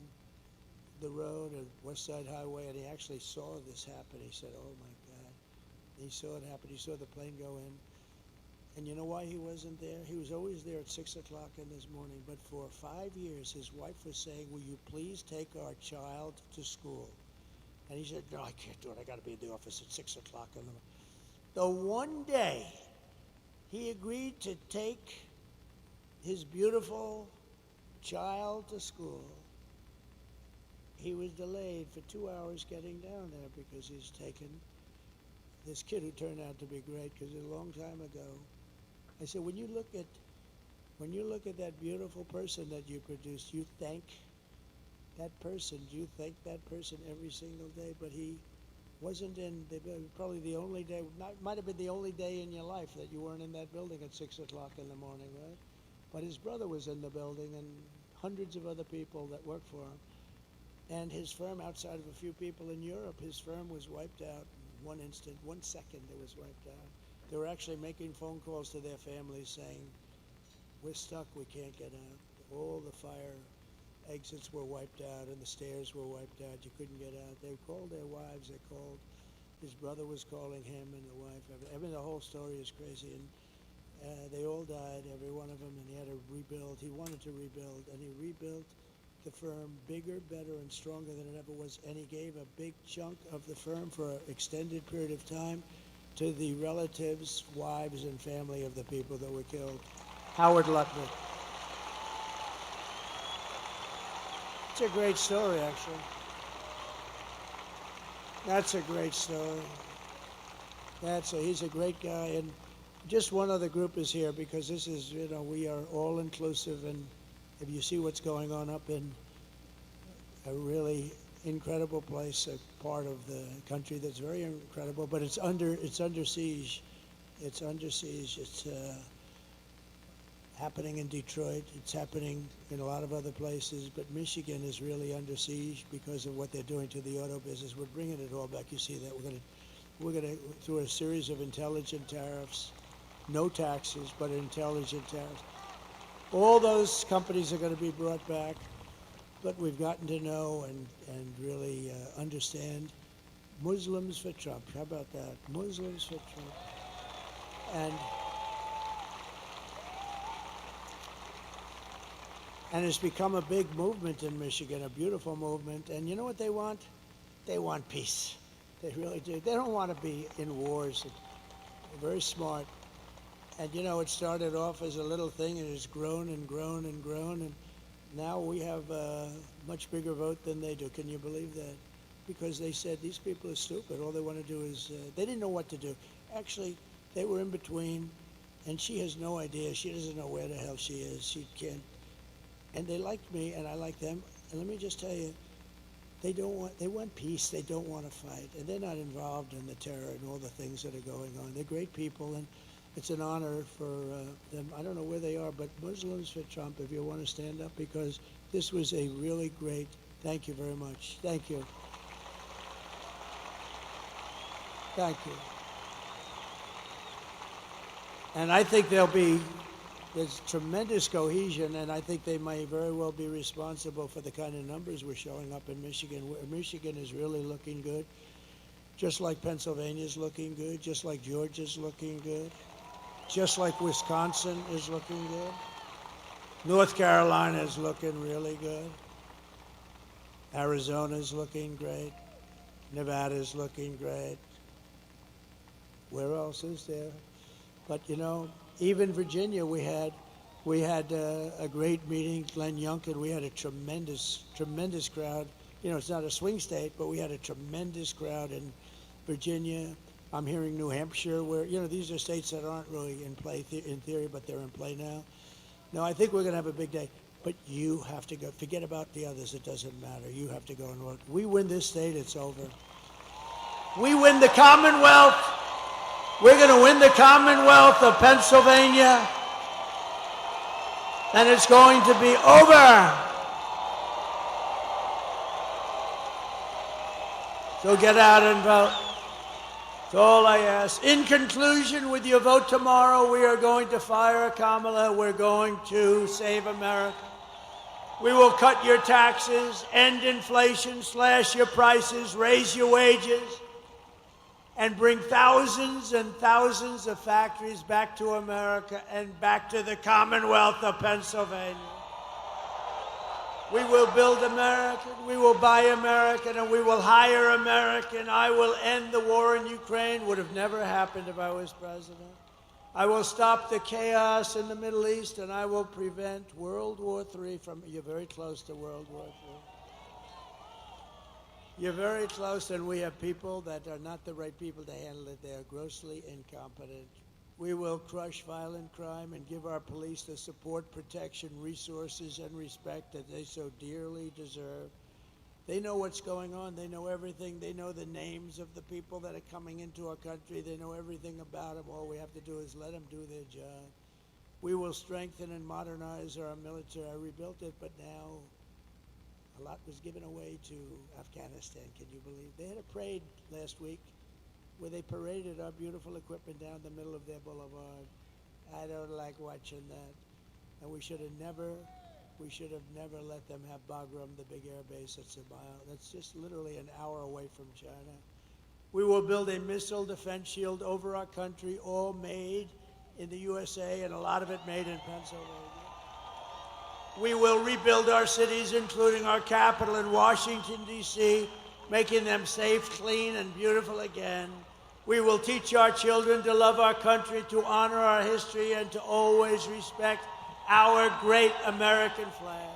the road at West Side Highway, and he actually saw this happen. He said, oh my God. He saw it happen. He saw the plane go in. And you know why he wasn't there? He was always there at 6 o'clock in this morning. But for 5 years, his wife was saying, will you please take our child to school? And he said, no, I can't do it. I got to be in the office at 6 o'clock in the morning. The one day he agreed to take his beautiful child to school, he was delayed for 2 hours getting down there because he's taken this kid who turned out to be great, because a long time ago, I said, when you look at that beautiful person that you produced, you thank that person. You thank that person every single day. But he wasn't in, probably the only day, might have been the only day in your life that you weren't in that building at 6 o'clock in the morning, right? But his brother was in the building, and hundreds of other people that worked for him. And his firm, outside of a few people in Europe, his firm was wiped out in 1 instant, 1 second it was wiped out. They were actually making phone calls to their families saying, we're stuck, we can't get out. All the fire exits were wiped out and the stairs were wiped out. You couldn't get out. They called their wives, they called, his brother was calling him and the wife. I mean, the whole story is crazy. And they all died, every one of them, and he had to rebuild. He wanted to rebuild, and he rebuilt the firm bigger, better, and stronger than it ever was. And he gave a big chunk of the firm for an extended period of time to the relatives, wives, and family of the people that were killed. Howard Lutnick. It's a great story, actually. That's a great story. He's a great guy. And just one other group is here because this is, we are all inclusive. And if you see what's going on up in a really incredible place, a part of the country that's very incredible, but it's under siege. It's under siege. It's happening in Detroit. It's happening in a lot of other places, but Michigan is really under siege because of what they're doing to the auto business. We're bringing it all back. You see that we're going to through a series of intelligent tariffs, no taxes, but intelligent tariffs. All those companies are going to be brought back. But we've gotten to know and really understand Muslims for Trump. How about that? Muslims for Trump. And it's become a big movement in Michigan, a beautiful movement. And you know what they want? They want peace. They really do. They don't want to be in wars. They're very smart. And it started off as a little thing, and it's grown and grown and grown. And now we have a much bigger vote than they do. Can you believe that? Because they said these people are stupid. All they want to do is, they didn't know what to do. Actually, they were in between, and she has no idea. She doesn't know where the hell she is. She can't. And they like me, and I like them. And let me just tell you, they want peace. They don't want to fight. And they're not involved in the terror and all the things that are going on. They're great people, and it's an honor for them. I don't know where they are, but Muslims for Trump, if you want to stand up, because this was a really great, thank you very much. Thank you. Thank you. And I think there'll be there's tremendous cohesion, and I think they may very well be responsible for the kind of numbers we're showing up in Michigan. Michigan is really looking good, just like Pennsylvania's looking good, just like Georgia's looking good, just like Wisconsin is looking good. North Carolina is looking really good. Arizona's looking great. Nevada's looking great. Where else is there? But you know, even Virginia, we had a great meeting. Glenn Youngkin, we had a tremendous crowd. You know, it's not a swing state, but we had a tremendous crowd in Virginia. I'm hearing New Hampshire, where, you know, these are states that aren't really in play in theory, but they're in play now. No, I think we're going to have a big day. But you have to go. Forget about the others. It doesn't matter. You have to go and work. We win this state, it's over. We win the Commonwealth. We're going to win the Commonwealth of Pennsylvania. And it's going to be over. So get out and vote. That's all I ask. In conclusion, with your vote tomorrow, we are going to fire Kamala. We're going to save America. We will cut your taxes, end inflation, slash your prices, raise your wages, and bring thousands and thousands of factories back to America and back to the Commonwealth of Pennsylvania. We will build American, we will buy American, and we will hire American. I will end the war in Ukraine. Would have never happened if I was president. I will stop the chaos in the Middle East, and I will prevent World War III from... You're very close to World War III. You're very close, and we have people that are not the right people to handle it. They are grossly incompetent. We will crush violent crime and give our police the support, protection, resources, and respect that they so dearly deserve. They know what's going on. They know everything. They know the names of the people that are coming into our country. They know everything about them. All we have to do is let them do their job. We will strengthen and modernize our military. I rebuilt it, but now a lot was given away to Afghanistan. Can you believe? They had a parade last week where they paraded our beautiful equipment down the middle of their boulevard. I don't like watching that. And we should have never let them have Bagram, the big air base that's a mile. That's just literally an hour away from China. We will build a missile defense shield over our country, all made in the USA, and a lot of it made in Pennsylvania. We will rebuild our cities, including our capital in Washington, D.C., making them safe, clean, and beautiful again. We will teach our children to love our country, to honor our history, and to always respect our great American flag.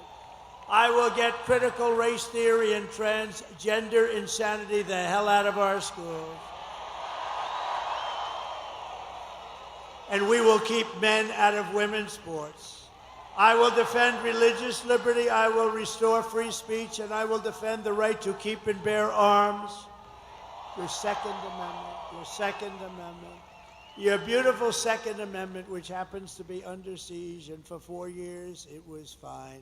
I will get critical race theory and transgender insanity the hell out of our schools. And we will keep men out of women's sports. I will defend religious liberty, I will restore free speech, and I will defend the right to keep and bear arms. Your Second Amendment, your beautiful Second Amendment, which happens to be under siege, and for 4 years it was fine.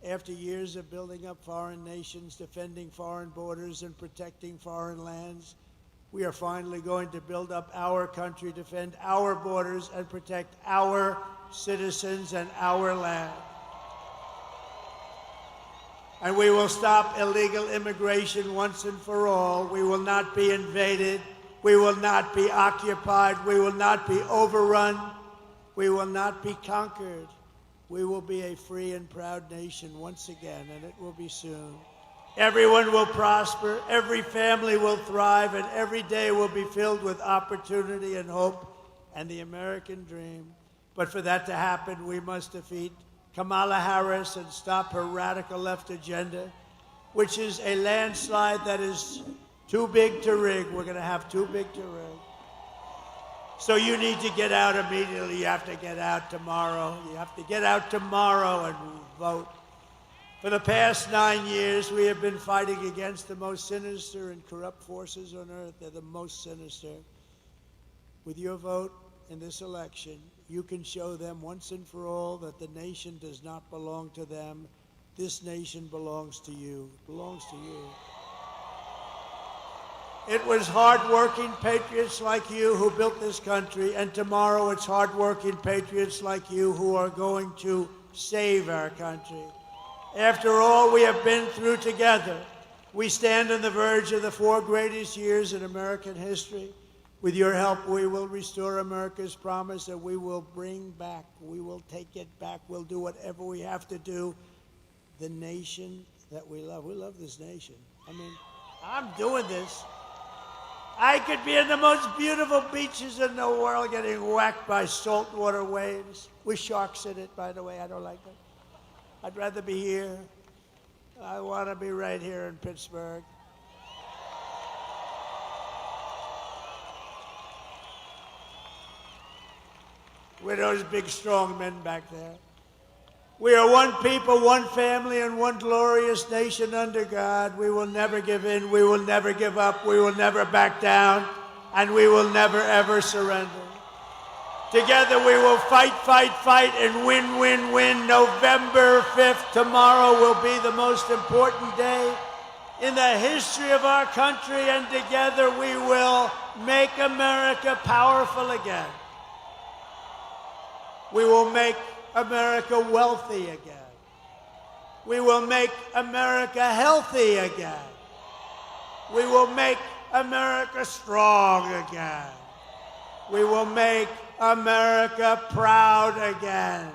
After years of building up foreign nations, defending foreign borders, and protecting foreign lands, we are finally going to build up our country, defend our borders, and protect our citizens and our land. And we will stop illegal immigration once and for all. We will not be invaded. We will not be occupied. We will not be overrun. We will not be conquered. We will be a free and proud nation once again, and it will be soon. Everyone will prosper, every family will thrive, and every day will be filled with opportunity and hope and the American dream. But for that to happen, we must defeat Kamala Harris and stop her radical left agenda, which is a landslide that is too big to rig. We're going to have too big to rig. So you need to get out immediately. You have to get out tomorrow. You have to get out tomorrow and vote. For the past 9 years, we have been fighting against the most sinister and corrupt forces on earth. They're the most sinister. With your vote in this election, you can show them once and for all that the nation does not belong to them. This nation belongs to you. It belongs to you. It was hard-working patriots like you who built this country, and tomorrow it's hard-working patriots like you who are going to save our country. After all we have been through together, we stand on the verge of the 4 greatest years in American history. With your help, we will restore America's promise that we will bring back, we will take it back, we'll do whatever we have to do, the nation that we love. We love this nation. I mean, I'm doing this. I could be in the most beautiful beaches in the world getting whacked by saltwater waves with sharks in it, by the way. I don't like it. I'd rather be here. I want to be right here in Pittsburgh. With those big, strong men back there. We are one people, one family, and one glorious nation under God. We will never give in. We will never give up. We will never back down. And we will never, ever surrender. Together we will fight, fight, fight, and win, win, win. November 5th, tomorrow, will be the most important day in the history of our country, and together we will make America powerful again. We will make America wealthy again. We will make America healthy again. We will make America strong again. We will make America proud again.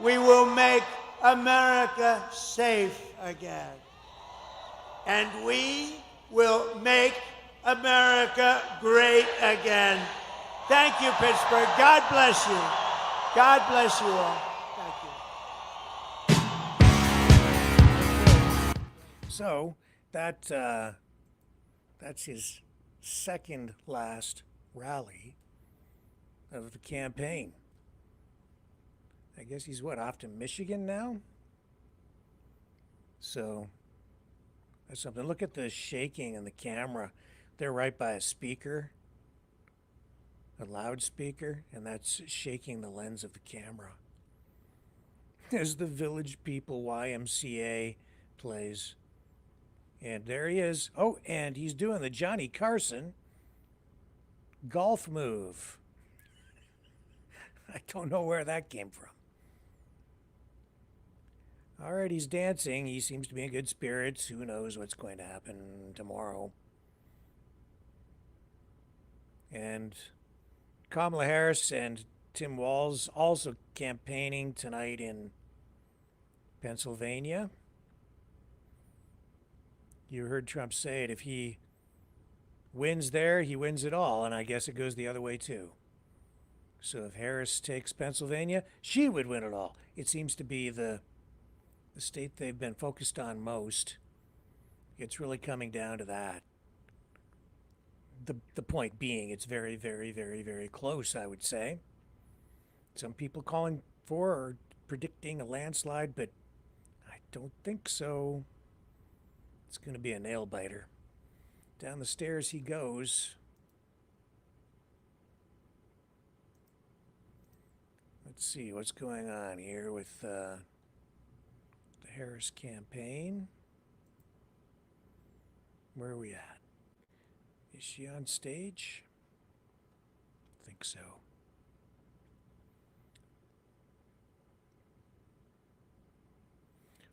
We will make America safe again. And we will make America great again. Thank you, Pittsburgh. God bless you. God bless you all. Thank you.
So that's his second last rally of the campaign. I guess he's off to Michigan now? So that's something. Look at the shaking in the camera. They're right by a speaker, a loudspeaker, and that's shaking the lens of the camera. As the Village People YMCA plays. And there he is. Oh, and he's doing the Johnny Carson golf move. I don't know where that came from. All right, he's dancing. He seems to be in good spirits. Who knows what's going to happen tomorrow. And Kamala Harris and Tim Walz also campaigning tonight in Pennsylvania. You heard Trump say it. If he wins there, he wins it all. And I guess it goes the other way, too. So if Harris takes Pennsylvania, she would win it all. It seems to be the state they've been focused on most. It's really coming down to that. The point being, it's very, very, very, very close, I would say. Some people calling for or predicting a landslide, but I don't think so. It's going to be a nail-biter. Down the stairs he goes. Let's see what's going on here with the Harris campaign. Where are we at? Is she on stage? I think so.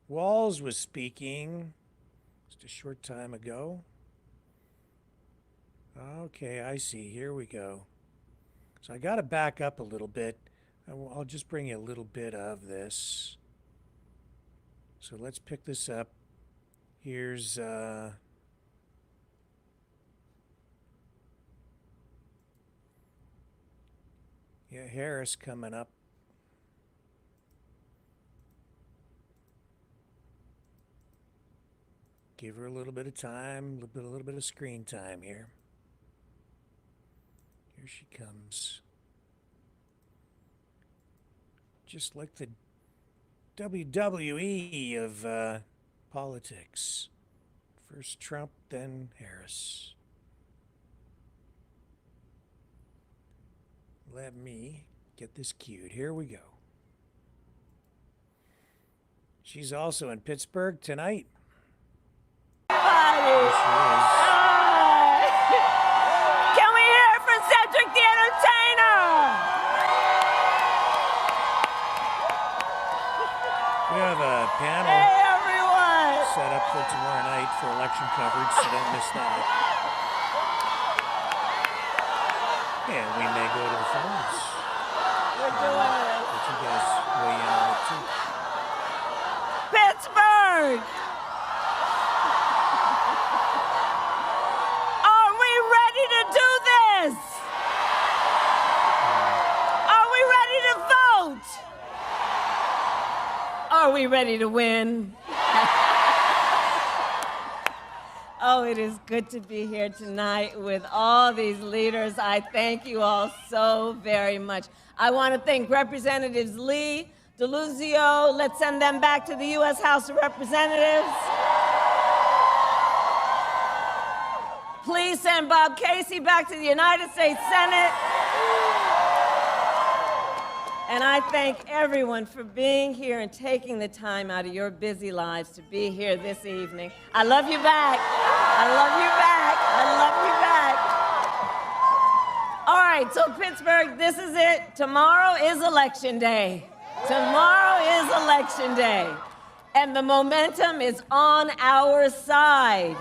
Walz was speaking just a short time ago. Okay, I see. Here we go. So I got to back up a little bit. I'll just bring you a little bit of this. So let's pick this up. Here's yeah, Harris coming up. Give her a little bit of time, a little bit of screen time here. Here she comes. Just like the WWE of politics. First Trump, then Harris. Let me get this cued. Here we go. She's also in Pittsburgh tonight. Hi. for election coverage, so don't miss that. And we may go to the phones.
We're doing it.
Let you guys weigh in on it too.
Pittsburgh! Are we ready to do this? Are we ready to vote? Are we ready to win? Oh, it is good to be here tonight with all these leaders. I thank you all so very much. I want to thank Representatives Lee, DeLuzio. Let's send them back to the U.S. House of Representatives. Please send Bob Casey back to the United States Senate. And I thank everyone for being here and taking the time out of your busy lives to be here this evening. I love you back. I love you back. I love you back. All right, so Pittsburgh, this is it. Tomorrow is Election Day. Tomorrow is Election Day. And the momentum is on our side.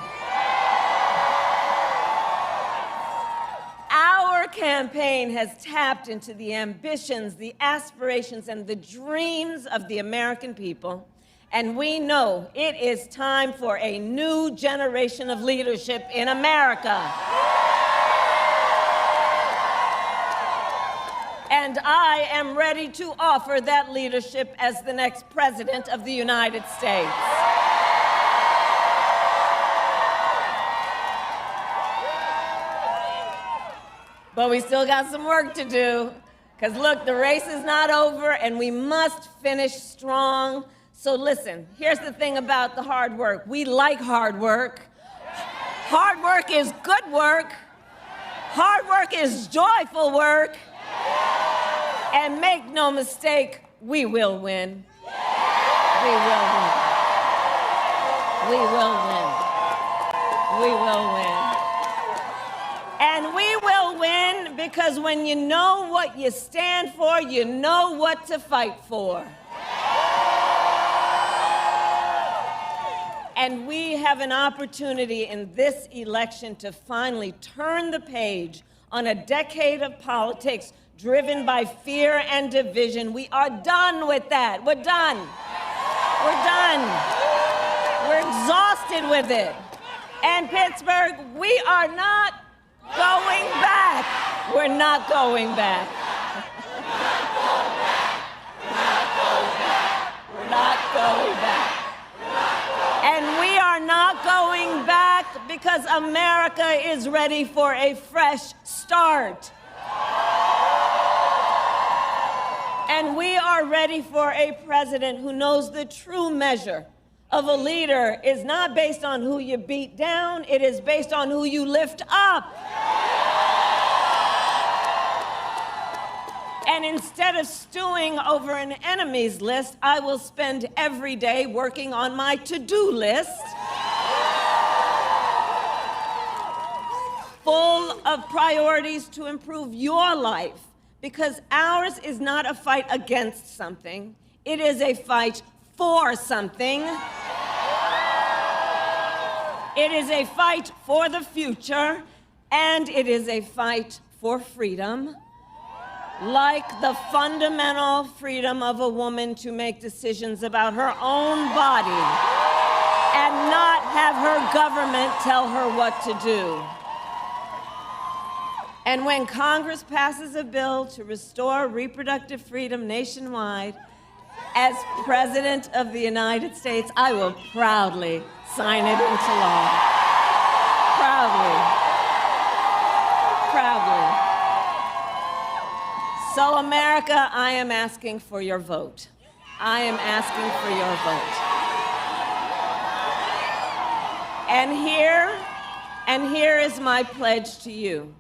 Our campaign has tapped into the ambitions, the aspirations, and the dreams of the American people. And we know it is time for a new generation of leadership in America. And I am ready to offer that leadership as the next President of the United States. But we still got some work to do, because look, the race is not over and we must finish strong. So listen, here's the thing about the hard work. We like hard work. Hard work is good work. Hard work is joyful work. And make no mistake, we will win. We will win. We will win. We will win. And we will win because when you know what you stand for, you know what to fight for. And we have an opportunity in this election to finally turn the page on a decade of politics driven by fear and division. We are done with that. We're done. We're done. We're exhausted with it. And Pittsburgh, we are not going back. We're not going back. We're not going back. And we are not going back because America is ready for a fresh start. And we are ready for a president who knows the true measure of a leader is not based on who you beat down, it is based on who you lift up. And instead of stewing over an enemy's list, I will spend every day working on my to-do list, full of priorities to improve your life, because ours is not a fight against something, it is a fight for something. It is a fight for the future, and it is a fight for freedom, like the fundamental freedom of a woman to make decisions about her own body and not have her government tell her what to do. And when Congress passes a bill to restore reproductive freedom nationwide, as President of the United States, I will proudly sign it into law. Proudly. Proudly. So, America, I am asking for your vote. I am asking for your vote. And here is my pledge to you.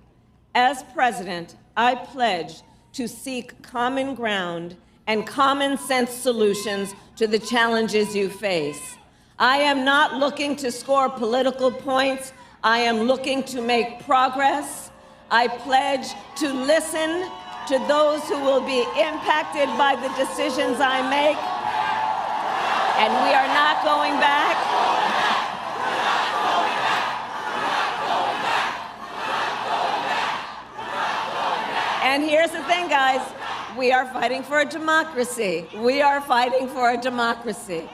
As President, I pledge to seek common ground and common sense solutions to the challenges you face. I am not looking to score political points. I am looking to make progress. I pledge to listen to those who will be impacted by the decisions I make. And we are not going back. And here's the thing, guys. We are fighting for a democracy. We are fighting for a democracy.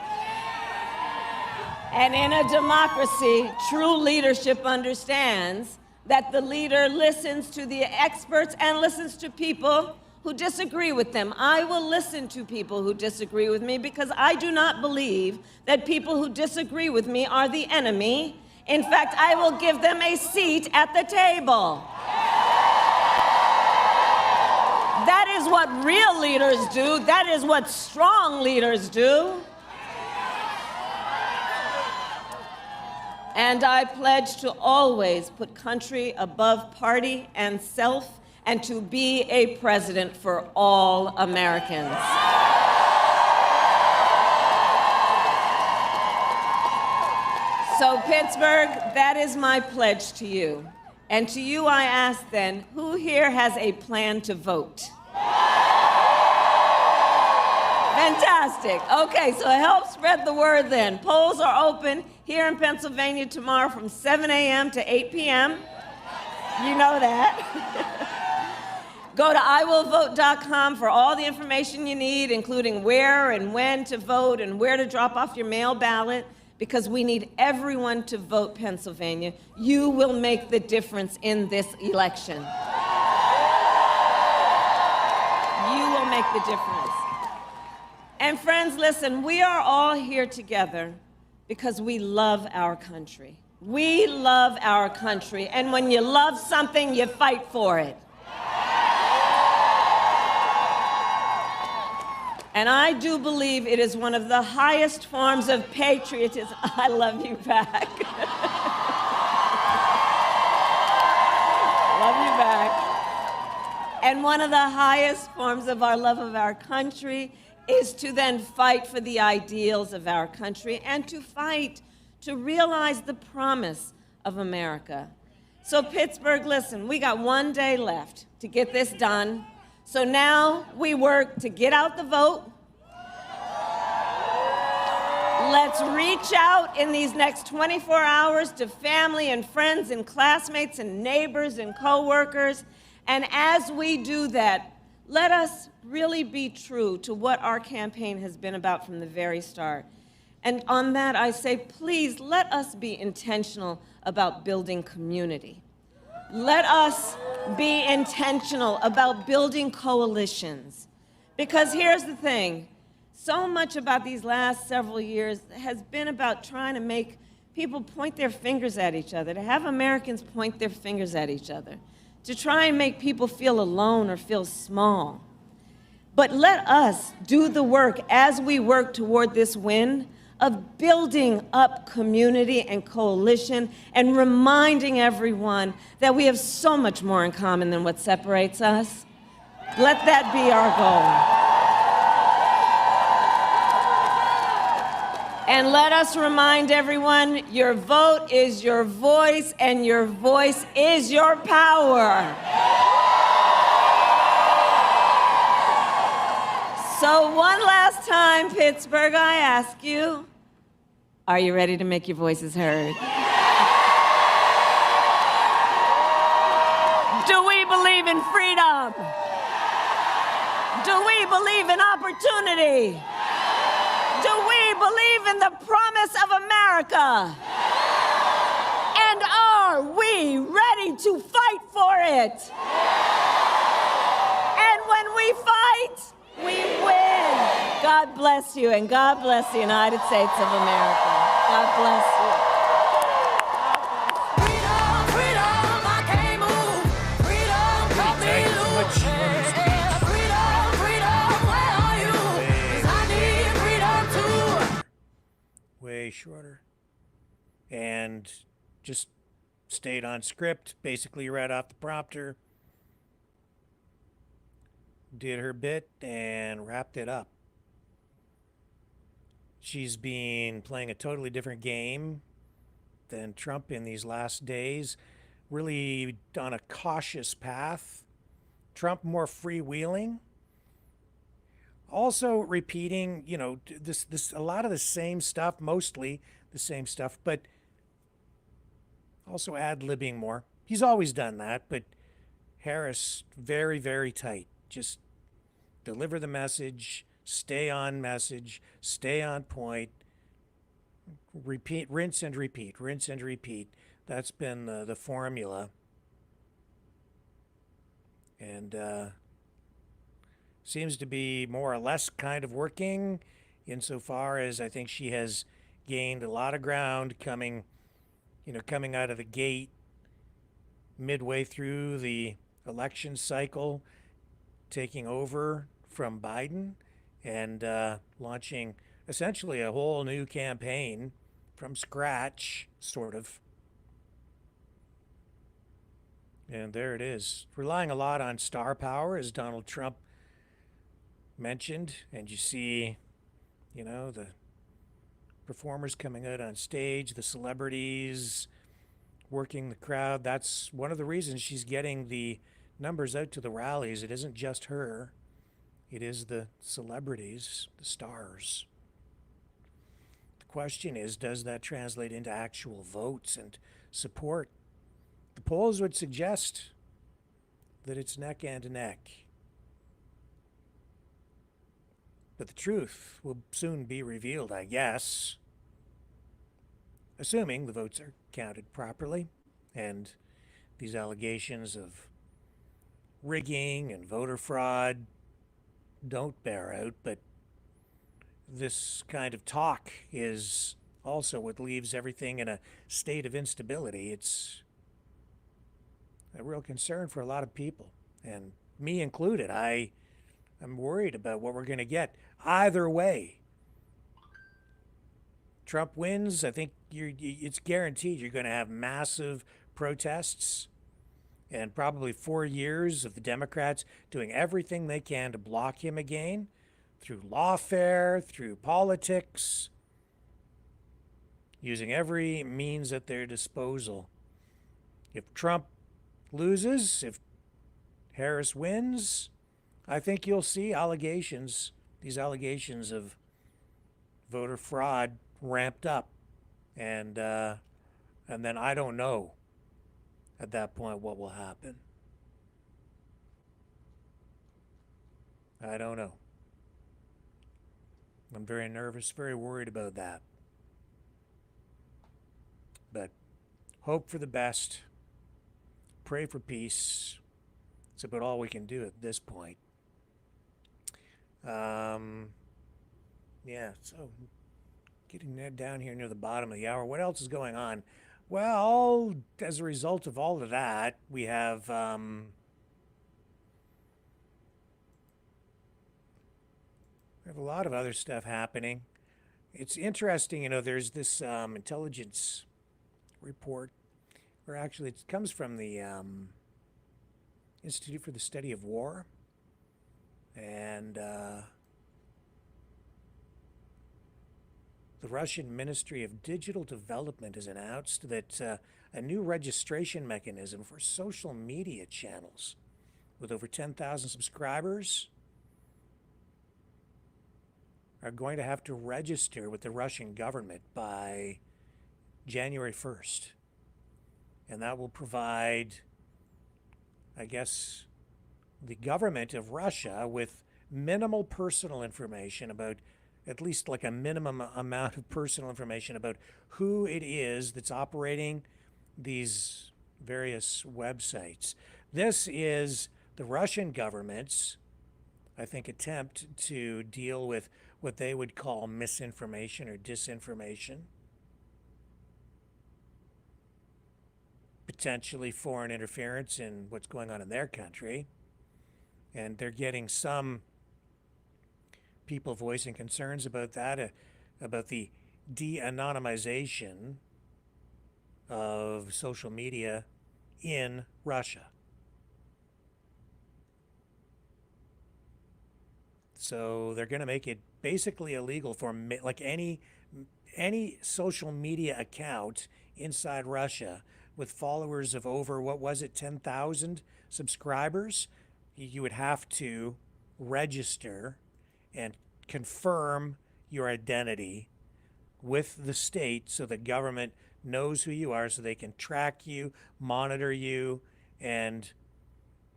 And in a democracy, true leadership understands that the leader listens to the experts and listens to people who disagree with them. I will listen to people who disagree with me because I do not believe that people who disagree with me are the enemy. In fact, I will give them a seat at the table. That is what real leaders do. That is what strong leaders do. And I pledge to always put country above party and self, and to be a president for all Americans. So Pittsburgh, that is my pledge to you. And to you I ask then, who here has a plan to vote? Fantastic. Okay, so help spread the word then. Polls are open here in Pennsylvania tomorrow from 7 a.m. to 8 p.m. You know that. Go to iwillvote.com for all the information you need, including where and when to vote and where to drop off your mail ballot, because we need everyone to vote, Pennsylvania. You will make the difference in this election. You will make the difference. And friends, listen, we are all here together because we love our country. We love our country, and when you love something, you fight for it. And I do believe it is one of the highest forms of patriotism. I love you back. Love you back. And one of the highest forms of our love of our country is to then fight for the ideals of our country and to fight to realize the promise of America. So Pittsburgh, listen, we got one day left to get this done. So now we work to get out the vote. Let's reach out in these next 24 hours to family and friends and classmates and neighbors and coworkers. And as we do that, let us really be true to what our campaign has been about from the very start. And on that, I say, please, let us be intentional about building community. Let us be intentional about building coalitions. Because here's the thing, so much about these last several years has been about trying to make people point their fingers at each other, to have Americans point their fingers at each other, to try and make people feel alone or feel small. But let us do the work as we work toward this win of building up community and coalition and reminding everyone that we have so much more in common than what separates us. Let that be our goal. And let us remind everyone, your vote is your voice, and your voice is your power. So one last time, Pittsburgh, I ask you, are you ready to make your voices heard? Do we believe in freedom? Do we believe in opportunity? Do we believe in the promise of America? And are we ready to fight for it? And when we fight, we win. God bless you, and God bless the United States of America. God bless you.
Freedom, freedom, I can't move. Freedom, cut me loose. Freedom, freedom, where are you? 'Cause I need freedom too.
Way shorter. And just stayed on script, basically right off the prompter. Did her bit and wrapped it up. She's been playing a totally different game than Trump in these last days, really on a cautious path. Trump more freewheeling. Also repeating, you know, this a lot of the same stuff, mostly the same stuff, but also ad-libbing more. He's always done that, but Harris very, very tight. Just deliver the message, stay on message, stay on point, repeat, rinse and repeat, rinse and repeat. That's been the formula. And seems to be more or less kind of working insofar as I think she has gained a lot of ground coming out of the gate midway through the election cycle, taking over from Biden and launching essentially a whole new campaign from scratch, sort of. And there it is. Relying a lot on star power, as Donald Trump mentioned. And you see, the performers coming out on stage, the celebrities working the crowd. That's one of the reasons she's getting the numbers out to the rallies. It isn't just her. It is the celebrities, the stars. The question is, does that translate into actual votes and support? The polls would suggest that it's neck and neck. But the truth will soon be revealed, I guess, assuming the votes are counted properly and these allegations of rigging and voter fraud don't bear out. But this kind of talk is also what leaves everything in a state of instability. It's a real concern for a lot of people, and me included. I'm worried about what we're going to get either way. Trump wins, I think it's guaranteed you're going to have massive protests and probably 4 years of the Democrats doing everything they can to block him again through lawfare, through politics, using every means at their disposal. If Trump loses, if Harris wins, I think you'll see these allegations of voter fraud ramped up. And then I don't know at that point what will happen. I don't know. I'm very nervous, very worried about that. But hope for the best. Pray for peace. It's about all we can do at this point. Yeah, so getting down here near the bottom of the hour. What else is going on? Well, as a result of all of that, we have a lot of other stuff happening. It's interesting, there's this intelligence report, or actually it comes from the Institute for the Study of War, and the Russian Ministry of Digital Development has announced that a new registration mechanism for social media channels with over 10,000 subscribers are going to have to register with the Russian government by January 1st. And that will provide, I guess, the government of Russia with minimal personal information about, at least like a minimum amount of personal information about who it is that's operating these various websites. This is the Russian government's, I think, attempt to deal with what they would call misinformation or disinformation, potentially foreign interference in what's going on in their country. And they're getting some people voicing concerns about that, about the de-anonymization of social media in Russia. So they're going to make it basically illegal for like any social media account inside Russia with followers of over, what was it, 10,000 subscribers. You would have to register and confirm your identity with the state so the government knows who you are, so they can track you, monitor you, and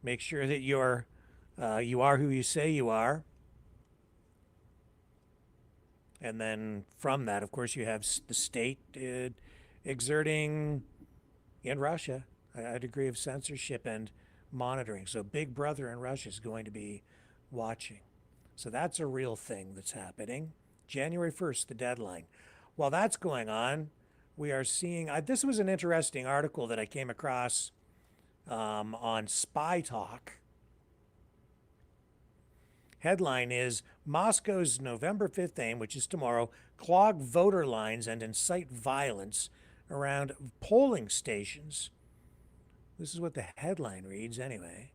Make sure that you are who you say you are. And then from that, of course, you have the state exerting in Russia a degree of censorship and monitoring. So Big Brother in Russia is going to be watching. So that's a real thing that's happening. January 1st, the deadline. While that's going on, we are seeing, this was an interesting article that I came across on Spy Talk. Headline is Moscow's November 5th aim, which is tomorrow, clog voter lines and incite violence around polling stations. This is what the headline reads anyway.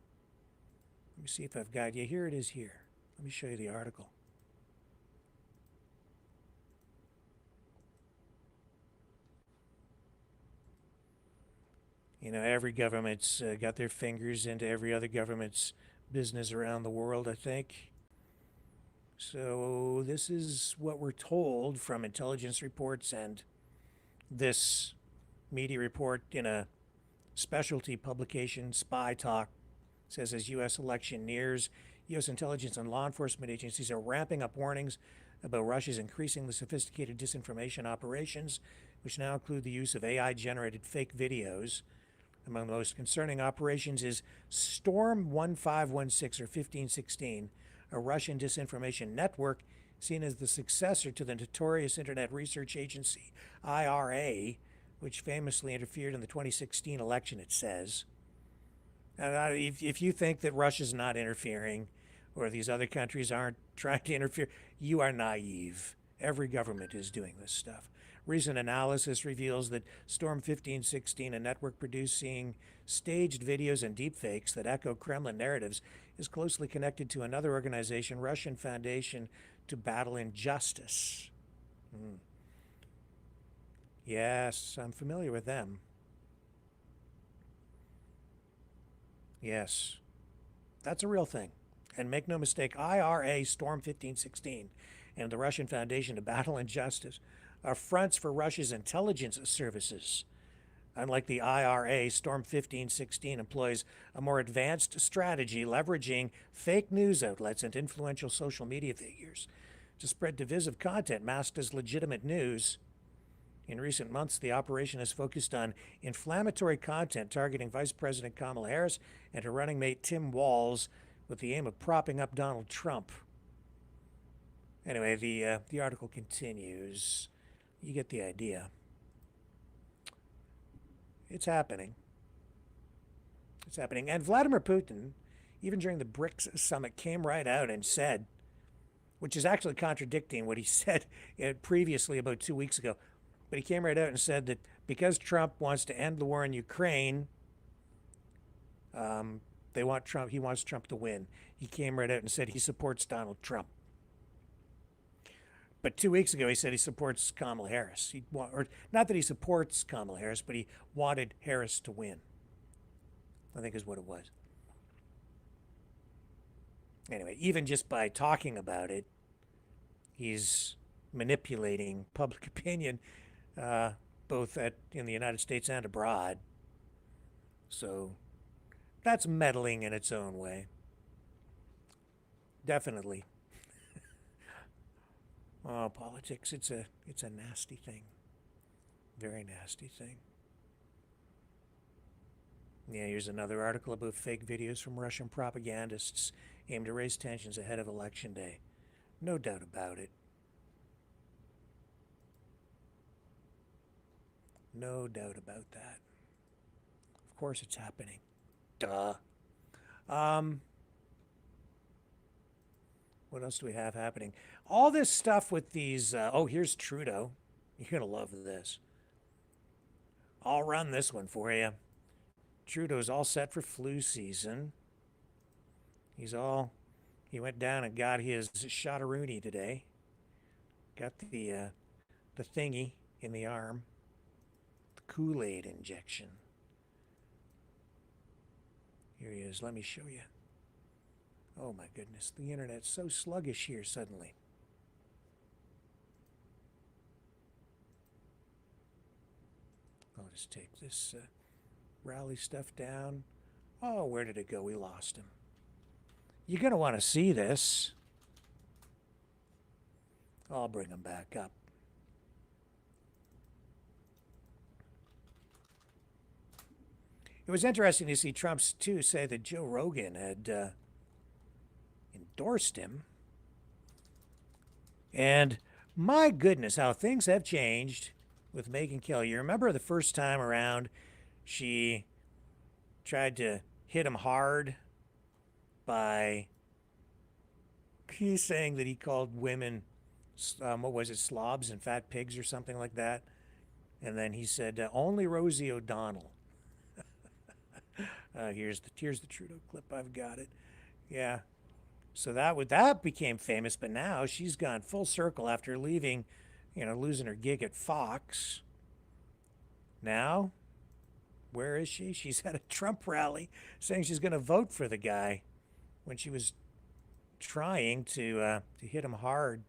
Let me see if I've got you. Here it is here. Let me show you the article. You know, every government's got their fingers into every other government's business around the world, I think. So this is what we're told from intelligence reports and this media report in a specialty publication, Spy Talk, says as U.S. election nears, U.S. intelligence and law enforcement agencies are ramping up warnings about Russia's increasingly sophisticated disinformation operations, which now include the use of AI-generated fake videos. Among the most concerning operations is Storm 1516 or 1516, a Russian disinformation network seen as the successor to the notorious Internet Research Agency, IRA, which famously interfered in the 2016 election, it says. If you think that Russia's not interfering or these other countries aren't trying to interfere, you are naive. Every government is doing this stuff. Recent analysis reveals that Storm 1516, a network producing staged videos and deepfakes that echo Kremlin narratives, is closely connected to another organization, Russian Foundation to Battle Injustice. Yes, I'm familiar with them. Yes, that's a real thing. And make no mistake, IRA, Storm 1516, and the Russian Foundation to Battle Injustice are fronts for Russia's intelligence services. Unlike the IRA, Storm 1516 employs a more advanced strategy leveraging fake news outlets and influential social media figures to spread divisive content masked as legitimate news. In recent months, the operation has focused on inflammatory content targeting Vice President Kamala Harris and her running mate Tim Walz with the aim of propping up Donald Trump. Anyway, the article continues. You get the idea. It's happening. It's happening. And Vladimir Putin, even during the BRICS summit, came right out and said, which is actually contradicting what he said previously about 2 weeks ago, but he came right out and said that because Trump wants to end the war in Ukraine, he wants Trump to win. He came right out and said he supports Donald Trump. But 2 weeks ago, he said he supports Kamala Harris. Or not that he supports Kamala Harris, but he wanted Harris to win, I think is what it was. Anyway, even just by talking about it, he's manipulating public opinion, both in the United States and abroad. So that's meddling in its own way. Definitely. Oh, politics, it's a nasty thing. Very nasty thing. Yeah, here's another article about fake videos from Russian propagandists aimed to raise tensions ahead of Election Day. No doubt about it. No doubt about that. Of course it's happening. Duh. What else do we have happening? All this stuff with these, here's Trudeau. You're going to love this. I'll run this one for you. Trudeau's all set for flu season. He went down and got his shot-a-rooney today. Got the thingy in the arm. The Kool-Aid injection. Here he is. Let me show you. Oh my goodness, the internet's so sluggish here suddenly. I'll just take this rally stuff down. Oh, where did it go? We lost him. You're going to want to see this. I'll bring him back up. It was interesting to see Trump, too, say that Joe Rogan had endorsed him. And my goodness, how things have changed with Megyn Kelly. You remember the first time around, she tried to hit him hard by saying that he called women, what was it, slobs and fat pigs or something like that. And then he said, only Rosie O'Donnell. Here's the Trudeau clip. I've got it. Yeah. So that became famous, but now she's gone full circle after leaving, losing her gig at Fox. Now, where is she? She's at a Trump rally saying she's going to vote for the guy when she was trying to hit him hard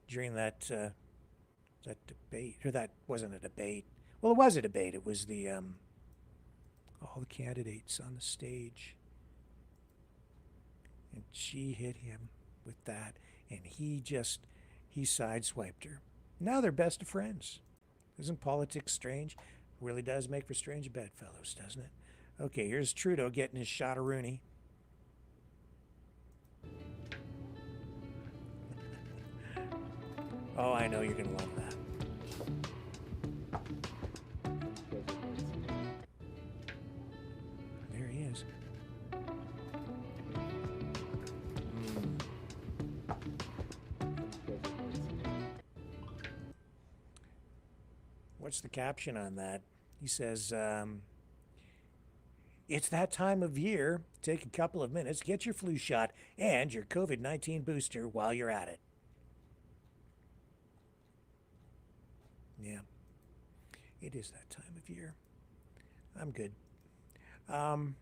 during that debate. Or that wasn't a debate. Well, it was a debate. It was the all the candidates on the stage. And she hit him with that, and he sideswiped her. Now they're best of friends. Isn't politics strange? Really does make for strange bedfellows, doesn't it? Okay, here's Trudeau getting his shot of Rooney. Oh, I know you're going to love that. There he is. What's the caption on that? He says, it's that time of year. Take a couple of minutes, get your flu shot and your COVID-19 booster while you're at it. Yeah, it is that time of year. I'm good. And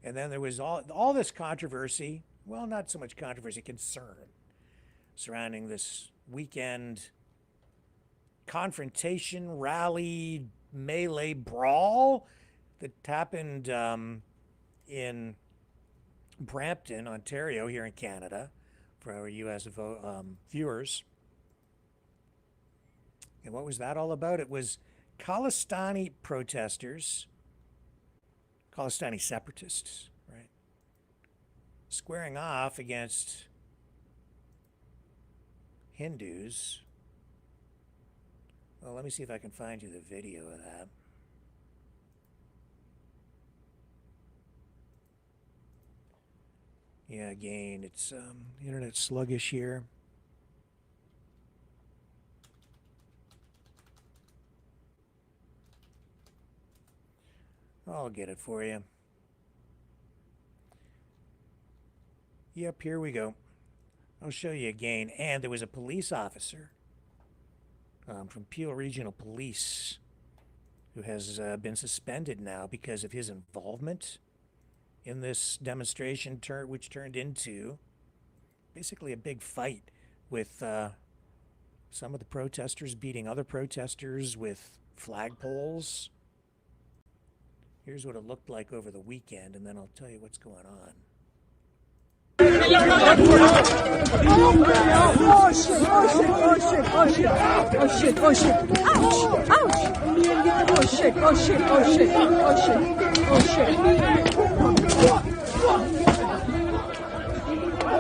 then there was all this controversy. Well, not so much controversy, concern surrounding this weekend confrontation, rally, melee, brawl that happened in Brampton, Ontario, here in Canada, for our U.S. viewers. And what was that all about? It was Khalistani protesters, Khalistani separatists, right, squaring off against Hindus. Well, let me see if I can find you the video of that. Yeah, again, it's internet sluggish here. I'll get it for you. Yep, here we go. I'll show you again. And there was a police officer from Peel Regional Police who has been suspended now because of his involvement in this demonstration, which turned into basically a big fight with some of the protesters beating other protesters with flagpoles. Here's what it looked like over the weekend, and then I'll tell you what's going on.
Oh shit, oh shit, oh shit, oh shit, oh shit, oh shit, ouch, ouch, oh shit, oh shit, oh shit, oh shit, oh shit,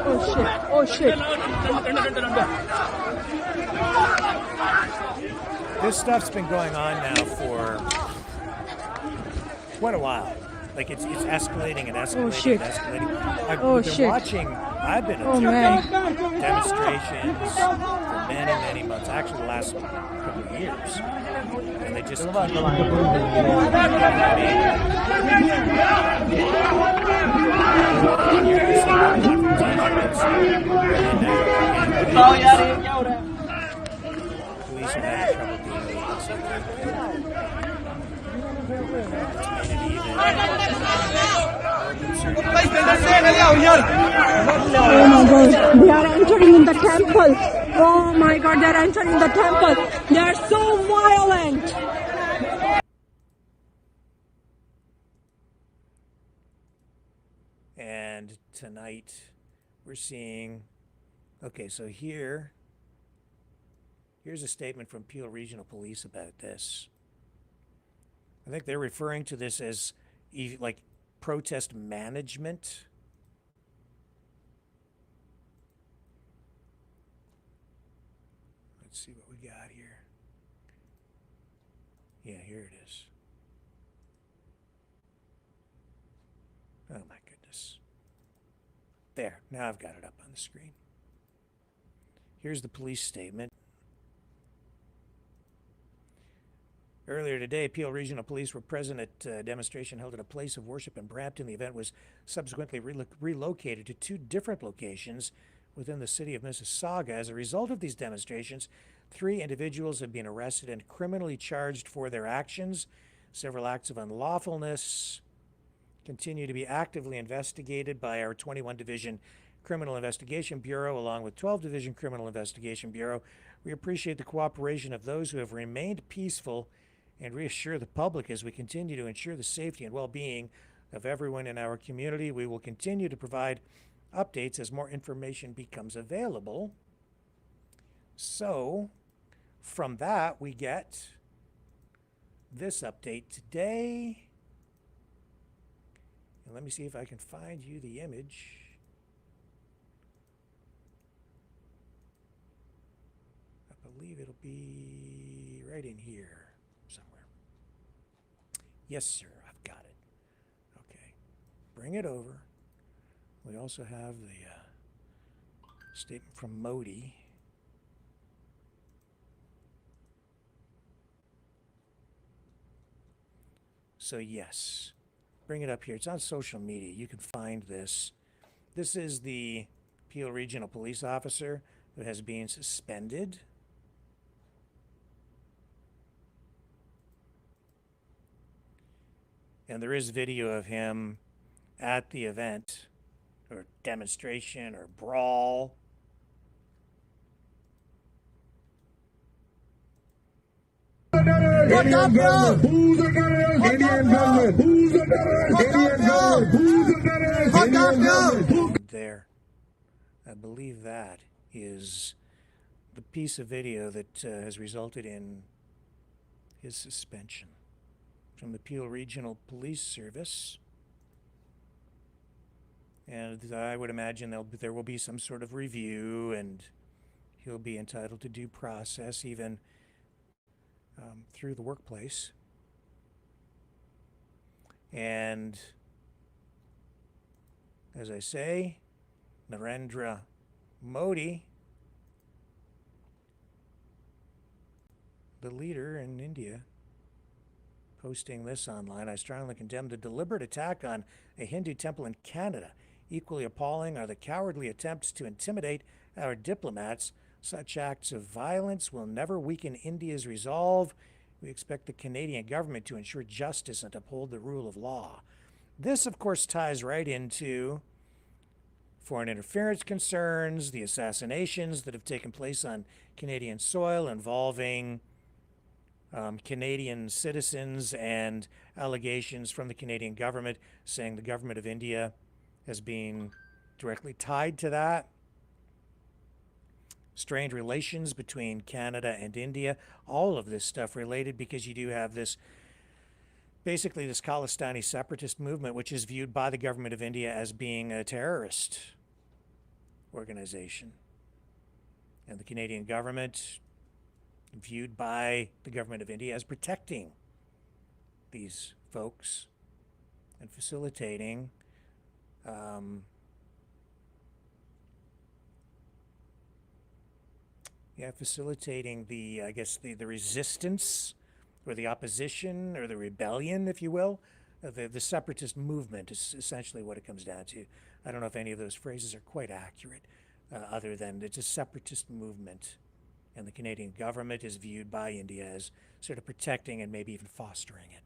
oh shit, oh shit.
This stuff's been going on now for quite a while. Like it's escalating and escalating and escalating. I've been observing demonstrations for many, many months, actually the last couple of years. And they just keep police are having trouble dealing with
Oh my God, they are entering in the temple. Oh my God, they are entering the temple. They are so violent.
And tonight we're seeing, okay, so here's a statement from Peel Regional Police about this. I think they're referring to this as like protest management. Let's see what we got here. Yeah, here it is. Oh my goodness. There, now I've got it up on the screen. Here's the police statement. Earlier today, Peel Regional Police were present at a demonstration held at a place of worship in Brampton. The event was subsequently relocated to 2 different locations within the city of Mississauga. As a result of these demonstrations, 3 individuals have been arrested and criminally charged for their actions. Several acts of unlawfulness continue to be actively investigated by our 21 Division Criminal Investigation Bureau, along with 12 Division Criminal Investigation Bureau. We appreciate the cooperation of those who have remained peaceful and reassure the public as we continue to ensure the safety and well-being of everyone in our community. We will continue to provide updates as more information becomes available. So, from that, we get this update today. And let me see if I can find you the image. I believe it'll be right in here somewhere. Yes, sir, I've got it. Okay, bring it over. We also have the statement from Modi. So yes, bring it up here. It's on social media. You can find this. This is the Peel Regional Police Officer who has been suspended. And there is video of him at the event, or demonstration, or brawl.
Indian government. Who's the government? Indian government. Who's the government? Indian government. Who's the government? Indian government.
There. I believe that is the piece of video that has resulted in his suspension from the Peel Regional Police Service. And I would imagine there will be some sort of review, and he'll be entitled to due process, even through the workplace. And as I say, Narendra Modi, the leader in India, posting this online. I strongly condemn the deliberate attack on a Hindu temple in Canada. Equally appalling are the cowardly attempts to intimidate our diplomats. Such acts of violence will never weaken India's resolve. We expect the Canadian government to ensure justice and uphold the rule of law. This, of course, ties right into foreign interference concerns, the assassinations that have taken place on Canadian soil involving Canadian citizens, and allegations from the Canadian government saying the government of India has been directly tied to that. Strained relations between Canada and India, all of this stuff related because you do have this, basically this Khalistani separatist movement, which is viewed by the government of India as being a terrorist organization. And the Canadian government viewed by the government of India as protecting these folks and facilitating facilitating the, I guess, the resistance or the opposition or the rebellion, if you will. The separatist movement is essentially what it comes down to. I don't know if any of those phrases are quite accurate, other than it's a separatist movement. And the Canadian government is viewed by India as sort of protecting and maybe even fostering it.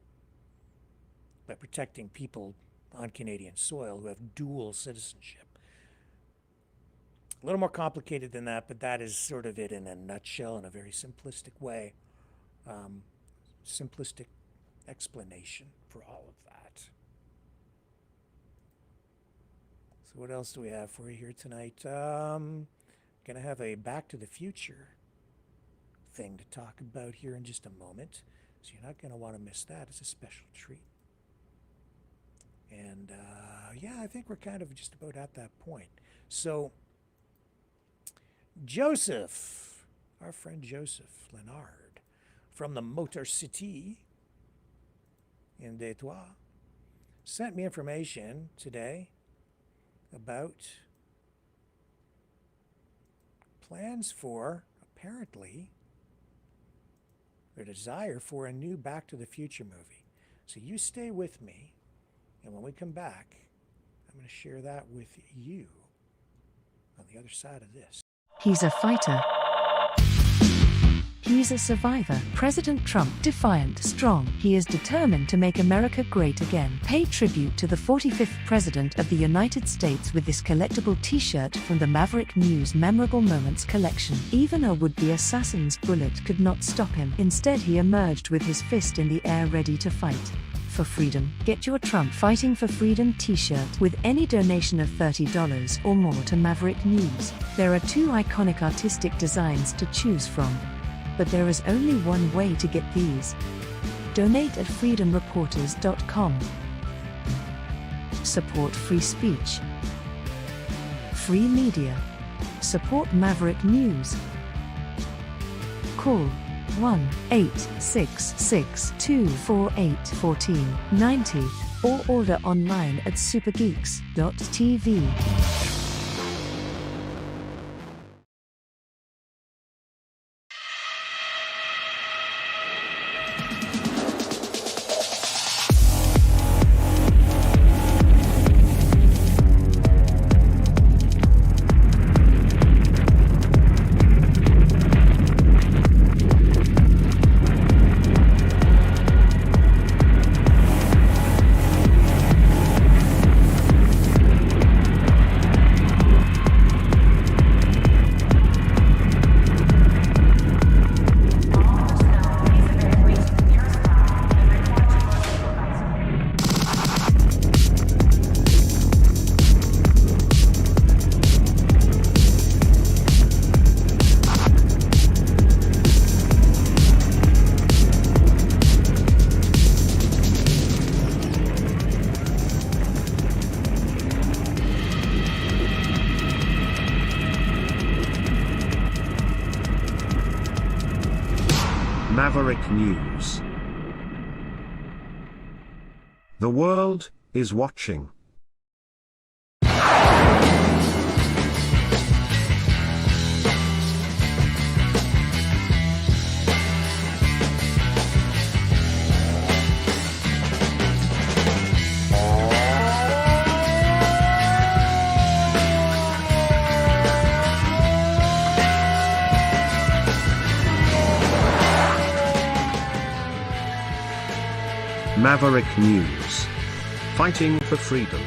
By protecting people on Canadian soil who have dual citizenship. A little more complicated than that, but that is sort of it in a nutshell, in a very simplistic way. Simplistic explanation for all of that. So what else do we have for you here tonight? Gonna have a Back to the Future thing to talk about here in just a moment. So you're not gonna want to miss that. It's a special treat. And yeah, I think we're kind of just about at that point. So Joseph, our friend Joseph Lenard from the Motor City in Detroit, sent me information today about plans for, apparently, their desire for a new Back to the Future movie. So you stay with me, and when we come back, I'm going to share that with you on the other side of this.
He's a fighter. He's a survivor. President Trump, defiant, strong. He is determined to make America great again. Pay tribute to the 45th President of the United States with this collectible t-shirt from the Maverick News Memorable Moments collection. Even a would-be assassin's bullet could not stop him. Instead, he emerged with his fist in the air ready to fight for freedom. Get your Trump Fighting for Freedom t-shirt with any donation of $30 or more to Maverick News. There are 2 iconic artistic designs to choose from, but there is only one way to get these. Donate at freedomreporters.com. Support free speech, free media. Support Maverick News. Call 1-866-248-1490 or order online at supergeeks.tv.
Maverick News. The world is watching. Maverick News. Fighting for freedom.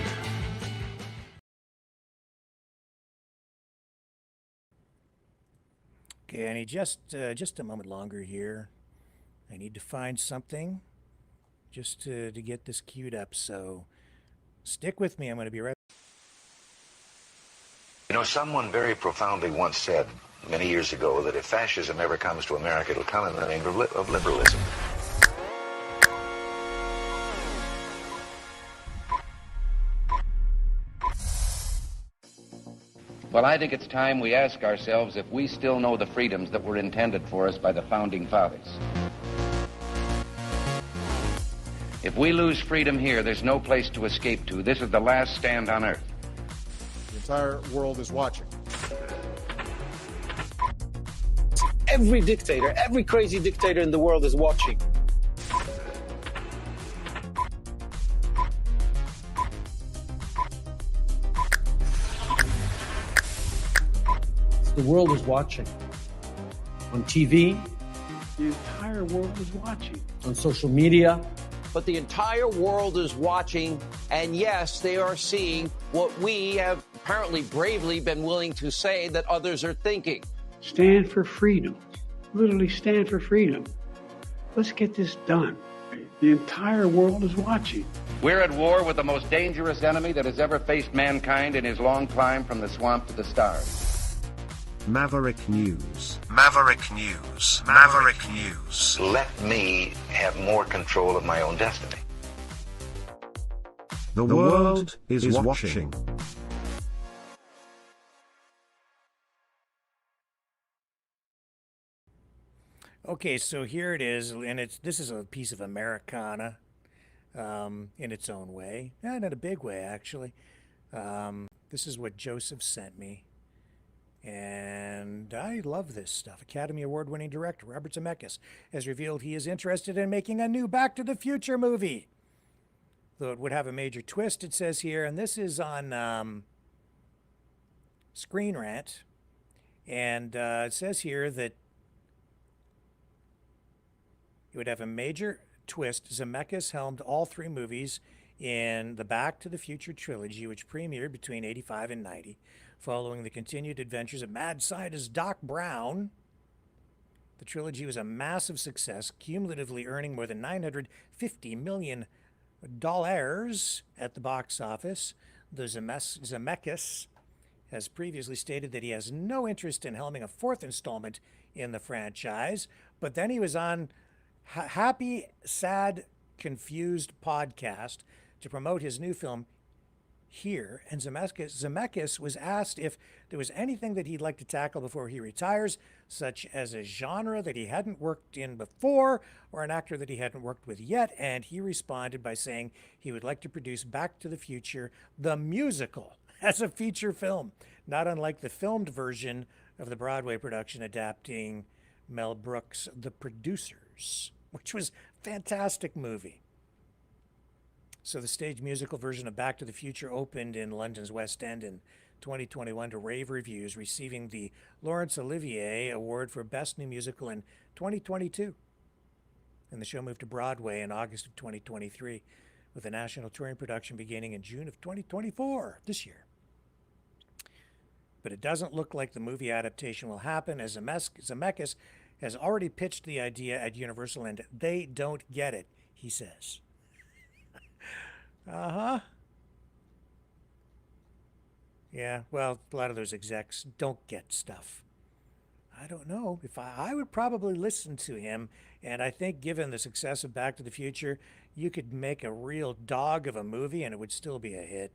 Okay, I need just a moment longer here. I need to find something just to get this queued up, so stick with me. I'm going to be right back.
You know, someone very profoundly once said many years ago that if fascism ever comes to America, it'll come in the name of liberalism.
Well, I think it's time we ask ourselves if we still know the freedoms that were intended for us by the Founding Fathers. If we lose freedom here, there's no place to escape to. This is the last stand on Earth.
The entire world is watching.
Every dictator, every crazy dictator in the world is watching. The world is watching. On TV, the entire world is watching. On social media.
But the entire world is watching, and yes, they are seeing what we have apparently bravely been willing to say that others are thinking.
Stand for freedom. Literally stand for freedom. Let's get this done.
The entire world is watching.
We're at war with the most dangerous enemy that has ever faced mankind in his long climb from the swamp to the stars.
Maverick News. Maverick News. Maverick News.
Let me have more control of my own destiny.
The world is watching.
Okay, so here it is, and this is a piece of Americana in its own way, and in a big way, actually. This is what Joseph sent me, and I love this stuff. Academy Award-winning director Robert Zemeckis has revealed he is interested in making a new Back to the Future movie, though it would have a major twist, it says here, and this is on Screen Rant, and it says here that it would have a major twist. Zemeckis helmed all three movies in the Back to the Future trilogy, which premiered between 85 and 90, following the continued adventures of mad scientist Doc Brown. The trilogy was a massive success, cumulatively earning more than $950 million at the box office. The Zemeckis has previously stated that he has no interest in helming a fourth installment in the franchise, but then he was on Happy, Sad, Confused podcast to promote his new film here, and Zemeckis was asked if there was anything that he'd like to tackle before he retires, such as a genre that he hadn't worked in before or an actor that he hadn't worked with yet, and he responded by saying he would like to produce Back to the Future, the musical, as a feature film, not unlike the filmed version of the Broadway production adapting Mel Brooks' The Producers, which was a fantastic movie. So the stage musical version of Back to the Future opened in London's West End in 2021 to rave reviews, receiving the Laurence Olivier Award for Best New Musical in 2022. And the show moved to Broadway in August of 2023, with a national touring production beginning in June of 2024, this year. But it doesn't look like the movie adaptation will happen, as Zemeckis has already pitched the idea at Universal, and they don't get it, he says. Yeah, well, a lot of those execs don't get stuff. I don't know. If I would probably listen to him, and I think given the success of Back to the Future, you could make a real dog of a movie and it would still be a hit.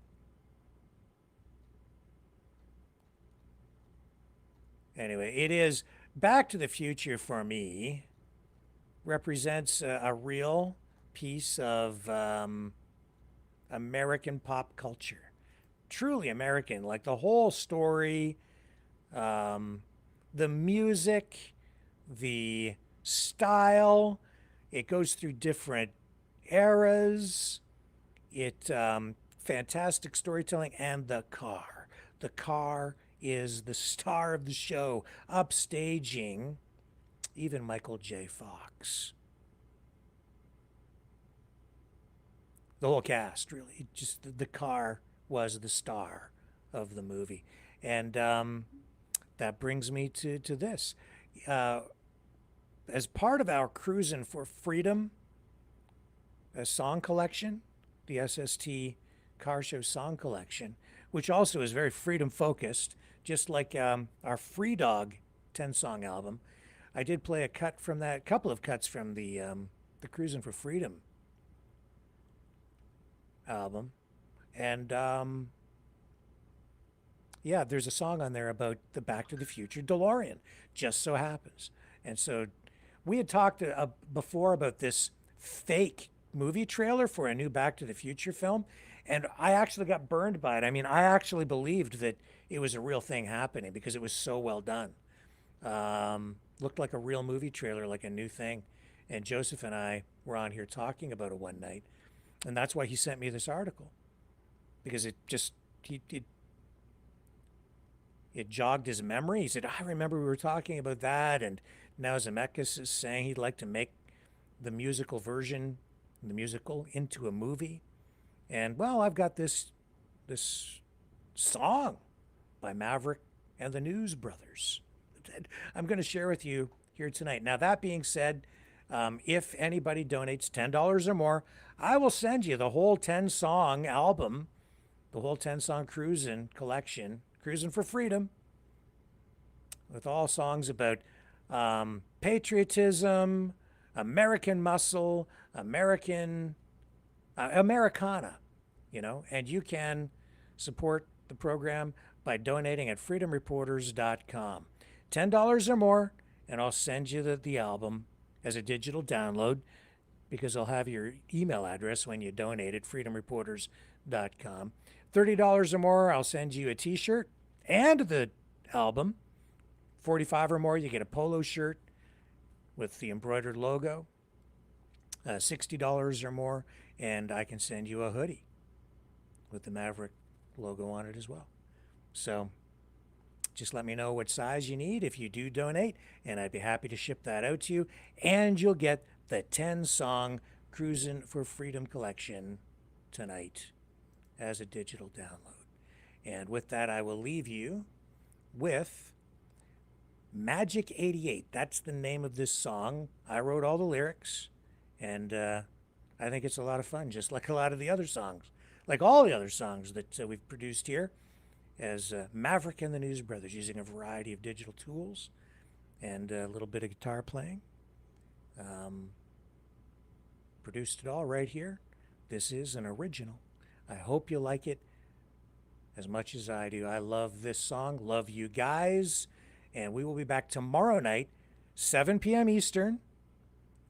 Anyway, it is Back to the Future for me represents a real piece of American pop culture. Truly American, like the whole story, the music, the style. It goes through different eras. Fantastic storytelling, and the car. The car is the star of the show, upstaging even Michael J. Fox. The whole cast, really. Just the car was the star of the movie. And that brings me to this. As part of our Cruisin' for Freedom song collection, the SST Car Show song collection, which also is very freedom-focused, just like our Free Dog 10-song album, I did play a couple of cuts from the Cruisin' for Freedom album. And yeah, there's a song on there about the Back to the Future DeLorean, just so happens. And so we had talked before about this fake movie trailer for a new Back to the Future film, and I actually got burned by it. I mean, I actually believed that it was a real thing happening because it was so well done. Looked like a real movie trailer, like a new thing. And Joseph and I were on here talking about it one night, and that's why he sent me this article, because it jogged his memory. He said, I remember we were talking about that, and now Zemeckis is saying he'd like to make the musical version, the musical, into a movie. And, well, I've got this song by Maverick and the News Brothers that I'm going to share with you here tonight. Now, that being said, If anybody donates $10 or more, I will send you the whole 10-song album, the whole 10-song Cruisin' collection, Cruisin' for Freedom, with all songs about patriotism, American muscle, Americana, you know, and you can support the program by donating at freedomreporters.com. $10 or more, and I'll send you the album as a digital download, because I'll have your email address when you donate at freedomreporters.com. $30 or more, I'll send you a t-shirt and the album. $45 or more, you get a polo shirt with the embroidered logo. $60 or more, and I can send you a hoodie with the Maverick logo on it as well. So just let me know what size you need if you do donate, and I'd be happy to ship that out to you. And you'll get the 10-song Cruisin' for Freedom collection tonight as a digital download. And with that, I will leave you with Magic 88. That's the name of this song. I wrote all the lyrics, and I think it's a lot of fun, just like a lot of the other songs, like all the other songs that we've produced here as Maverick and the News Brothers, using a variety of digital tools and a little bit of guitar playing. Produced it all right here. This is an original. I hope you like it as much as I do. I love this song, love you guys, and we will be back tomorrow night, 7 p.m. Eastern,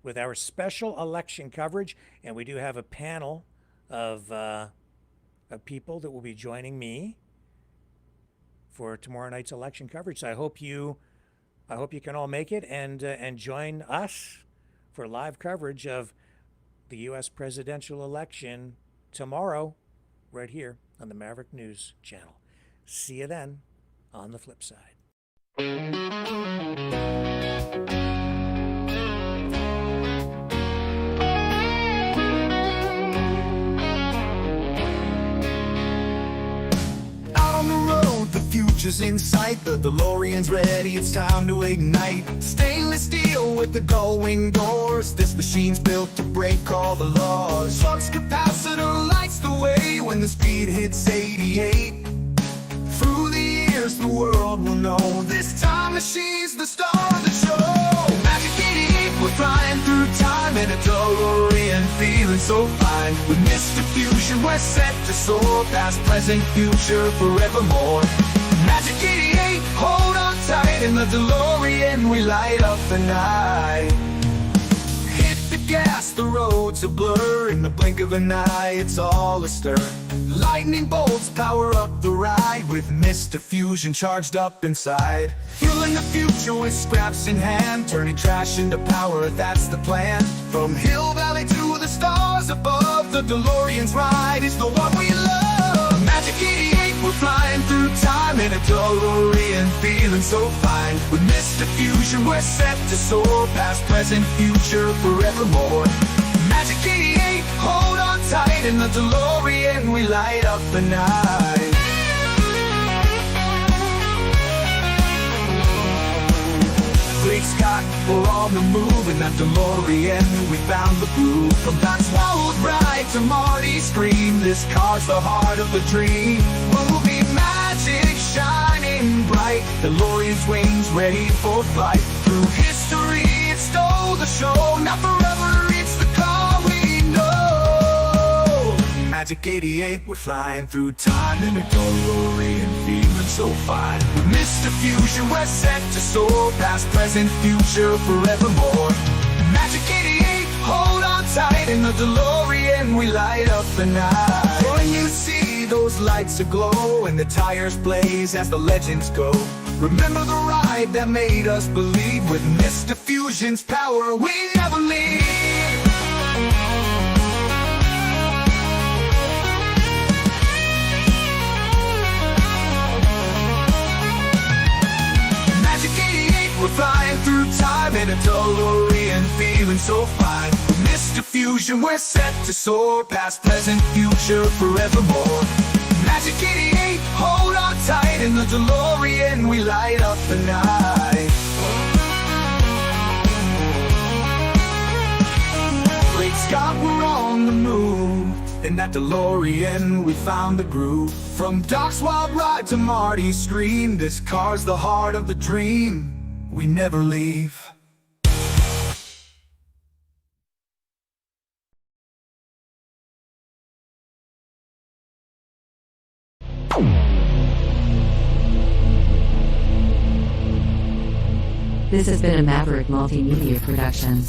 with our special election coverage, and we do have a panel of people that will be joining me for tomorrow night's election coverage. So I hope you can all make it and join us for live coverage of the U.S. presidential election tomorrow, right here on the Maverick News Channel. See you then on the flip side.
Future's in sight, the DeLorean's ready, it's time to ignite. Stainless steel with the gull-wing doors, this machine's built to break all the laws. Flux capacitor lights the way when the speed hits 88. Through the years the world will know this time machine's the star of the show. Magic 88, we're flying through time in a DeLorean, feeling so fine. With Mr. Fusion we're set to soar, past, present, future, forevermore. Magic 88, hold on tight, in the DeLorean we light up the night. Hit the gas, the road's a blur, in the blink of an eye it's all astir. Lightning bolts power up the ride, with Mr. Fusion charged up inside. Fueling the future with scraps in hand, turning trash into power, that's the plan. From Hill Valley to the stars above, the DeLorean's ride is the one we love. Magic 88, we're flying through time in a DeLorean, feeling so fine. With Mr. Fusion we're set to soar, past, present, future, forevermore. Magic 88, hold on tight, in the DeLorean we light up the night. Great Scott, we're on the move in that DeLorean, we found the groove. From Pat's Wild Ride to Marty's Scream, this car's the heart of the dream. Movie magic shining bright, DeLorean's wings ready for flight. Through history it stole the show, now forever it's the car we know. Magic 88, we're flying through time in a DeLorean, feeling so fine. With Mr. Fusion we're set to soar, past, present, future, forevermore. Magic 88, hold on tight, in the DeLorean we light up the night. When you see those lights aglow and the tires blaze as the legends go, remember the ride that made us believe. With Mr. Fusion's power we never leave. We're flying through time in a DeLorean, feeling so fine. With Mr. Fusion we're set to soar, past, present, future, forevermore. Magic 88, hold on tight, in the DeLorean we light up the night. Scott, we're on the move. In that DeLorean, we found the groove. From Doc's wild ride to Marty's scream, this car's the heart of the dream. We never leave.
This has been a Maverick Multimedia production.